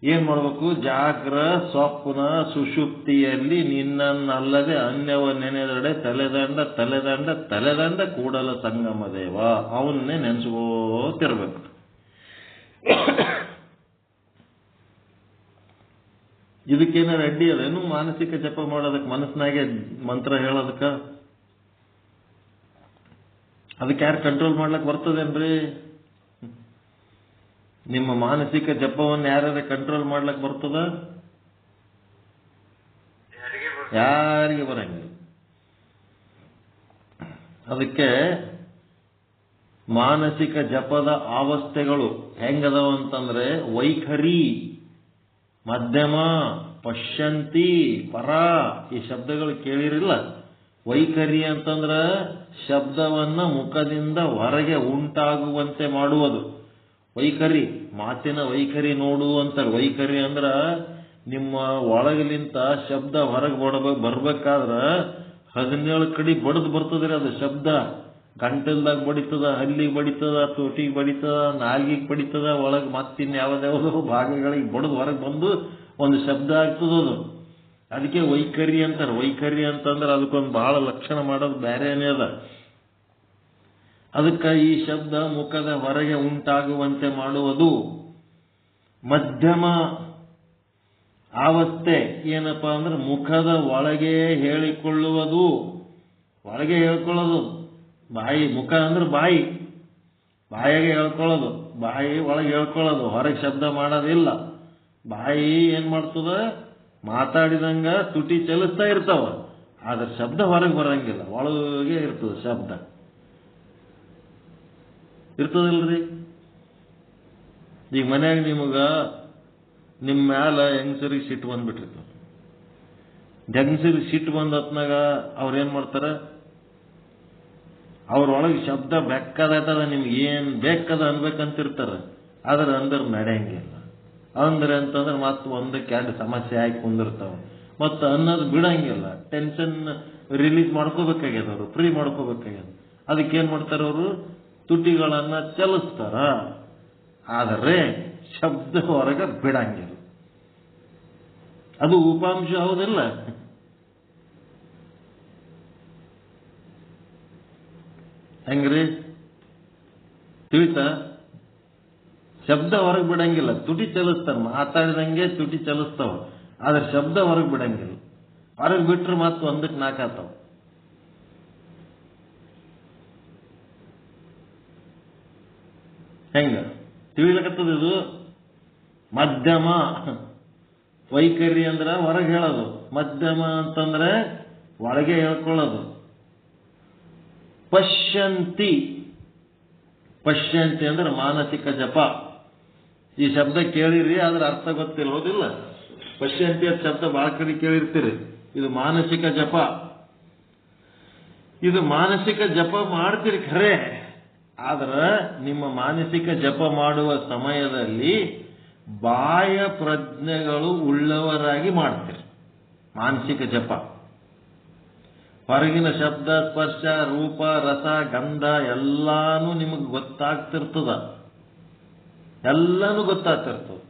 ಏನ್ ಮಾಡ್ಬೇಕು? ಜಾಗ್ರ ಸ್ವಪ್ನ ಸುಷುಪ್ತಿಯಲ್ಲಿ ನಿನ್ನನ್ನಲ್ಲದೆ ಅನ್ಯವ ನೆನೆದಡೆ ತಲೆದಂಡ ತಲೆದಂಡ ತಲೆದಂಡ ಕೂಡಲ ಸಂಗಮ ದೇವ, ಅವನ್ನೇ ನೆನ್ಸ್ಕೋತಿರ್ಬೇಕು. ಇದಕ್ಕೇನಾರು ಅಡ್ಡಿ ಅದೇನು? ಮಾನಸಿಕ ಜಪ ಮಾಡೋದಕ್ಕೆ, ಮನಸ್ಸಿನಾಗೆ ಮಂತ್ರ ಹೇಳೋದಕ್ಕ? ಅದಕ್ಕೆ ಯಾರು ಕಂಟ್ರೋಲ್ ಮಾಡ್ಲಕ್ ಬರ್ತದೇನ್ರಿ? ನಿಮ್ಮ ಮಾನಸಿಕ ಜಪವನ್ನು ಯಾರ್ಯಾರ ಕಂಟ್ರೋಲ್ ಮಾಡ್ಲಕ್ ಬರ್ತದ? ಯಾರಿಗೆ ಬರಂಗಿಲ್ಲ. ಅದಕ್ಕೆ ಮಾನಸಿಕ ಜಪದ ಅವಸ್ಥೆಗಳು ಹೆಂಗದವ ಅಂತಂದ್ರೆ ವೈಖರಿ, ಮಧ್ಯಮ, ಪಶ್ಯಂತಿ, ಪರ, ಈ ಶಬ್ದಗಳು ಕೇಳಿರಿಲ್ಲ? ವೈಖರಿ ಅಂತಂದ್ರ ಶಬ್ದವನ್ನ ಮುಖದಿಂದ ಹೊರಗೆ ಉಂಟಾಗುವಂತೆ ಮಾಡುವುದು ವೈಖರಿ. ಮಾತಿನ ವೈಖರಿ ನೋಡು ಅಂತಾರೆ. ವೈಖರಿ ಅಂದ್ರ ನಿಮ್ಮ ಒಳಗಲಿಂತ ಶಬ್ದ ಹೊರಗೆ ಬರ್ಬೇಕಾದ್ರ 17 ಕಡೆ ಬಡದ್ ಬರ್ತದ್ರಿ ಅದು ಶಬ್ದ. ಗಂಟಲ್ದಾಗ ಬಡಿತದ, ಹಲ್ಲಿಗೆ ಬಡಿತದ, ತೋಟಿಗೆ ಬಡಿತದ, ನಾಲ್ಗಿಗೆ ಬಡಿತದ, ಒಳಗೆ ಮತ್ತಿನ್ ಯಾವ್ದಾವ್ದೋ ಭಾಗಗಳಿಗೆ ಬಡದ್ ಹೊರಗೆ ಬಂದು ಒಂದು ಶಬ್ದ ಆಗ್ತದದು. ಅದಕ್ಕೆ ವೈಖರಿ ಅಂತಾರೆ. ವೈಖರಿ ಅಂತಂದ್ರೆ ಅದಕ್ಕೊಂದು ಬಹಳ ಲಕ್ಷಣ ಮಾಡೋದು ಬೇರೆನೇ ಅದ. ಅದಕ್ಕೆ ಈ ಶಬ್ದ ಮುಖದ ಹೊರಗೆ ಉಂಟಾಗುವಂತೆ ಮಾಡುವುದು. ಮಧ್ಯಮ ಆವಸ್ಥೆ ಏನಪ್ಪಾ ಅಂದ್ರೆ ಮುಖದ ಒಳಗೆ ಹೇಳಿಕೊಳ್ಳುವುದು. ಒಳಗೆ ಹೇಳ್ಕೊಳ್ಳೋದು. ಬಾಯಿ, ಮುಖ ಅಂದ್ರೆ ಬಾಯಿ, ಬಾಯಿಗೆ ಹೇಳ್ಕೊಳ್ಳೋದು, ಬಾಯಿ ಒಳಗೆ ಹೇಳ್ಕೊಳ್ಳೋದು, ಹೊರಗೆ ಶಬ್ದ ಮಾಡೋದಿಲ್ಲ. ಬಾಯಿ ಏನ್ ಮಾಡ್ತದ, ಮಾತಾಡಿದಂಗ ತುಟಿ ಚಲಿಸ್ತಾ ಇರ್ತಾವ, ಆದ್ರೆ ಶಬ್ದ ಹೊರಗೆ ಬರಂಗಿಲ್ಲ, ಒಳಗೆ ಇರ್ತದ ಶಬ್ದ. ಇರ್ತದಿಲ್ರಿ? ಈಗ ಮನ್ಯಾಗ ನಿಮ್ಮ ಮ್ಯಾಲ ಹೆಂಗಸರಿಗೆ ಸಿಟ್ಟು ಬಂದ್ಬಿಟ್ಟಿರ್ತಾವ. ಹೆಂಗಸರಿಗೆ ಸಿಟ್ಟು ಬಂದ ಹೊತ್ನಾಗ ಅವ್ರೇನ್ ಮಾಡ್ತಾರ, ಅವ್ರೊಳಗೆ ಶಬ್ದ ಬೆಕ್ಕದ, ನಿಮ್ಗೆ ಏನ್ ಬೇಕದ ಅನ್ಬೇಕಂತಿರ್ತಾರ, ಆದ್ರೆ ಅಂದ್ರೆ ನಡೆಯಂಗಿಲ್ಲ. ಅಂದ್ರೆ ಅಂತಂದ್ರೆ ಮತ್ತೆ ಒಂದಕ್ಕೆ ಎರಡು ಸಮಸ್ಯೆ ಆಗಿ ಕುಂದಿರ್ತಾವ, ಮತ್ತೆ ಅನ್ನೋದು ಬಿಡಂಗಿಲ್ಲ. ಟೆನ್ಷನ್ ರಿಲೀಸ್ ಮಾಡ್ಕೋಬೇಕಾಗ್ಯದ, ಅವರು ಫ್ರೀ ಮಾಡ್ಕೋಬೇಕಾಗ್ಯದ. ಅದಕ್ಕೇನ್ ಮಾಡ್ತಾರ, ಅವರು ತುಟಿಗಳನ್ನ ಚಲಿಸ್ತಾರ, ಆದರೆ ಶಬ್ದ ಹೊರಗೆ ಬಿಡಂಗಿಲ್ಲ. ಅದು ಉಪಾಂಶ ಹೌದಿಲ್ಲ? ಹೆಂಗ್ರಿ ತಿಳಿತಾ? ಶಬ್ದ ಹೊರಗೆ ಬಿಡಂಗಿಲ್ಲ, ತುಟಿ ಚಲಿಸ್ತಾರ, ಮಾತಾಡಿದಂಗೆ ತುಟಿ ಚಲಿಸ್ತಾವ, ಆದ್ರೆ ಶಬ್ದ ಹೊರಗೆ ಬಿಡಂಗಿಲ್ಲ. ಹೊರಗೆ ಬಿಟ್ರೆ ಮತ್ತೆ ಒಂದಕ್ಕೆ ನಾಕಾತಾವ. ಹೆಂಗ ತಿಳಿಲಕತ್ತದ ಇದು? ಮಧ್ಯಮ ವೈಖರಿ ಅಂದ್ರ ಹೊರಗೆ ಹೇಳೋದು, ಮಧ್ಯಮ ಅಂತಂದ್ರೆ ಒಳಗೆ ಹೇಳ್ಕೊಳ್ಳೋದು. ಪಶ್ಯಂತಿ, ಪಶ್ಯಂತಿ ಅಂದ್ರೆ ಮಾನಸಿಕ ಜಪ. ಈ ಶಬ್ದ ಕೇಳಿರಿ, ಆದ್ರೆ ಅರ್ಥ ಗೊತ್ತಿರೋದಿಲ್ಲ. ಪಶ್ಯಂತಿ ಅಂತ ಶಬ್ದ ಬಹಳ ಕಡೆ ಕೇಳಿರ್ತೀರಿ. ಇದು ಮಾನಸಿಕ ಜಪ. ಇದು ಮಾನಸಿಕ ಜಪ ಮಾಡ್ತೀರಿ ಖರೆ, ಆದ್ರೆ ನಿಮ್ಮ ಮಾನಸಿಕ ಜಪ ಮಾಡುವ ಸಮಯದಲ್ಲಿ ಬಾಯ ಪ್ರಜ್ಞೆಗಳು ಉಳ್ಳವರಾಗಿ ಮಾಡ್ತೀರಿ ಮಾನಸಿಕ ಜಪ. ಹೊರಗಿನ ಶಬ್ದ, ಸ್ಪರ್ಶ, ರೂಪ, ರಸ, ಗಂಧ ಎಲ್ಲಾನು ನಿಮಗೆ ಗೊತ್ತಾಗ್ತಿರ್ತದ, ಎಲ್ಲಾನು ಗೊತ್ತಾಗ್ತಿರ್ತದ.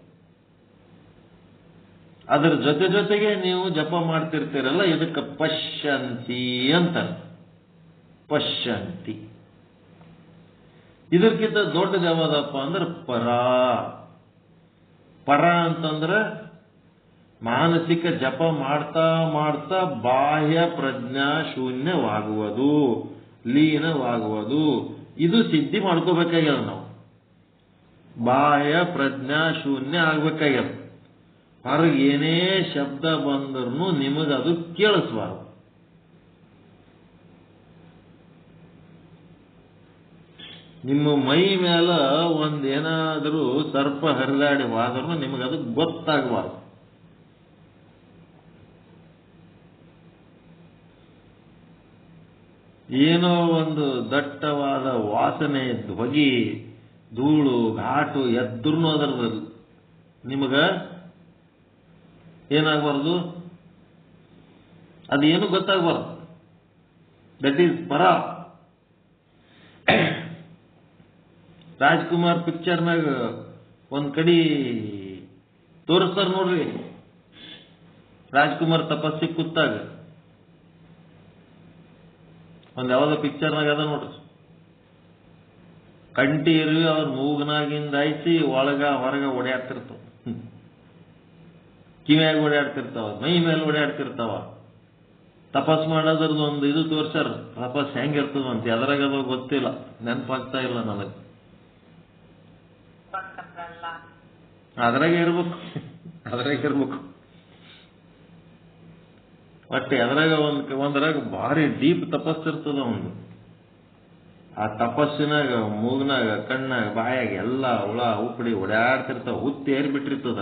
ಅದರ ಜೊತೆಗೆ ನೀವು ಜಪ ಮಾಡ್ತಿರ್ತೀರಲ್ಲ, ಇದಕ್ಕೆ ಪಶ್ಯಂತಿ ಅಂತ. ಪಶ್ಯಂತಿ. ಇದಕ್ಕಿಂತ ದೊಡ್ಡದು ಯಾವ್ದಪ್ಪ ಅಂದ್ರೆ ಪರ. ಪರ ಅಂತಂದ್ರೆ ಮಾನಸಿಕ ಜಪ ಮಾಡ್ತಾ ಮಾಡ್ತಾ ಬಾಹ್ಯ ಪ್ರಜ್ಞಾ ಶೂನ್ಯವಾಗುವುದು, ಲೀನವಾಗುವುದು. ಇದು ಸಿದ್ಧಿ ಮಾಡ್ಕೋಬೇಕಾಗ್ಯದ. ನಾವು ಬಾಹ್ಯ ಪ್ರಜ್ಞಾ ಶೂನ್ಯ ಆಗ್ಬೇಕಾಗ್ಯದ. ಹೊರಗೆ ಏನೇ ಶಬ್ದ ಬಂದ್ರೂ ನಿಮಗದು ಕೇಳಿಸ್ಬಾರ್ದು. ನಿಮ್ಮ ಮೈ ಮೇಲೆ ಒಂದೇನಾದರೂ ಸರ್ಪ ಹರಿದಾಡಿ ಹೋದ್ರೂ ನಿಮಗದು ಗೊತ್ತಾಗಬಾರ್ದು. ಏನೋ ಒಂದು ದಟ್ಟವಾದ ವಾಸನೆ, ಹೊಗೆ, ಧೂಳು, ಘಾಟು ಎದ್ರೂ ಅದರದಲ್ಲಿ ನಿಮಗ ಏನಾಗಬಾರ್ದು, ಅದೇನು ಗೊತ್ತಾಗಬಾರ್ದು. ದಟ್ ಈಸ್ ಪರ. ರಾಜ್ಕುಮಾರ್ ಪಿಕ್ಚರ್ನಾಗ ಒಂದ್ ಕಡಿ ತೋರಿಸ್ತಾರ ನೋಡ್ರಿ, ರಾಜ್ಕುಮಾರ್ ತಪಸ್ಸಿಗೆ ಕೂತಾಗ ಒಂದ್ ಯಾವ್ದೋ ಪಿಕ್ಚರ್ನಾಗ ಅದ ನೋಡ್ರಿ. ಕಂಟಿ ಇರುವಿ ಅವ್ರ ಮೂಗನಾಗಿಂದ ಆಯ್ಸಿ ಒಳಗ ಹೊರಗ ಓಡಾಡ್ತಿರ್ತಾವ, ಕಿವಿಯಾಗ ಓಡಾಡ್ತಿರ್ತಾವ, ಮೈ ಮೇಲೆ ಓಡಾಡ್ತಿರ್ತಾವ. ತಪಸ್ ಮಾಡೋದ್ರದ್ದು ಒಂದು ಇದು ತೋರ್ಸಾರ, ತಪಸ್ ಹೆಂಗಿರ್ತದಂತ. ಎದ್ರಾಗ ಅದು ಗೊತ್ತಿಲ್ಲ, ನೆನಪಾಗ್ತಾ ಇಲ್ಲ ನನಗೆ. ಅದ್ರಾಗ ಇರ್ಬೇಕು ಒಟ್ಟೆ. ಅದ್ರಾಗ ಒಂದ್ರಾಗ ಭಾರಿ ಡೀಪ್ ತಪಸ್ಸಿರ್ತದ ಒಂದು. ಆ ತಪಸ್ಸಿನಾಗ ಮೂಗ್ನಾಗ, ಕಣ್ಣಾಗ, ಬಾಯಾಗ ಎಲ್ಲ ಹುಳ ಉಪ್ಪಡಿ ಓಡಾಡ್ತಿರ್ತಾವ. ಹುತ್ತಿ ಏರ್ಬಿಟ್ಟಿರ್ತದ,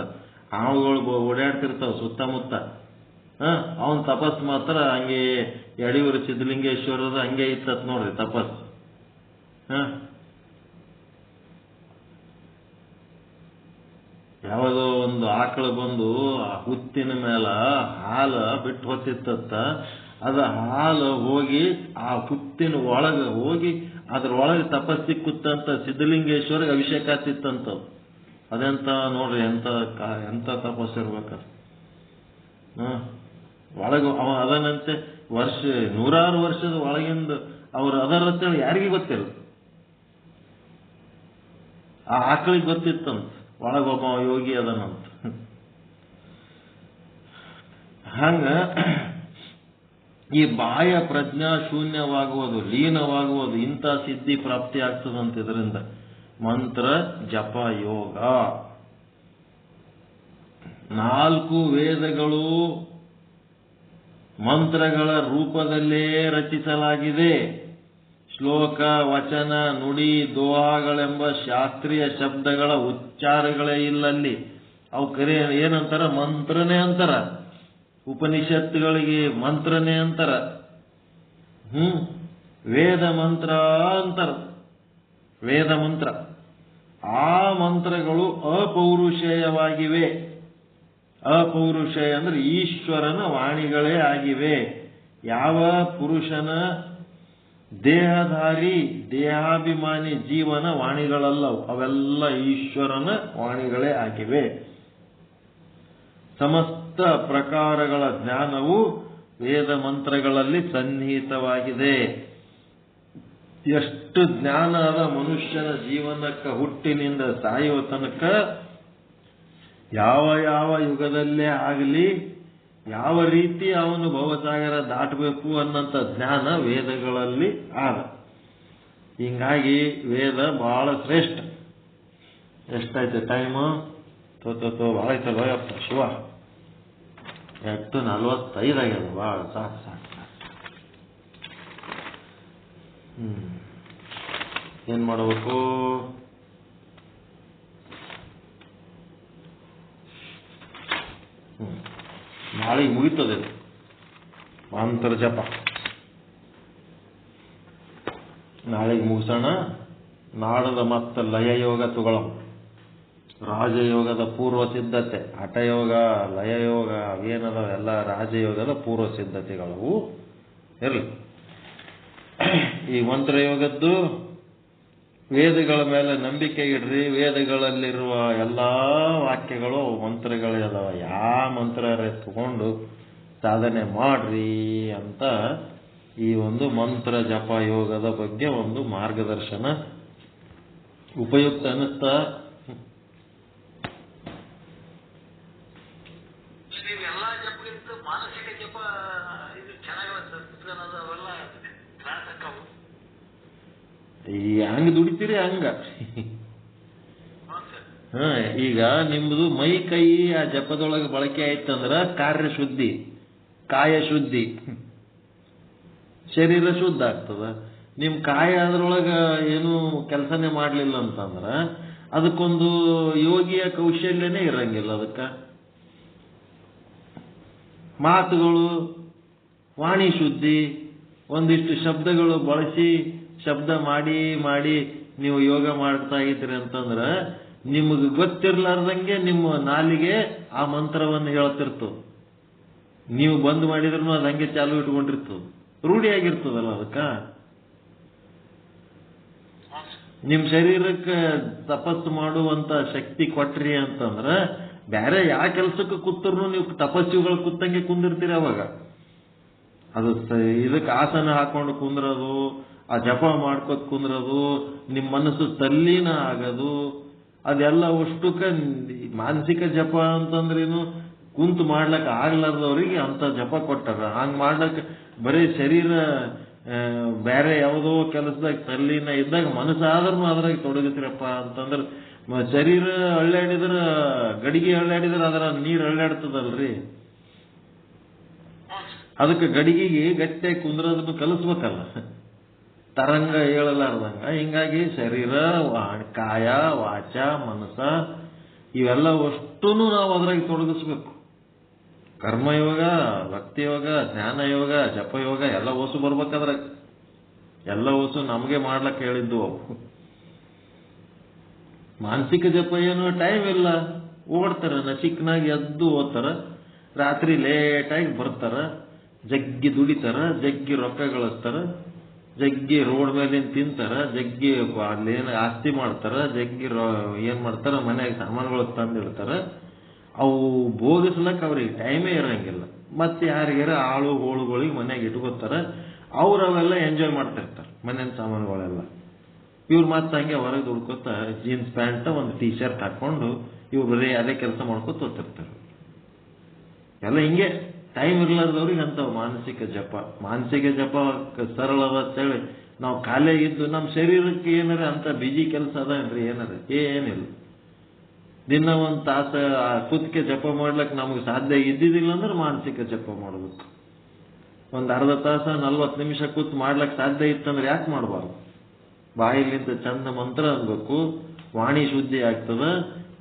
ಹಾವುಗಳು ಓಡಾಡ್ತಿರ್ತಾವ ಸುತ್ತಮುತ್ತ. ಅವನ್ ತಪಸ್ ಮಾತ್ರ ಹಂಗೆ ಯಡಿಯೂರು ಸಿದ್ಧಲಿಂಗೇಶ್ವರದ ಹಂಗೆ ಇತ್ತತ್ ನೋಡ್ರಿ ತಪಸ್. ಯಾವುದೋ ಒಂದು ಆಕಳು ಬಂದು ಆ ಹುತ್ತಿನ ಮೇಲೆ ಹಾಲು ಬಿಟ್ಟು ಹೊತ್ತಿತ್ತ. ಅದ ಹಾಲು ಹೋಗಿ ಆ ಹುತ್ತಿನ ಒಳಗ ಹೋಗಿ ಅದ್ರೊಳಗೆ ತಪಸ್ಸಿಗೆ ಕೂತಂತ ಸಿದ್ಧಲಿಂಗೇಶ್ವರಿಗೆ ಅಭಿಷೇಕ ಆಗ್ತಿತ್ತಂತ. ಅದೆಂತ ನೋಡ್ರಿ, ಎಂತ ತಪಸ್ಸಿರ್ಬೇಕ. ಒಳಗೆ ಅವ ಅದನಂತೆ ನೂರಾರು ವರ್ಷದ ಒಳಗಿಂದ ಅವ್ರು ಅದರಂತೇಳಿ ಯಾರಿಗೂ ಗೊತ್ತಿಲ್ಲ. ಆ ಆಕಳಿಗೆ ಗೊತ್ತಿತ್ತಂತ ಒಳಗೊಬ್ಬ ಯೋಗಿ ಅದನಂತ. ಹಂಗ ಈ ಬಾಹ್ಯ ಪ್ರಜ್ಞಾ ಶೂನ್ಯವಾಗುವುದು, ಲೀನವಾಗುವುದು, ಇಂಥ ಸಿದ್ಧಿ ಪ್ರಾಪ್ತಿ ಆಗ್ತದಂತ. ಇದರಿಂದ ಮಂತ್ರ ಜಪ ಯೋಗ. 4 ವೇದಗಳು ಮಂತ್ರಗಳ ರೂಪದಲ್ಲೇ ರಚಿಸಲಾಗಿದೆ. ಶ್ಲೋಕ, ವಚನ, ನುಡಿ, ದೋಹಾಗಳೆಂಬ ಶಾಸ್ತ್ರೀಯ ಶಬ್ದಗಳ ಉಚ್ಚಾರಗಳೇ ಇಲ್ಲಲ್ಲಿ. ಅವು ಕರೆ ಏನಂತಾರ? ಮಂತ್ರನೇ ಅಂತಾರ. ಉಪನಿಷತ್ತುಗಳಿಗೆ ಮಂತ್ರನೇ ಅಂತಾರ. ವೇದ ಮಂತ್ರ ಅಂತಾರ. ವೇದ ಮಂತ್ರ. ಆ ಮಂತ್ರಗಳು ಅಪೌರುಷೇಯವಾಗಿವೆ. ಅಪೌರುಷೇಯ ಅಂದ್ರೆ ಈಶ್ವರನ ವಾಣಿಗಳೇ ಆಗಿವೆ. ಯಾವ ಪುರುಷನ ದೇಹಧಾರಿ ದೇಹಾಭಿಮಾನಿ ಜೀವನ ವಾಣಿಗಳಲ್ಲವು. ಅವೆಲ್ಲ ಈಶ್ವರನ ವಾಣಿಗಳೇ ಆಗಿವೆ. ಸಮಸ್ತ ಪ್ರಕಾರಗಳ ಜ್ಞಾನವು ವೇದ ಮಂತ್ರಗಳಲ್ಲಿ ಸನ್ನಿಹಿತವಾಗಿದೆ. ಎಷ್ಟು ಜ್ಞಾನ ಅದ ಮನುಷ್ಯನ ಜೀವನಕ್ಕೆ, ಹುಟ್ಟಿನಿಂದ ಸಾಯುವ ತನಕ ಯಾವ ಯಾವ ಯುಗದಲ್ಲೇ ಆಗಲಿ, ಯಾವ ರೀತಿ ಅವನು ಭವಸಾಗರ ದಾಟಬೇಕು ಅನ್ನಂತ ಜ್ಞಾನ ವೇದಗಳಲ್ಲಿ ಆದ. ಹಿಂಗಾಗಿ ವೇದ ಬಹಳ ಶ್ರೇಷ್ಠ. ಎಷ್ಟಾಯ್ತು ಟೈಮು? ಭಾಳ ಐತಲ್ವ ಯಪ್ಪ ಶಿವ. 8:45 ಆಗ್ಯದ. ಭಾಳ ಸಾಕು ಸಾಕು ಸಾಕು. ಏನ್ ಮಾಡಬೇಕು? ನಾಳೆಗೆ ಮುಗಿತದೆ ಮಂತ್ರ ಜಪ. ನಾಳೆಗೆ ಮುಗಿಸೋಣ. ನಾಡದ ಮತ್ತೆ ಲಯಯೋಗ ತಗೊಳ್ಳೋ. ರಾಜಯೋಗದ ಪೂರ್ವ ಸಿದ್ಧತೆ, ಹಠಯೋಗ, ಲಯಯೋಗ ಅವೇನದ ಎಲ್ಲ ರಾಜಯೋಗದ ಪೂರ್ವ ಸಿದ್ಧತೆಗಳವು ಇರಲಿ. ಈ ಮಂತ್ರಯೋಗದ್ದು ವೇದಗಳ ಮೇಲೆ ನಂಬಿಕೆ ಇಡ್ರಿ. ವೇದಗಳಲ್ಲಿರುವ ಎಲ್ಲಾ ವಾಕ್ಯಗಳು ಮಂತ್ರಗಳೇ ಅದಾವ. ಯಾವ ಮಂತ್ರ ತಗೊಂಡು ಸಾಧನೆ ಮಾಡ್ರಿ ಅಂತ ಈ ಒಂದು ಮಂತ್ರ ಜಪ ಯೋಗದ ಬಗ್ಗೆ ಒಂದು ಮಾರ್ಗದರ್ಶನ ಉಪಯುಕ್ತ ಅನ್ನಿಸ್ತಾ? ಮಾನಸಿಕ ಜಪ ಇದು ಚೆನ್ನಾಗಿಲ್ಲ. ಹಂಗ ದುಡಿತೀರಿ ಹಂಗ. ಈಗ ನಿಮ್ದು ಮೈ ಕೈ ಆ ಜಪದೊಳಗೆ ಬಳಕೆ ಆಯ್ತಂದ್ರ ಕಾರ್ಯ ಶುದ್ಧಿ, ಕಾಯ ಶುದ್ಧಿ, ಶರೀರ ಶುದ್ಧ ಆಗ್ತದ. ನಿಮ್ ಕಾಯ ಅದ್ರೊಳಗ ಏನು ಕೆಲಸನೇ ಮಾಡ್ಲಿಲ್ಲ ಅಂತಂದ್ರ ಅದಕ್ಕೊಂದು ಯೋಗಿಯ ಕೌಶಲ್ಯನೇ ಇರಂಗಿಲ್ಲ. ಅದಕ್ಕ ಮಾತುಗಳು, ವಾಣಿ ಶುದ್ಧಿ, ಒಂದಿಷ್ಟು ಶಬ್ದಗಳು ಬಳಸಿ ಶಬ್ದ ಮಾಡಿ ಮಾಡಿ ನೀವು ಯೋಗ ಮಾಡ್ತಾ ಇದ್ರಿ ಅಂತಂದ್ರ ನಿಮಗೆ ಗೊತ್ತಿರ್ಲಾರ್ದಂಗೆ ನಿಮ್ಮ ನಾಲಿಗೆ ಆ ಮಂತ್ರವನ್ನು ಹೇಳ್ತಿರ್ತದ. ನೀವು ಬಂದ್ ಮಾಡಿದ್ರು ಅದು ಹಂಗೆ ಚಾಲು ಇಟ್ಕೊಂಡಿರ್ತದ, ರೂಢಿಯಾಗಿರ್ತದಲ್ಲ. ಅದಕ್ಕ ನಿಮ್ ಶರೀರಕ್ಕೆ ತಪಸ್ಸು ಮಾಡುವಂತ ಶಕ್ತಿ ಕೊಟ್ರಿ ಅಂತಂದ್ರ ಬೇರೆ ಯಾವ ಕೆಲ್ಸಕ್ಕೆ ಕೂತ್ರು ನೀವು ತಪಸ್ಸುಗಳು ಕೂತಂಗೆ ಕುಂದಿರ್ತೀರಿ. ಅವಾಗ ಅದು ಇದಕ್ಕೆ ಆಸನ ಹಾಕೊಂಡು ಕುಂದ್ರದು, ಆ ಜಪ ಮಾಡ್ಕೋತ ಕುಂದ್ರದು, ನಿಮ್ಮ ಮನಸ್ಸು ತಲ್ಲೀನ ಆಗದು, ಅದೆಲ್ಲ ಅಷ್ಟಕ್ಕ ಮಾನಸಿಕ ಜಪ ಅಂತಂದ್ರೇನು ಕುಂತು ಮಾಡ್ಲಕ್ಕ ಆಗ್ಲಾರ್ದವ್ರಿಗೆ ಅಂತ ಜಪ ಕೊಟ್ಟಾರ. ಹಂಗ್ ಮಾಡ್ಲಕ್ಕ ಬರೀ ಶರೀರ ಬೇರೆ ಯಾವುದೋ ಕೆಲಸದಾಗ ತಲ್ಲೀನ ಇದ್ದಾಗ ಮನಸ್ಸಾದ್ರೂ ಅದ್ರಾಗ ತೊಡಗಿಸ್ರಪ್ಪ ಅಂತಂದ್ರ ಶರೀರ ಅಳ್ಳಾಡಿದ್ರ ಗಡಿಗೆ ಅಳ್ಳಾಡಿದ್ರ ಅದರ ನೀರ್ ಅಳ್ಳಾಡ್ತದಲ್ರಿ. ಅದಕ್ಕೆ ಗಡಿಗೆಗೆ ಗಟ್ಟಿಯಾಗಿ ಕುಂದ್ರೋದನ್ನು ಕಲಿಸ್ಬೇಕಲ್ಲ, ತರಂಗ ಹೇಳಲಾರ್ದಂಗ. ಹಿಂಗಾಗಿ ಶರೀರ, ಕಾಯ, ವಾಚ, ಮನಸ್ಸ ಇವೆಲ್ಲ ಅಷ್ಟೂನು ನಾವು ಅದ್ರಾಗ ತೊಡಗಿಸ್ಬೇಕು. ಕರ್ಮಯೋಗ, ಭಕ್ತಿಯೋಗ, ಜ್ಞಾನಯೋಗ, ಜಪಯೋಗ ಎಲ್ಲ ಓಸು ಬರ್ಬೇಕಾದ್ರಾಗ. ಎಲ್ಲ ಓಸು ನಮಗೆ ಮಾಡ್ಲಕ್ಕ ಹೇಳಿದ್ದು ಅವು. ಮಾನಸಿಕ ಜಪ ಏನು ಟೈಮ್ ಇಲ್ಲ, ಓಡ್ತಾರ. ನಚಿಕ್ನಾಗ ಎದ್ದು ಓದ್ತಾರ, ರಾತ್ರಿ ಲೇಟಾಗಿ ಬರ್ತಾರ, ಜಗ್ಗಿ ದುಡಿತಾರ, ಜಗ್ಗಿ ರೊಕ್ಕ ಗಳಿಸ್ತಾರ, ಜಗ್ಗಿ ರೋಡ್ ಮೇಲಿಂದ ತಿಂತಾರ, ಜಗ್ಗಿ ಅಲ್ಲೇನು ಆಸ್ತಿ ಮಾಡ್ತಾರ, ಜಗ್ಗಿ ಏನ್ ಮಾಡ್ತಾರ ಮನ್ಯಾಗ ಸಾಮಾನುಗಳು ತಂದಿಡ್ತಾರ. ಅವು ಭೋಗಿಸ್ಲಕ್ಕ ಅವ್ರಿಗೆ ಟೈಮೇ ಇರಂಗಿಲ್ಲ. ಮತ್ತೆ ಯಾರಿಗಾರ ಆಳು ಹೋಳುಗಳಿಗೆ ಮನೆಯಾಗ ಇಟ್ಕೋತಾರೆ. ಅವೆಲ್ಲ ಎಂಜಾಯ್ ಮಾಡ್ತಿರ್ತಾರೆ ಮನೆಯ ಸಾಮಾನುಗಳೆಲ್ಲ. ಇವ್ರು ಮತ್ತೆ ಹಂಗೆ ಹೊರಗೆ ದುಡ್ಕೋತ ಜೀನ್ಸ್ ಪ್ಯಾಂಟ್ ಒಂದು ಟೀ ಶರ್ಟ್ ಹಾಕೊಂಡು ಇವ್ರು ಬರೀ ಅದೇ ಕೆಲಸ ಮಾಡ್ಕೊತ ಹೋಗ್ತಿರ್ತಾರೆ. ಎಲ್ಲ ಹಿಂಗೆ ಟೈಮ್ ಇರ್ಲಾರ್ದವ್ರಿಗೆ ಅಂತ ಮಾನಸಿಕ ಜಪ ಸರಳದ ಅಂತೇಳಿ ನಾವು ಖಾಲಿ ಇದ್ದು ನಮ್ಮ ಶರೀರಕ್ಕೆ ಏನಾರ ಅಂತ ಬಿಜಿ ಕೆಲಸ ಅದೇನ್ರಿ? ಏನಾರ ಏನಿಲ್ಲ. ದಿನ ಒಂದು ತಾಸ ಕುತ್ತಿಗೆ ಜಪ ಮಾಡ್ಲಿಕ್ಕೆ ನಮಗೆ ಸಾಧ್ಯ ಇದ್ದಿದ್ದಿಲ್ಲ ಅಂದ್ರೆ ಮಾನಸಿಕ ಜಪ ಮಾಡಬೇಕು. ಒಂದು ಅರ್ಧ ತಾಸ 40 ನಿಮಿಷ ಕೂತ್ ಮಾಡ್ಲಿಕ್ಕೆ ಸಾಧ್ಯ ಇತ್ತಂದ್ರೆ ಯಾಕೆ ಮಾಡಬಾರ್ದು? ಬಾಯಿಲಿಂದ ಚಂದ ಮಂತ್ರ ಅನ್ಬೇಕು, ವಾಣಿ ಶುದ್ಧಿ ಆಗ್ತದ,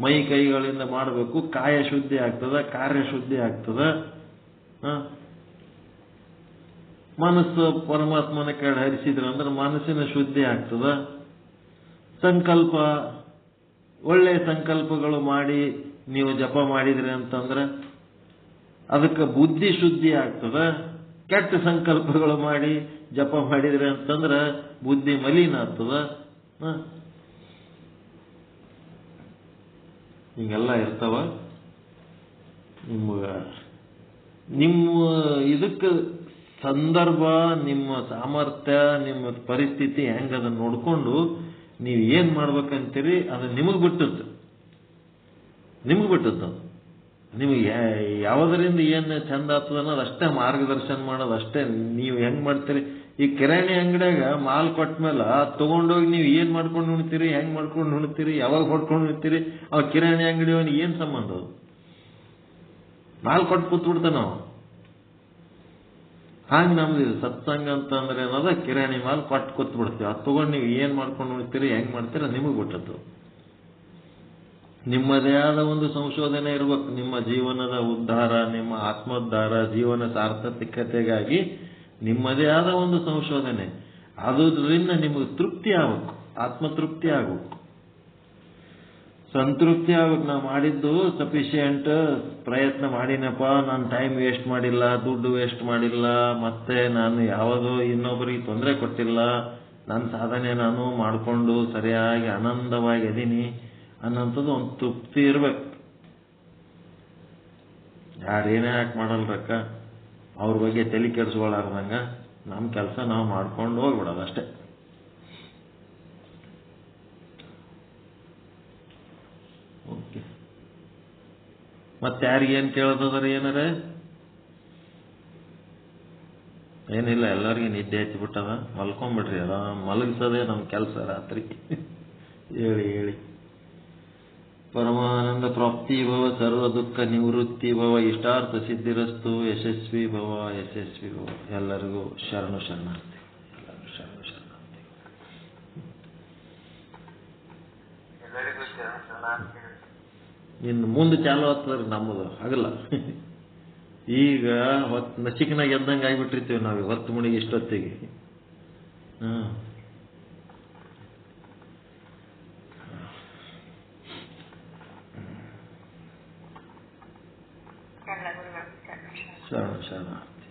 ಮೈ ಕೈಗಳಿಂದ ಮಾಡಬೇಕು, ಕಾಯ ಶುದ್ಧಿ ಆಗ್ತದ, ಕಾರ್ಯ ಶುದ್ಧಿ ಆಗ್ತದ. ಮನಸ್ಸು ಪರಮಾತ್ಮನ ಕಡೆ ಹರಿಸಿದ್ರಂದ್ರೆ ಮನಸ್ಸಿನ ಶುದ್ಧಿ ಆಗ್ತದ. ಸಂಕಲ್ಪ, ಒಳ್ಳೆ ಸಂಕಲ್ಪಗಳು ಮಾಡಿ ನೀವು ಜಪ ಮಾಡಿದ್ರಿ ಅಂತಂದ್ರೆ ಅದಕ್ಕೆ ಬುದ್ಧಿ ಶುದ್ಧಿ ಆಗ್ತದ. ಕೆಟ್ಟ ಸಂಕಲ್ಪಗಳು ಮಾಡಿ ಜಪ ಮಾಡಿದ್ರಿ ಅಂತಂದ್ರೆ ಬುದ್ಧಿ ಮಲಿನ ಆಗ್ತದ. ಹಿಂಗೆಲ್ಲ ಇರ್ತಾವ. ನಿಮ್ಮ ಇದಕ್ಕೆ ಸಂದರ್ಭ, ನಿಮ್ಮ ಸಾಮರ್ಥ್ಯ, ನಿಮ್ಮ ಪರಿಸ್ಥಿತಿ ಹೆಂಗದನ್ನು ನೋಡ್ಕೊಂಡು ನೀವು ಏನ್ ಮಾಡ್ಬೇಕಂತೀರಿ ಅದು ನಿಮಗೆ ಬಿಟ್ಟದ್ದು. ನಿಮಗೆ ಯಾವುದರಿಂದ ಏನು ಚಂದ ಆಗ್ತದ ಅನ್ನೋದು ಅಷ್ಟೇ ಮಾರ್ಗದರ್ಶನ ಮಾಡೋದು ಅಷ್ಟೇ. ನೀವು ಹೆಂಗ್ ಮಾಡ್ತೀರಿ? ಈ ಕಿರಾಣಿ ಅಂಗಡಿಯಾಗ ಮಾಲ್ ಕೊಟ್ಟ ಮೇಲೆ ತಗೊಂಡೋಗಿ ನೀವು ಏನ್ ಮಾಡ್ಕೊಂಡು ಉಣ್ತೀರಿ, ಹೆಂಗ್ ಮಾಡ್ಕೊಂಡು ಉಣ್ತೀರಿ, ಯಾವಾಗ ಹೊಡ್ಕೊಂಡು ಉಣ್ತೀರಿ, ಅವ ಕಿರಾಣಿ ಅಂಗಡಿಯವನಿಗೆ ಏನ್ ಸಂಬಂಧ? ಮಾಲ್ ಕೊಟ್ಟು ಕೂತ್ಬಿಡ್ತಾನ ನಾವು. ಹಾಗೆ ನಮ್ದು ಸತ್ಸಂಗ ಅಂತಂದ್ರೆ ಏನದ ಕಿರಾಣಿ ಮಾಲ್ ಕೊಟ್ಟು ಕೂತ್ಬಿಡ್ತೀವಿ. ಅದು ತಗೊಂಡು ನೀವು ಏನ್ ಮಾಡ್ಕೊಂಡು ಉಣ್ತೀರಿ, ಹೆಂಗ್ ಮಾಡ್ತೀರ ನಿಮಗೆ ಬಿಟ್ಟದ್ದು. ನಿಮ್ಮದೇ ಆದ ಒಂದು ಸಂಶೋಧನೆ ಇರ್ಬೇಕು. ನಿಮ್ಮ ಜೀವನದ ಉದ್ಧಾರ, ನಿಮ್ಮ ಆತ್ಮೋದ್ಧಾರ, ಜೀವನ ಸಾರ್ಥಕತೆಗಾಗಿ ನಿಮ್ಮದೇ ಆದ ಒಂದು ಸಂಶೋಧನೆ. ಅದರಿಂದ ನಿಮಗೆ ತೃಪ್ತಿ ಆಗ್ಬೇಕು, ಆತ್ಮತೃಪ್ತಿ ಆಗ್ಬೇಕು, ಸಂತೃಪ್ತಿ ಆಗ್ಬೇಕು. ನಾವು ಮಾಡಿದ್ದು ಸಫಿಷಿಯಂಟ್, ಪ್ರಯತ್ನ ಮಾಡಿನಪ್ಪ, ನಾನು ಟೈಮ್ ವೇಸ್ಟ್ ಮಾಡಿಲ್ಲ, ದುಡ್ಡು ವೇಸ್ಟ್ ಮಾಡಿಲ್ಲ, ಮತ್ತೆ ನಾನು ಯಾವುದೋ ಇನ್ನೊಬ್ಬರಿಗೆ ತೊಂದರೆ ಕೊಟ್ಟಿಲ್ಲ, ನನ್ನ ಸಾಧನೆ ನಾನು ಮಾಡಿಕೊಂಡು ಸರಿಯಾಗಿ ಆನಂದವಾಗಿ ಅದೀನಿ ಅನ್ನೋಂಥದ್ದು ಒಂದು ತೃಪ್ತಿ ಇರ್ಬೇಕು. ಯಾರೇನೇ ಯಾಕೆ ಮಾಡಲ್ರಕ್ಕ, ಅವ್ರ ಬಗ್ಗೆ ತಲೆ ಕೆಡಿಸ್ಕೊಳ್ಳಾರ್ದಂಗ ನಮ್ಮ ಕೆಲಸ ನಾವು ಮಾಡ್ಕೊಂಡು ಹೋಗ್ಬಿಡೋದು ಅಷ್ಟೇ. ಓಕೆ, ಮತ್ತೆ ಯಾರಿಗೇನು ಕೇಳೋದಾದ್ರೆ ಏನಾರ? ಏನಿಲ್ಲ, ಎಲ್ಲರಿಗೂ ನಿದ್ದೆ ಹಚ್ಚಿಬಿಟ್ಟದ, ಮಲ್ಕೊಂಡ್ಬಿಡ್ರಿ. ಅದ ಮಲಗಿಸೋದೇ ನಮ್ಮ ಕೆಲಸ ರಾತ್ರಿ. ಹೇಳಿ ಪರಮಾನಂದ ಪ್ರಾಪ್ತಿ ಭವ, ಸರ್ವ ದುಃಖ ನಿವೃತ್ತಿ ಭವ, ಇಷ್ಟಾರ್ಥ ಸಿದ್ಧಿರಸ್ತು, ಯಶಸ್ವಿ ಭವ. ಎಲ್ಲರಿಗೂ ಶರಣಾರ್ಥಿ. ಇನ್ನು ಮುಂದೆ ಚಾಲು ಆಗ್ತದ್ರಿ ನಮ್ಮದು ಹಗಲ. ಈಗ ನಚಿಕನಾಗ ಎದ್ದಂಗೆ ಆಗಿಬಿಟ್ಟಿರ್ತೀವಿ ನಾವು ಹೊತ್ತು ಮುಣಿಗೆ ಇಷ್ಟೊತ್ತಿಗೆ. ಶರಣಾರ್ಥಿ.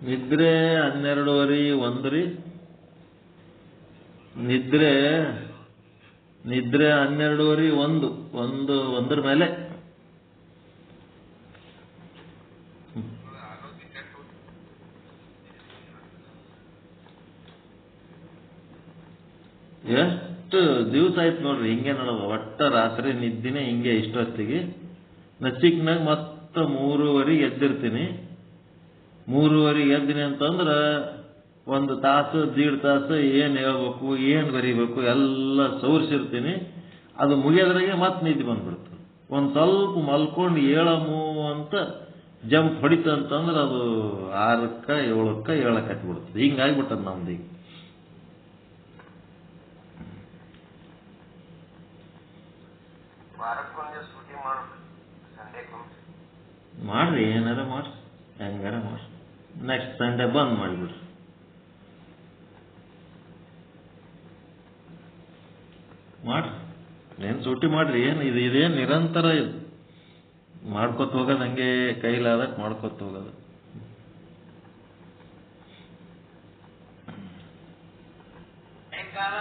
ನಿದ್ರೆ 12:30 1 ರೀ. ನಿದ್ರೆ 12:30 1 ಮೇಲೆ. ಎಷ್ಟು ದಿವಸ ಆಯ್ತು ನೋಡ್ರಿ ಹಿಂಗೆ ನೋಡೋದು. ಒಟ್ಟ ರಾತ್ರಿ ನಿದ್ದಿನೇ ಹಿಂಗೆ ಇಷ್ಟೊತ್ತಿಗೆ. ನಚಿಕ್ನಾಗ ಮತ್ತೆ 3:30 ಎದ್ದಿರ್ತೀನಿ. 3:30 ಎದ್ದಿನಿ ಅಂತಂದ್ರೆ 1 ತಾಸು 1.5 ತಾಸು ಏನ್ ಹೇಳ್ಬೇಕು, ಏನ್ ಬರೀಬೇಕು ಎಲ್ಲ ಸೌರಿಸಿರ್ತೀನಿ. ಅದು ಮುಗಿಯೋದ್ರಾಗೆ ಮತ್ತೆ ನಿದ್ದೆ ಬಂದ್ಬಿಡ್ತದೆ. ಒಂದು ಸ್ವಲ್ಪ ಮಲ್ಕೊಂಡು ಏಳಮು ಅಂತ ಜಂಪ್ ಹೊಡಿತಂತಂದ್ರೆ ಅದು 6ಕ್ಕೆ 7ಕ್ಕೆ ಏಳಕ್ಕೆ ಹತ್ಬಿಡ್ತದೆ. ಹಿಂಗಾಗ್ಬಿಟ್ಟದ ನಮ್ದು ಈಗ. ಮಾಡ್ರಿ, ಏನಾರ ಮಾಡ್ರಿ, ಹೆಂಗಾರ ಮಾಡ್ರಿ. ನೆಕ್ಸ್ಟ್ ಸಂಡೇ ಬಂದ್ ಮಾಡಿಬಿಡ್ರಿ. ಮಾಡ್ರಿ, ಏನ್ ಸೂಟಿ ಮಾಡ್ರಿ. ಏನು ಇದೇನು ನಿರಂತರ ಇದು ಮಾಡ್ಕೊತ ಹೋಗೋದು, ಹಂಗೆ ಕೈಲಾದಕ್ ಮಾಡ್ಕೊತ ಹೋಗೋದು. ಸಾಯಂಕಾಲ